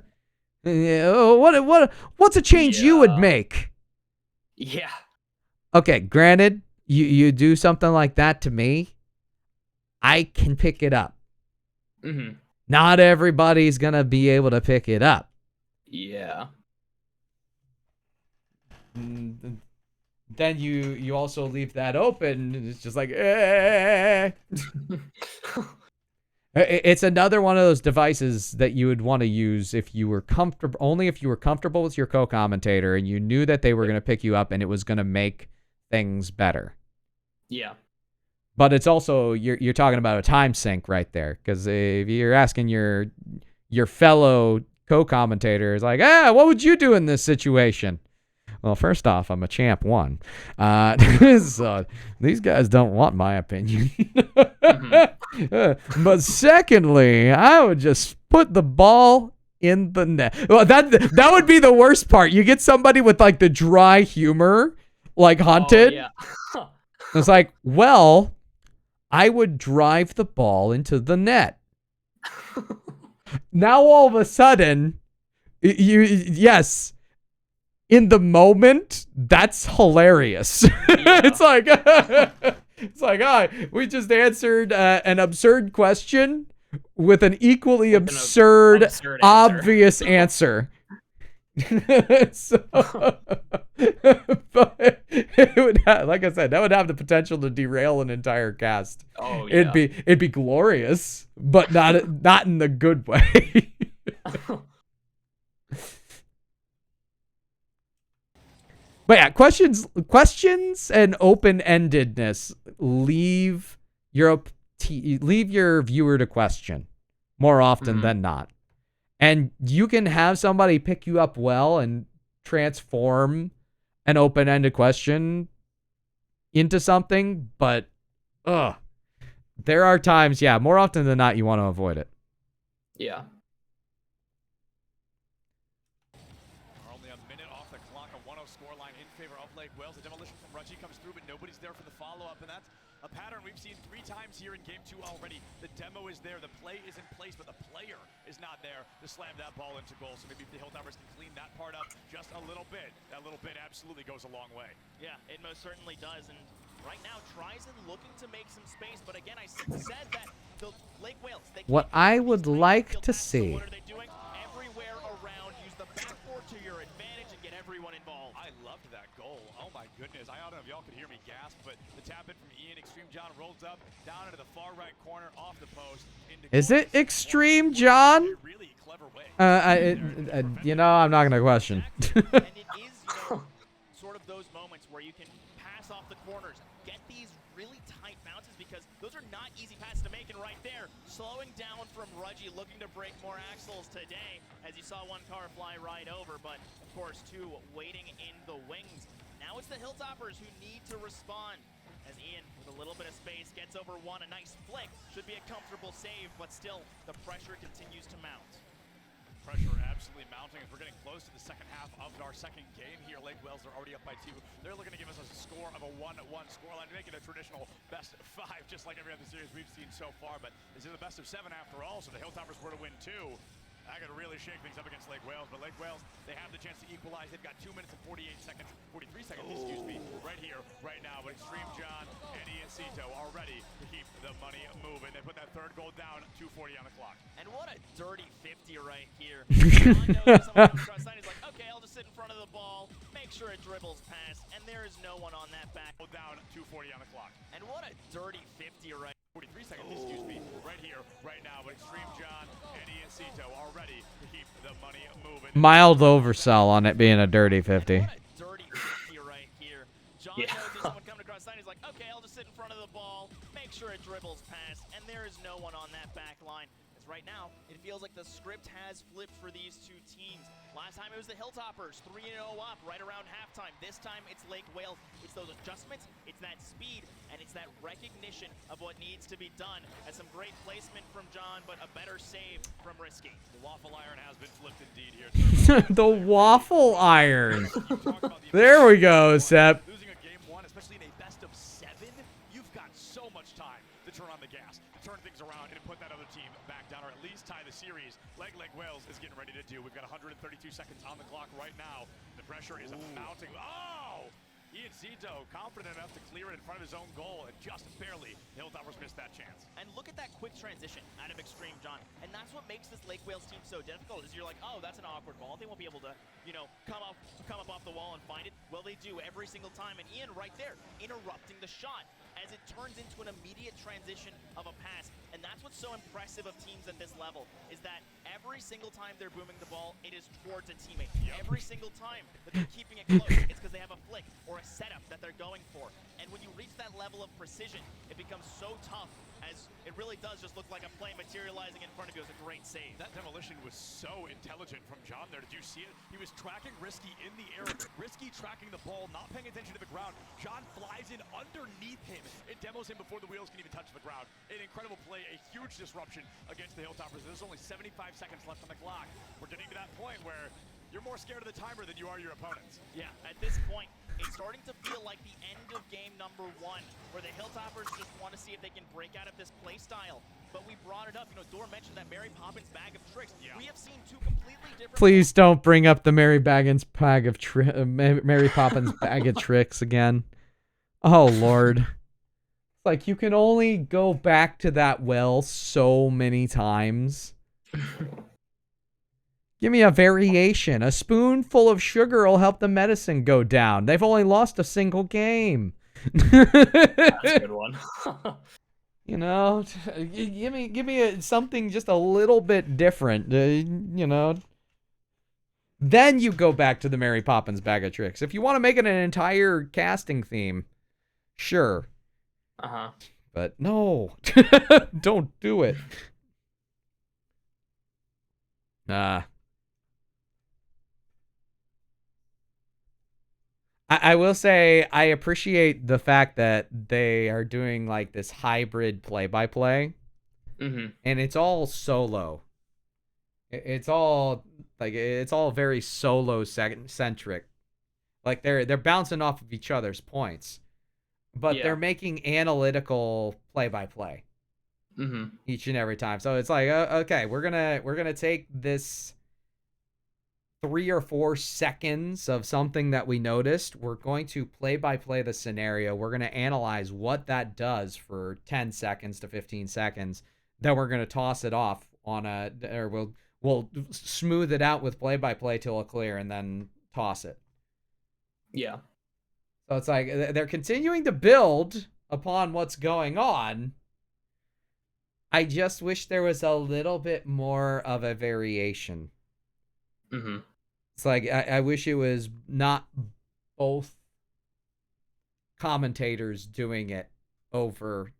What's a change you would make? Yeah. Okay, granted, you do something like that to me, I can pick it up. Not everybody's gonna be able to pick it up. Yeah. Then you also leave that open, and it's just like, eh. It's another one of those devices that you would want to use if you were comfortable, only if you were comfortable with your co-commentator and you knew that they were going to pick you up and it was going to make things better. Yeah. But it's also, you're talking about a time sink right there, because if you're asking your fellow co-commentator, is like, what would you do in this situation? Well, first off, I'm a champ 1. So these guys don't want my opinion. But secondly, I would just put the ball in the net. Well, that would be the worst part. You get somebody with like the dry humor, like Hunted. Oh, yeah. It's like, well, I would drive the ball into the net. Now all of a sudden, yes. In the moment, that's hilarious. It's like, we just answered an absurd question with an equally absurd obvious answer. But it would like I said, that would have the potential to derail an entire cast. Oh yeah. It'd be glorious, but not in the good way. But yeah, questions and open-endedness leave your viewer to question more often than not. And you can have somebody pick you up well and transform an open-ended question into something, but there are times, more often than not, you want to avoid it. Yeah. Here in game 2 already. The demo is there, the play is in place, but the player is not there to slam that ball into goal. So maybe if the Hilltoppers can clean that part up just a little bit, that little bit absolutely goes a long way. Yeah, it most certainly does. And right now, Trizon looking to make some space, but again, I said that the Lake Wales. What I would like to see. So what are they doing? Everywhere around, use the backboard to your advantage and get everyone involved. I loved that goal. Oh my goodness. I don't know if y'all could hear me gasp, but the tap in from Ian, Extreme John rolls up, down into the far right corner, off the post. Is it Extreme John? Really clever way. You know, I'm not gonna question. And it is, sort of those moments where you can pass off the corners, get these really tight bounces, because those are not easy passes to make. And right there, slowing down from Rudgy, looking to break more axles today, as you saw one car fly right over, but of course two waiting in the wings. Now it's the Hilltoppers who need to respond, as Ian, with a little bit of space, gets over one. A nice flick, should be a comfortable save, but still the pressure continues to mount. Pressure absolutely mounting as we're getting close to the second half of our second game here. Lake Wales are already up by 2. They're looking to give us a score of a 1-1 scoreline, to make it a traditional best of 5, just like every other series we've seen so far. But this is the best of 7 after all, so the Hilltoppers were to win 2. I got to really shake things up against Lake Wales, but Lake Wales, they have the chance to equalize. They've got 2 minutes and 43 seconds, excuse me, right here, right now. But Extreme John and Ian Cito are ready to keep the money moving. They put that third goal down, 2:40 on the clock. And what a dirty 50 right here. John knows someone comes across the line, he's like, okay, I'll just sit in front of the ball, make sure it dribbles past, and there is no one on that back. Down, 2:40 on the clock. And what a dirty 50 right 43 seconds, excuse me, right here, right now. But Extreme John and Ian Cito are ready to keep the money moving. Mild oversell on it being a dirty 50. What a dirty 50 right here. John knows there's someone coming across the line, he's like, okay, I'll just sit in front of the ball, make sure it dribbles past, and there is no one on that back line. As right now, it feels like the script has flipped for these two teams. Last time it was the Hilltoppers, 3-0 up right around halftime. This time it's Lake Wales. It's those adjustments, it's that speed, and it's that recognition of what needs to be done. And some great placement from John, but a better save from Risky. The waffle iron has been flipped indeed here. The waffle iron. There we go, Sep. Losing a game 1, especially in a best of 7, you've got so much time to turn on the gas, to turn things around, and put that other team back down, or at least tie the series. Like Lake Wales is getting ready to do. We've got 132 seconds on the clock right now. The pressure is mounting. Oh! Ian Cito confident enough to clear it in front of his own goal, and just barely, the Hilltoppers missed that chance. And look at that quick transition out of Extreme John. And that's what makes this Lake Wales team so difficult, is you're like, oh, that's an awkward ball. They won't be able to, come up off the wall and find it. Well, they do every single time. And Ian right there, interrupting the shot as it turns into an immediate transition of a pass. And that's what's so impressive of teams at this level, is that every single time they're booming the ball, it is towards a teammate. Every single time that they're keeping it close, it's because they have a flick or a setup that they're going for. And when you reach that level of precision, it becomes so tough, as it really does just look like a play materializing in front of you. As a great save. That demolition was so intelligent from John there. Did you see it? He was tracking Risky in the air. Risky tracking the ball, not paying attention to the ground. John flies in underneath him. It demos him before the wheels can even touch the ground. An incredible play, a huge disruption against the Hilltoppers. There's only 75 seconds left on the clock. We're getting to that point where you're more scared of the timer than you are your opponents. Yeah, at this point, it's starting to feel like the end of game number 1, where the Hilltoppers just want to see if they can break out of this play style. But we brought it up. Dor mentioned that Mary Poppins bag of tricks. Yeah. We have seen 2 completely different. Please don't bring up the Mary Poppins bag of tricks again. Oh Lord. Like, you can only go back to that well so many times. Give me a variation. A spoonful of sugar will help the medicine go down. They've only lost a single game. That's a good one. Give me something just a little bit different. Then you go back to the Mary Poppins bag of tricks. If you want to make it an entire casting theme, sure. But no, don't do it. I will say I appreciate the fact that they are doing like this hybrid play-by-play, and it's all solo. It's all very solo centric. Like they're bouncing off of each other's points, but they're making analytical play-by-play each and every time. So it's like, okay, we're gonna take this 3 or 4 seconds of something that we noticed. We're going to play-by-play the scenario. We're going to analyze what that does for 10 seconds to 15 seconds. Then we're going to toss it off on we'll smooth it out with play-by-play till a clear and then toss it. Yeah. So it's like they're continuing to build upon what's going on. I just wish there was a little bit more of a variation. Mm-hmm. It's like I wish it was not both commentators doing it over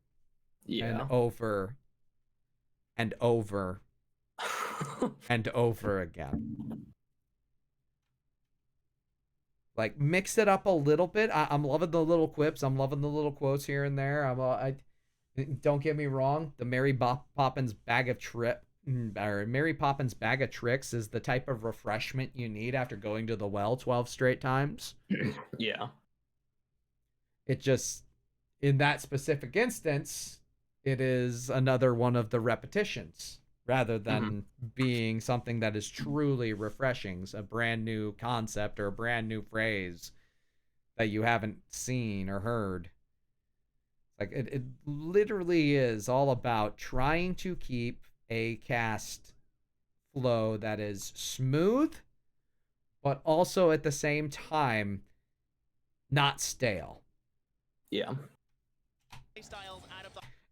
and over and over and over again. Like, mix it up a little bit. I'm loving the little quips. I'm loving the little quotes here and there. I don't get me wrong. The Mary Poppins bag of tricks is the type of refreshment you need after going to the well 12 straight times. Yeah. It just, in that specific instance, it is another one of the repetitions rather than being something that is truly refreshing, a brand new concept or a brand new phrase that you haven't seen or heard. Like, it literally is all about trying to keep a cast flow that is smooth, but also at the same time not stale. Yeah.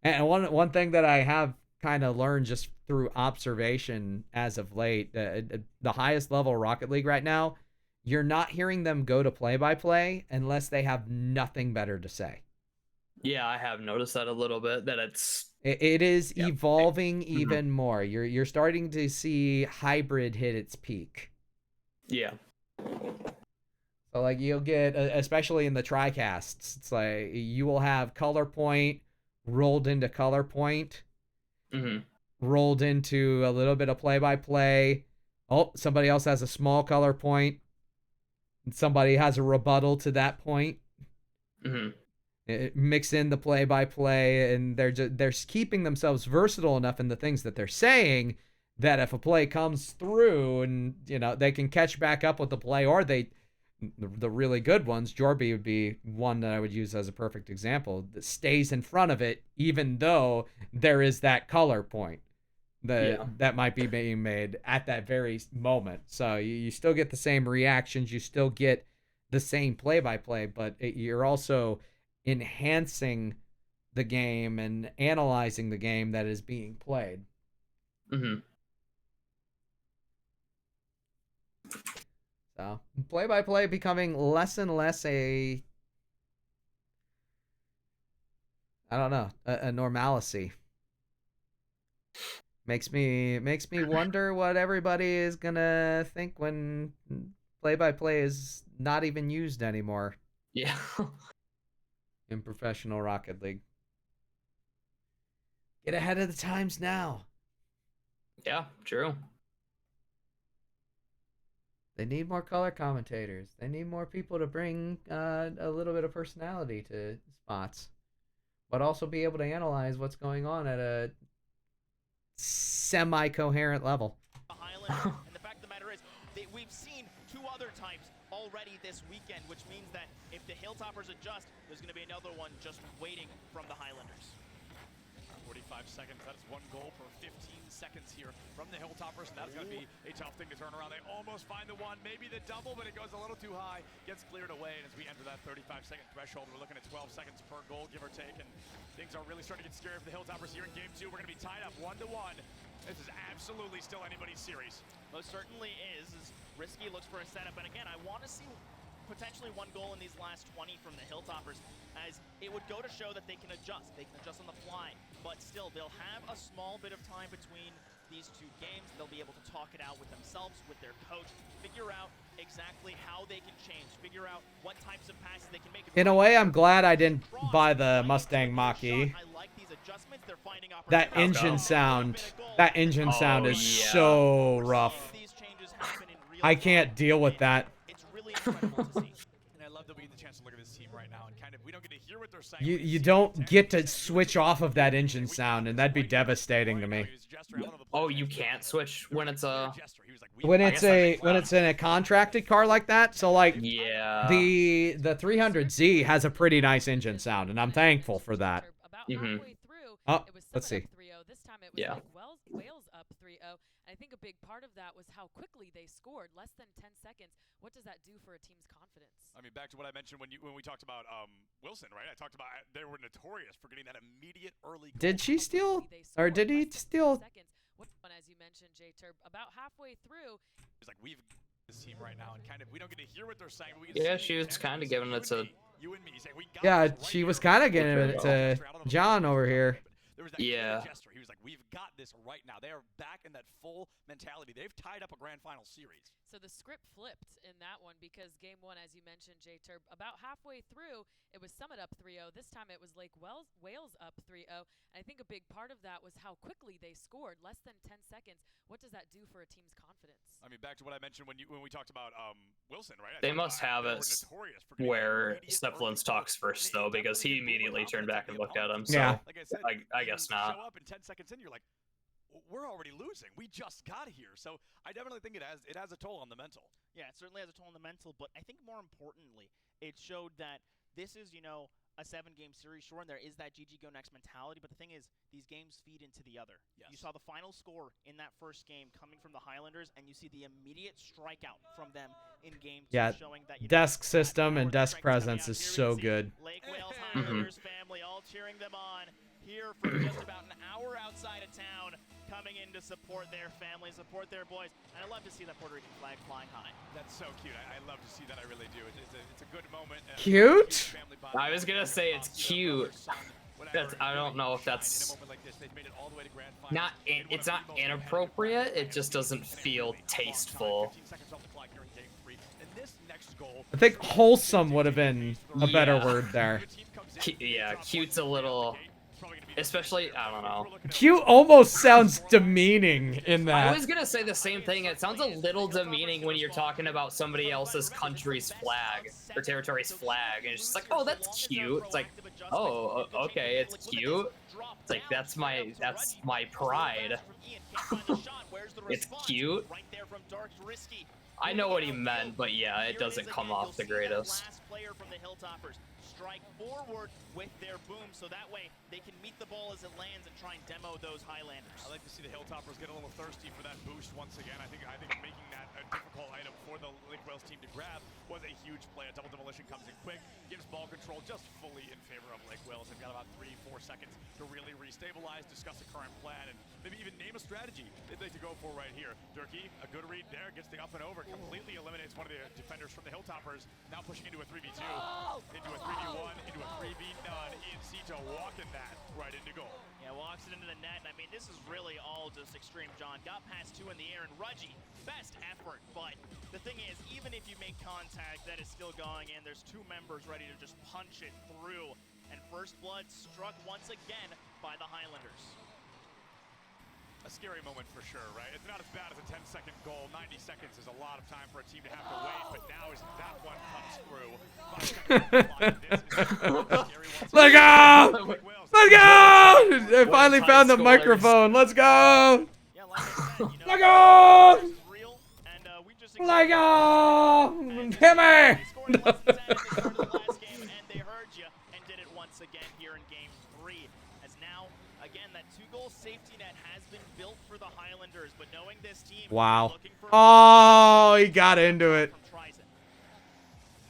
And one thing that I have kind of learned just through observation as of late, the highest level Rocket League right now, you're not hearing them go to play-by-play unless they have nothing better to say. Yeah, I have noticed that a little bit, that it is evolving even more. You're starting to see hybrid hit its peak. Yeah. So like you'll get, especially in the TriCasts, it's like you will have color point rolled into color point, rolled into a little bit of play-by-play. Oh, somebody else has a small color point, and somebody has a rebuttal to that point. Mix in the play-by-play, and they're keeping themselves versatile enough in the things that they're saying that if a play comes through and they can catch back up with the play, or the really good ones, Jorby would be one that I would use as a perfect example, that stays in front of it even though there is that color point that might be being made at that very moment. So you still get the same reactions, you still get the same play-by-play, but you're also enhancing the game and analyzing the game that is being played. So play-by-play becoming less and less a normalcy. Makes me wonder what everybody is gonna think when play-by-play is not even used anymore. Yeah. In professional Rocket League. Get ahead of the times now. Yeah, true. They need more color commentators. They need more people to bring a little bit of personality to spots, but also be able to analyze what's going on at a semi-coherent level. And the fact of the matter is, we've seen two other types already this weekend, which means that if the Hilltoppers adjust, there's going to be another one just waiting from the Highlanders. 45 seconds, that is one goal per 15 seconds here from the Hilltoppers, and that's going to be a tough thing to turn around. They almost find the one, maybe the double, but it goes a little too high, gets cleared away, and as we enter that 35-second threshold, we're looking at 12 seconds per goal, give or take, and things are really starting to get scary for the Hilltoppers here in Game 2. We're going to be tied up 1-1. This is absolutely still anybody's series. Most certainly is. As Risky looks for a setup, and again, I want to see potentially one goal in these last 20 from the Hilltoppers, as it would go to show that they can adjust. They can adjust on the fly, but still, they'll have a small bit of time between these two games. They'll be able to talk it out with themselves, with their coach, figure out exactly how they can change, figure out what types of passes they can make. In a way, I'm glad I didn't buy the Mustang Mach-E. That engine sound is so rough. I can't deal with that. And I love that we get the chance to look at this team right now, and kind of, we don't get to hear what they're saying. You don't get to switch off of that engine sound, and that'd be devastating to me. Oh, you can't switch when it's a when it's in a contracted car like that. So like the 300Z has a pretty nice engine sound, and I'm thankful for that. Oh, let's see. Wales up 3-0, And I think a big part of that was how quickly they scored, less than 10 seconds. What does that do for a team's confidence? I mean, back to what I mentioned when we talked about Wilson, right? I talked about they were notorious for getting that immediate early goal. Did she steal, or did he steal? As you mentioned, J-Turb, about halfway through. It's like we've this team right now, and kind of we don't get to hear what they're saying. But we Yeah, she was kind of giving it to. You and me. Saying, we got Yeah, this right she was here. kind of giving it to John over here. There was that Yeah. gesture. He was like, "We've got this right now." They are back in that full mentality. They've tied up a grand final series. So the script flipped in that one because game one, as you mentioned, J-Turb, about halfway through, it was Summit up 3-0. This time it was Lake Wales up 3-0. And I think a big part of that was how quickly they scored, less than 10 seconds. What does that do for a team's confidence? I mean, back to what I mentioned when we talked about Wilson, right? They must have it where Snifflins talks first, though, because he immediately turned back and looked at him. So Yeah. Like I said, I guess not. Show up and 10 seconds in, you're like, we're already losing. We just got here. So I definitely think it has a toll on the mental. Yeah, it certainly has a toll on the mental, but I think more importantly, it showed that this is, a 7-game series. Sure, and there is that GG Go Next mentality, but the thing is, these games feed into the other. Yes. You saw the final score in that first game coming from the Highlanders, and you see the immediate strikeout from them in game 2, Yeah, showing that desk system and desk presence is so good. Lake Wales Highlanders family all cheering them on here from just about an hour outside of town, coming in to support their family, support their boys, and I love to see that Puerto Rican flag flying high. That's so cute. I love to see that. I really do. It's a good moment. Cute? I was gonna say it's cute. I don't know if that's not. It's not inappropriate. It just doesn't feel tasteful. I think wholesome would have been a better word there. Yeah, cute's a little. Especially, I don't know. Cute almost sounds demeaning in that. I was gonna say the same thing. It sounds a little demeaning when you're talking about somebody else's country's flag or territory's flag, and it's just like, oh, that's cute. It's like, oh, okay, it's cute. It's like that's my pride. It's cute. I know what he meant, but yeah, it doesn't come off the greatest. Strike forward with their boom, so that way they can meet the ball as it lands and try and demo those Highlanders. I like to see the Hilltoppers get a little thirsty for that boost once again. I think making that a difficult item for the Lake Wales team to grab was a huge play. A double demolition comes in quick, gives ball control just fully in favor of Lake Wales. They've got about 3-4 seconds to really restabilize, discuss the current plan, and maybe even name a strategy they'd like to go for right here. Durkee, a good read there, gets the up and over, completely eliminates one of the defenders from the Hilltoppers. Now pushing into a 3v2, into a 3v1, into a 3v none. Ian Cito walking that right into goal. Yeah, walks it into the net, and I mean, this is really all just extreme, John. Got past 2 in the air, and Rudgy, best effort, but the thing is, even if you make contact, that is still going in. There's 2 members ready to just punch it through, and first blood struck once again by the Highlanders. A scary moment for sure, right? It's not as bad as a 10-second goal. 90 seconds is a lot of time for a team to have to wait, but now as that one comes through, 5 seconds Let's go! Let's go! I finally found the microphone. Let's go! Let's go! Let's go! Hit me! They heard you and did it once again here in game 3. As now, again, that 2-goal safety net has been built for the Highlanders, but knowing this team, Wow. Oh, he got into it.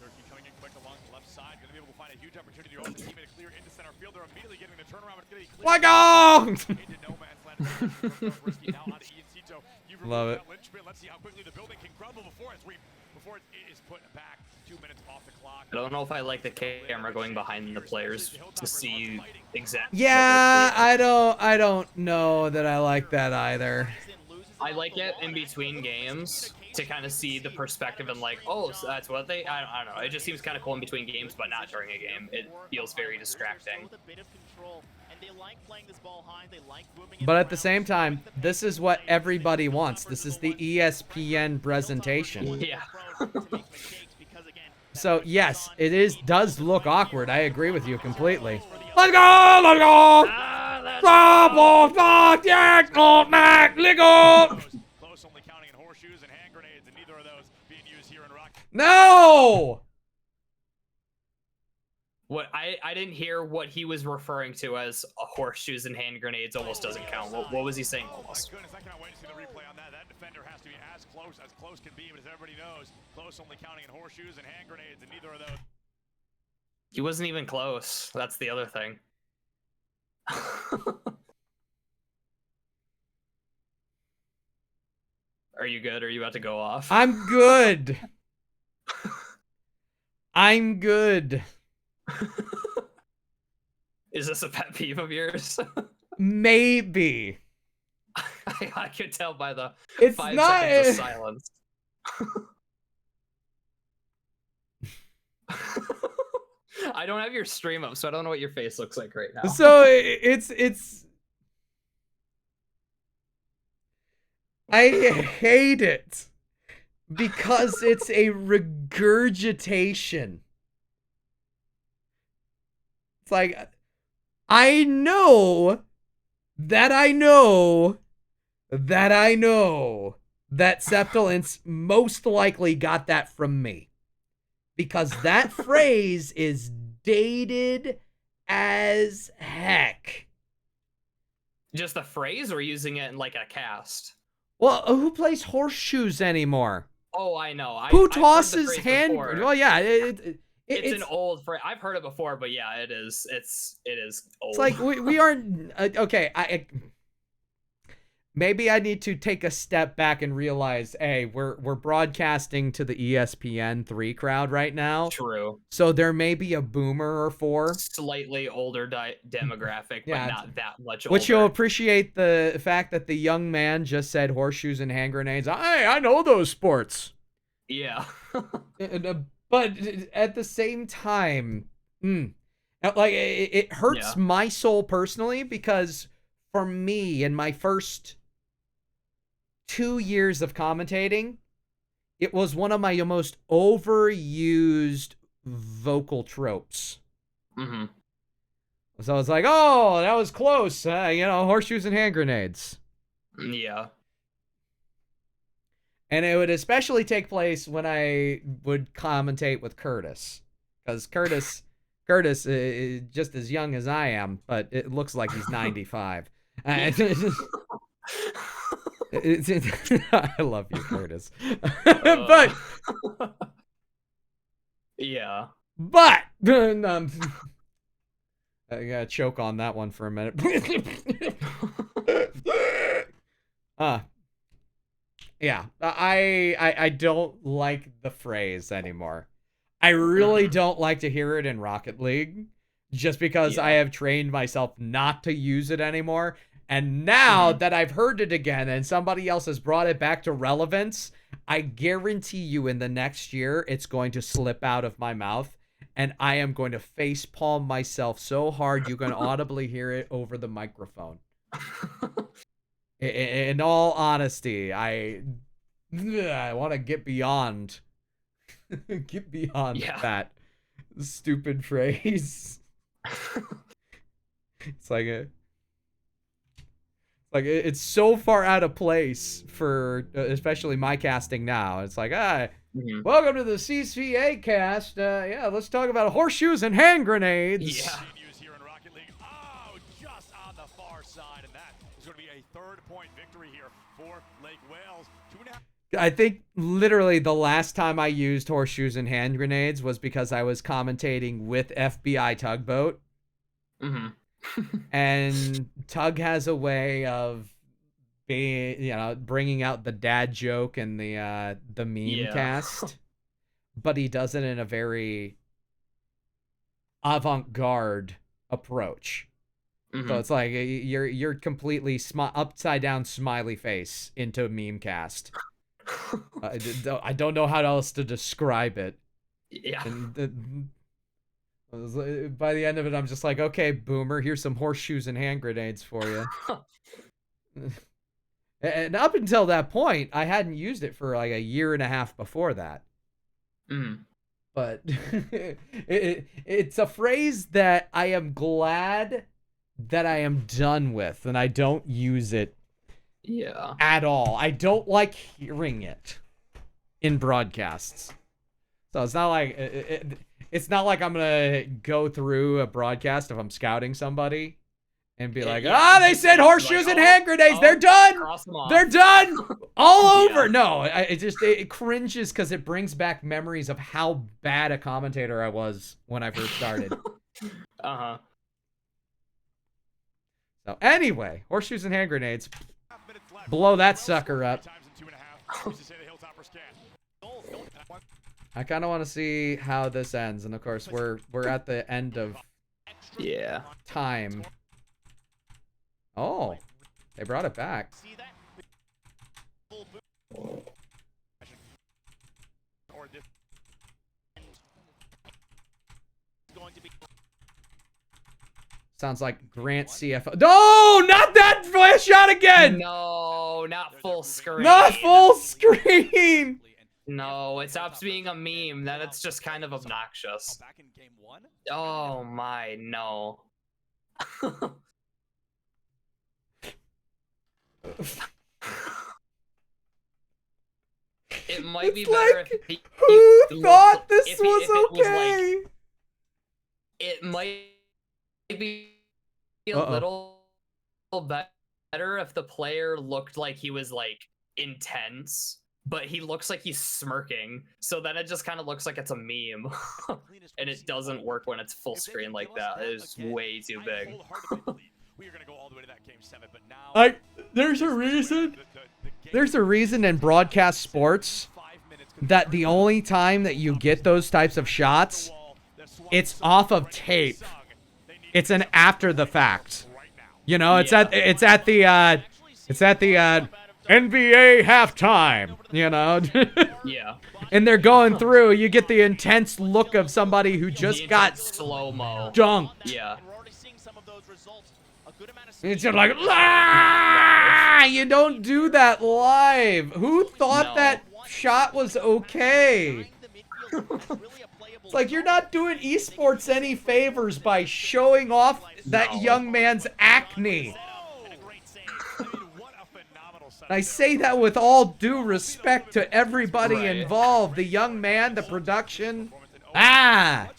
Durkee coming in quick along the left side, going to be able to find a huge opportunity to open the team and clear into center field. They're immediately getting the turnaround. It's going to be clear. Let go! Into no man's land. Now on to Ian Cito. Love it. Let's see how quickly the building can crumble before it is put back. 2 minutes off the clock. I don't know if I like the camera going behind the players to see exactly. Yeah, I don't know that I like that either. I like it in between games to kind of see the perspective and like, oh, so that's what they. I don't know. It just seems kind of cool in between games, but not during a game. It feels very distracting. But at the same time, this is what everybody wants. This is the ESPN presentation. Yeah. So yes, it does look awkward. I agree with you completely. Let's go! Let's go! Stop! Oh, fuck! Yeah! Oh, Mac! Let go! Close, only counting in horseshoes and hand grenades, and neither of those being used here in Rock. No! What I didn't hear what he was referring to as horseshoes and hand grenades almost doesn't count. What was he saying almost? My goodness, I cannot wait to see the replay on that. That defender has to be as close can be, but as everybody knows, close only counting in horseshoes and hand grenades, and neither of those. He wasn't even close. That's the other thing. Are you good? Are you about to go off? I'm good. I'm good. Is this a pet peeve of yours? Maybe. I could tell by the It's 5 not. seconds of silence. I don't have your stream up, so I don't know what your face looks like right now. So it's. I hate it because it's a regurgitation. It's like, I know that Septilance most likely got that from me. Because that phrase is dated as heck. Just the phrase or using it in like a cast? Well, who plays horseshoes anymore? Oh, I know. Who tosses hand? Before. Well, yeah, it's an old phrase. I've heard it before, but yeah, it is. It is old. It's like we aren't okay. Maybe I need to take a step back and realize, hey, we're broadcasting to the ESPN3 crowd right now. True. So there may be a boomer or four. Slightly older demographic, Yeah, but not that much older. Which you'll appreciate the fact that the young man just said horseshoes and hand grenades. I know those sports. Yeah. But at the same time, like it hurts my soul personally because for me, in my first 2 years of commentating, it was one of my most overused vocal tropes. Mm-hmm. So I was like, oh, that was close. Horseshoes and hand grenades. Yeah. And it would especially take place when I would commentate with Curtis. Because Curtis is just as young as I am, but it looks like he's 95. I love you, Curtis. But yeah. But I gotta choke on that one for a minute. Yeah. I don't like the phrase anymore. I really don't like to hear it in Rocket League, just because I have trained myself not to use it anymore. And now that I've heard it again and somebody else has brought it back to relevance, I guarantee you in the next year, it's going to slip out of my mouth and I am going to facepalm myself so hard you can audibly hear it over the microphone. In all honesty, I want to get beyond that stupid phrase. It's like it's so far out of place for especially my casting now. It's like, welcome to the CCA cast. Let's talk about horseshoes and hand grenades. Yeah. Here in Rocket League. Oh, just on the far side, and that is going to be a 3rd-point victory here for Lake Wales. 2.5. I think literally the last time I used horseshoes and hand grenades was because I was commentating with FBI Tugboat. Mm-hmm. And Tug has a way of bringing out the dad joke and the meme cast, but he does it in a very avant-garde approach. Mm-hmm. So it's like you're completely upside down smiley face into meme cast. I don't know how else to describe it. Yeah. And by the end of it, I'm just like, okay, boomer, here's some horseshoes and hand grenades for you. And up until that point, I hadn't used it for like a year and a half before that. But it's a phrase that I am glad that I am done with, and I don't use it at all. I don't like hearing it in broadcasts. So it's not like it's not like I'm gonna go through a broadcast if I'm scouting somebody and be like, they said horseshoes and hand grenades. They're done. They're done. All over. No, it cringes because it brings back memories of how bad a commentator I was when I first started. Uh-huh. So anyway, horseshoes and hand grenades. Blow that sucker up. I kind of want to see how this ends, and of course we're at the end of time. Oh, they brought it back. Sounds like Grant CFO. No, not that flash shot again. No, not full screen. Not full screen. No, it stops being a meme. Then it's just kind of obnoxious. Oh my, no. It might be better if who thought this was okay? It might be a little better if the player looked like he was like intense, but he looks like he's smirking, so then it just kind of looks like it's a meme. And it doesn't work when it's full screen like that. It is way too big. There's a reason in broadcast sports that the only time that you get those types of shots, it's off of tape. It's an after the fact. You know, it's at the NBA halftime, you know. Yeah. And they're going through, you get the intense look of somebody who just got slow-mo dunked. Yeah. It's just like, ah! You don't do that live. Who thought that shot was okay? It's like you're not doing esports any favors by showing off that young man's acne. I say that with all due respect to everybody involved. The young man, the production. Ah!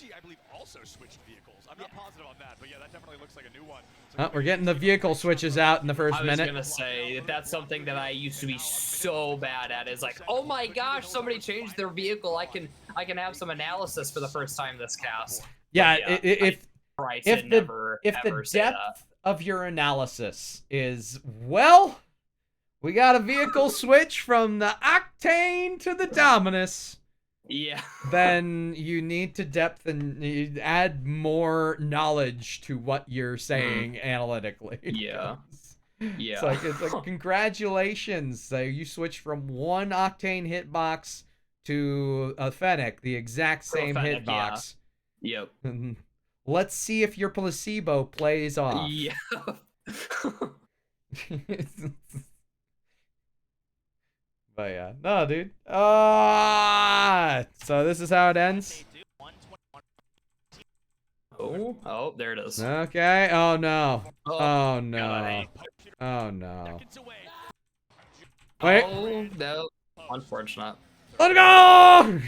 Oh, we're getting the vehicle switches out in the first minute. I was gonna say that's something that I used to be so bad at. Is like, oh my gosh, somebody changed their vehicle. I can have some analysis for the first time this cast. Yeah, if the depth of your analysis is, well, we got a vehicle switch from the Octane to the Dominus. Yeah. Then you need to depth and you add more knowledge to what you're saying analytically. Yeah. Yeah. It's like congratulations. So you switched from one Octane hitbox to a Fennec, the exact same hitbox. Yeah. Yep. Let's see if your placebo plays off. Yeah. But yeah, no, dude. So this is how it ends. Oh, there it is. Okay. Oh no. Oh no. Oh no. Wait. Oh no. Unfortunate. Let's go.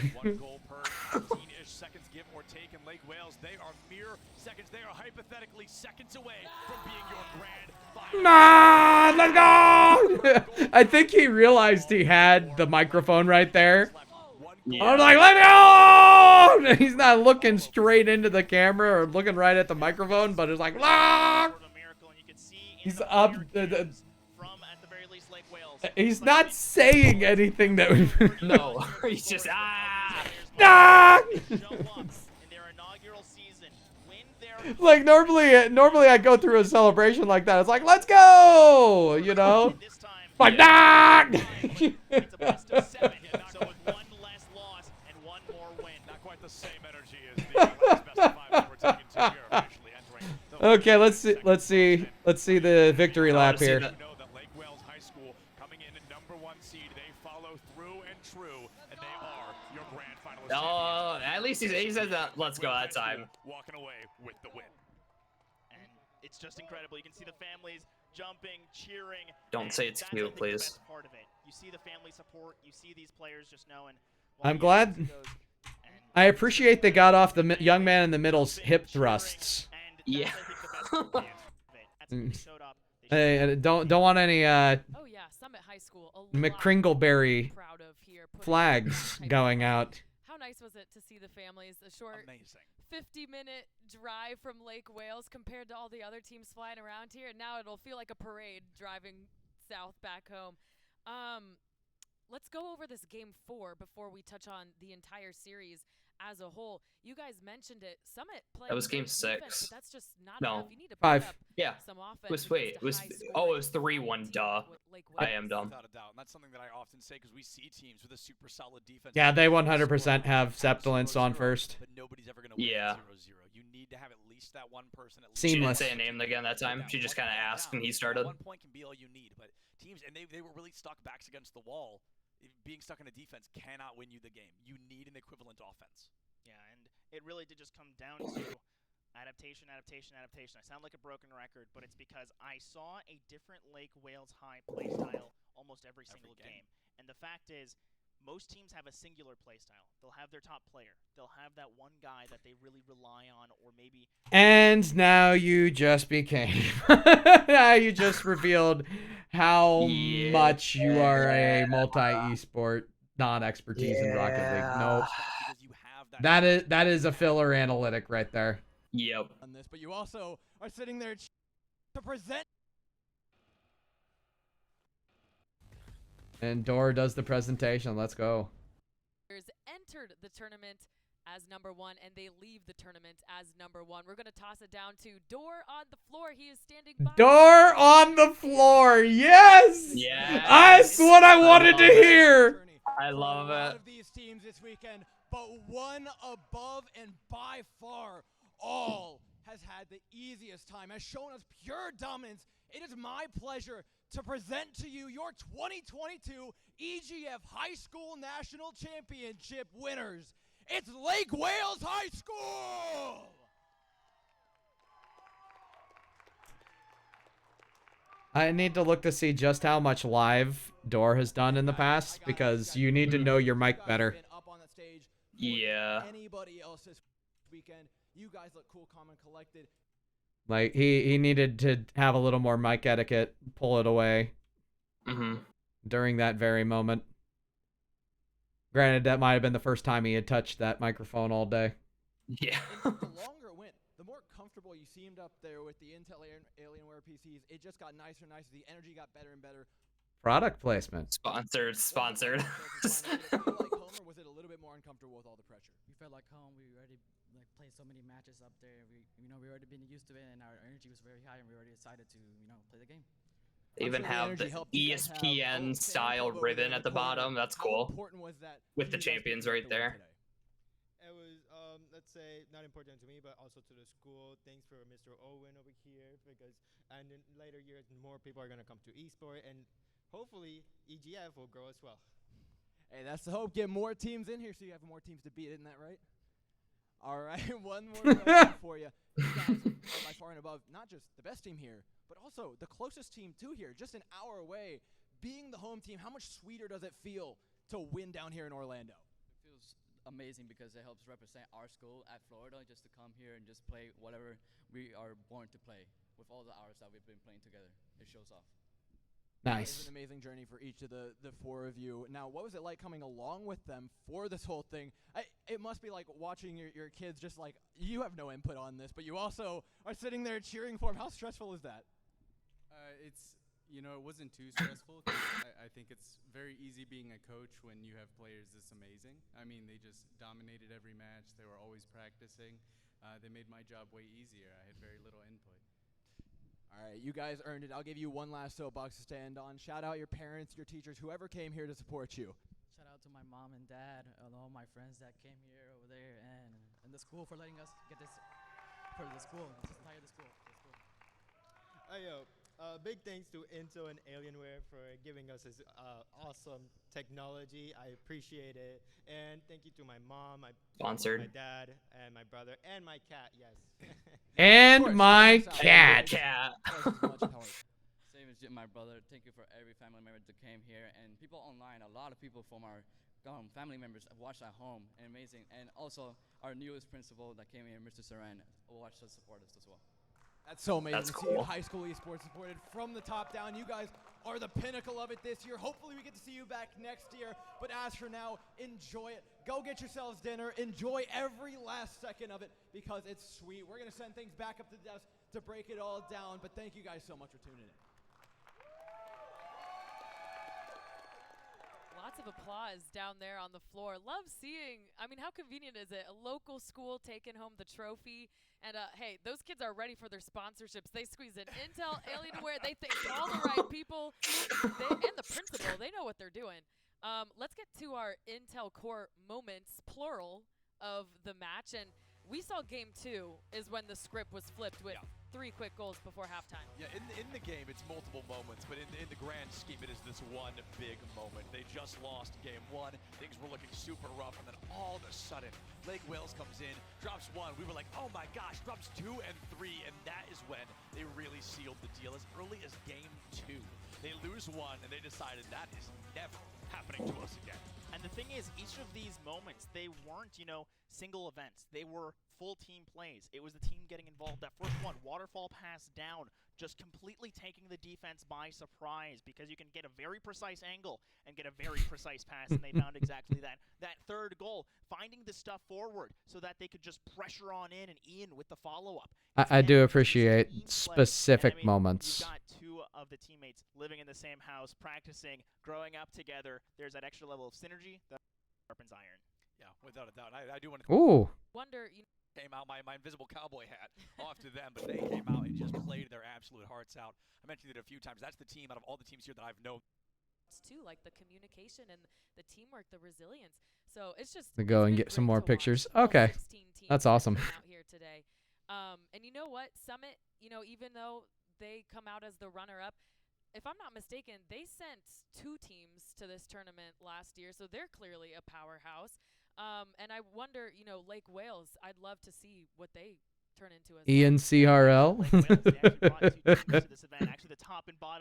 Seconds give or take in Lake Wales. They are mere seconds. They are hypothetically seconds away from being your grand final. Nah, let's go. I think he realized he had the microphone right there. Yeah. I was like, let's go. He's not looking straight into the camera or looking right at the microphone, but it's like, ah! He's up. He's not saying anything that. No, he's just Like normally I go through a celebration like that. It's like, let's go, you know. Like Okay, let's see the victory lap here. Oh, at least he says that. Let's go that time. Walking away with the win. And it's just incredible. You can see the families jumping, cheering. Don't say it's cute, please. The best part of it. You see the family support. You see these players just knowing. I'm glad. And I appreciate they got off the young man in the middle's hip thrusts. Yeah. Hey, don't want any Oh yeah, Summit High School. A lot McCringleberry proud of here, putting flags type of going fun. out. How nice was it to see the families? A short Amazing. 50-minute drive from Lake Wales compared to all the other teams flying around here, and now it'll feel like a parade driving south back home. Let's go over this game 4 before we touch on the entire series as a whole. You guys mentioned it. Summit played That was game great defense, 6. but that's just not No. enough. You need to put 5. up Yeah. some offense. It was against wait. a It was high-scoring it was 3-1. team Duh. with Lake I Wales. am dumb. Without a doubt. And that's something that I often say because we see teams with a super solid defense. Yeah, they 100% score have absolute Septilence on 0-0, first. But nobody's ever going to win Yeah. 0-0. You need to have at least that one person. At least She didn't Seamless. say a name again that time. She just kind of asked, and he started. 1 point can be all you need, but teams and they were really stuck backs against the wall. Being stuck in a defense cannot win you the game. You need an equivalent offense. Yeah, and it really did just come down to adaptation. I sound like a broken record, but it's because I saw a different Lake Wales High playstyle almost every single game. And the fact is, most teams have a singular playstyle. They'll have their top player. They'll have that one guy that they really rely on, or maybe. And now you just became. Now you just revealed how much you are a multi-esport non-expertise in Rocket League. Nope. That is a filler analytic right there. Yep. On this, but you also are sitting there to present. And Dor does the presentation. Let's go. Entered the tournament as number 1, and they leave the tournament as number 1. We're going to toss it down to Dor on the floor. He is standing by. Dor on the floor. Yes. Yes. That's what I wanted to hear. I love a lot it. of these teams this weekend, but one above and by far all has had the easiest time, has shown us pure dominance. It is my pleasure to present to you your 2022 EGF High School National Championship winners. It's Lake Wales High School! I need to look to see just how much live Dor has done in the past, because you need to know your mic better. Yeah. Anybody else this weekend? You guys look cool, calm, and collected. Like, he needed to have a little more mic etiquette, pull it away during that very moment. Granted, that might have been the first time he had touched that microphone all day. Yeah. The longer it went, the more comfortable you seemed up there with the Intel Alienware PCs. It just got nicer and nicer. The energy got better and better. Product placement. Sponsored. Did it feel like home, or was it a little bit more uncomfortable with all the pressure? We felt like home. We already played so many matches up there. We already been used to it, and our energy was very high, and we already excited to play the game. They even have the ESPN style ribbon at the bottom. That's cool. With the champions right there. It was, let's say, not important to me, but also to the school. Thanks for Mr. Owen over here, because and in later years, more people are gonna come to esport, and hopefully EGF will grow as well. Hey, that's the hope. Get more teams in here so you have more teams to beat. Isn't that right? All right, one more question for you. You guys are by far and above not just the best team here, but also the closest team to here, just an hour away. Being the home team, how much sweeter does it feel to win down here in Orlando? It feels amazing because it helps represent our school at Florida, just to come here and just play whatever we are born to play with all the hours that we've been playing together. It shows off. Nice. It was an amazing journey for each of the 4 of you. Now, what was it like coming along with them for this whole thing? It must be like watching your kids, just like, you have no input on this, but you also are sitting there cheering for them. How stressful is that? It wasn't too stressful. 'Cause I think it's very easy being a coach when you have players this amazing. I mean, they just dominated every match. They were always practicing. They made my job way easier. I had very little input. All right, you guys earned it. I'll give you one last soapbox to stand on. Shout out your parents, your teachers, whoever came here to support you. Shout out to my mom and dad and all my friends that came here over there, and the school for letting us get this for the school. This entire the school. Big thanks to Intel and Alienware for giving us this awesome technology. I appreciate it, and thank you to my mom, my dad, and my brother, and my cat. Yes. And my cat. Same as my brother. Thank you for every family member that came here, and people online. A lot of people from our family members watched at home, and amazing. And also our newest principal that came here, Mr. Saran, watched us, support us as well. That's so amazing That's to see cool. high school esports supported from the top down. You guys are the pinnacle of it this year. Hopefully we get to see you back next year. But as for now, enjoy it. Go get yourselves dinner. Enjoy every last second of it because it's sweet. We're going to send things back up to the desk to break it all down. But thank you guys so much for tuning in. Lots of applause down there on the floor. Love seeing, I mean, how convenient is it? A local school taking home the trophy. And hey, those kids are ready for their sponsorships. They squeeze in Intel, Alienware. They think all the right people. And the principal, they know what they're doing. Let's get to our Intel Core moments, plural, of the match. And we saw game 2 is when the script was flipped with 3 quick goals before halftime. Yeah, in the game, it's multiple moments, but in the grand scheme, it is this one big moment. They just lost game 1. Things were looking super rough, and then all of a sudden, Lake Wales comes in, drops 1. We were like, oh my gosh, drops 2 and 3, and that is when they really sealed the deal as early as game 2. They lose 1, and they decided that is never happening to us again. And the thing is, each of these moments, they weren't, single events. They were full team plays. It was the team getting involved. That first one, waterfall pass down, just completely taking the defense by surprise because you can get a very precise angle and get a very precise pass, and they found exactly that. That third goal, finding the stuff forward so that they could just pressure on in and Ian with the follow-up. I do appreciate specific moments. You got 2 of the teammates living in the same house, practicing, growing up together. There's that extra level of synergy that sharpens iron. Yeah, without a doubt. I do want to wonder, came out my invisible cowboy hat off to them, but they came out and just played their absolute hearts out. I mentioned it a few times. That's the team out of all the teams here that I've known. Too, like the communication and the teamwork, the resilience. So it's just to go and get some more pictures. Okay, that's awesome. Out here today, and you know what, Summit, even though they come out as the runner-up, if I'm not mistaken, they sent 2 teams to this tournament last year, so they're clearly a powerhouse. And I wonder, Lake Wales, I'd love to see what they turn into as ENCRL.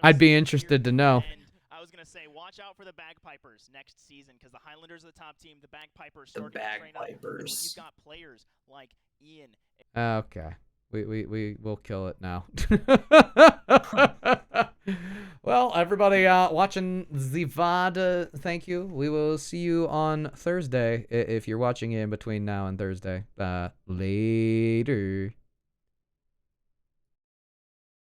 I'd be interested to know. And I was going to say, watch out for the Bagpipers next season because the Highlanders are the top team. The Bagpipers starting to train up. And when you've got players like Ian. Okay. We will kill it now. Well, everybody watching the VOD, thank you. We will see you on Thursday if you're watching in between now and Thursday. Later.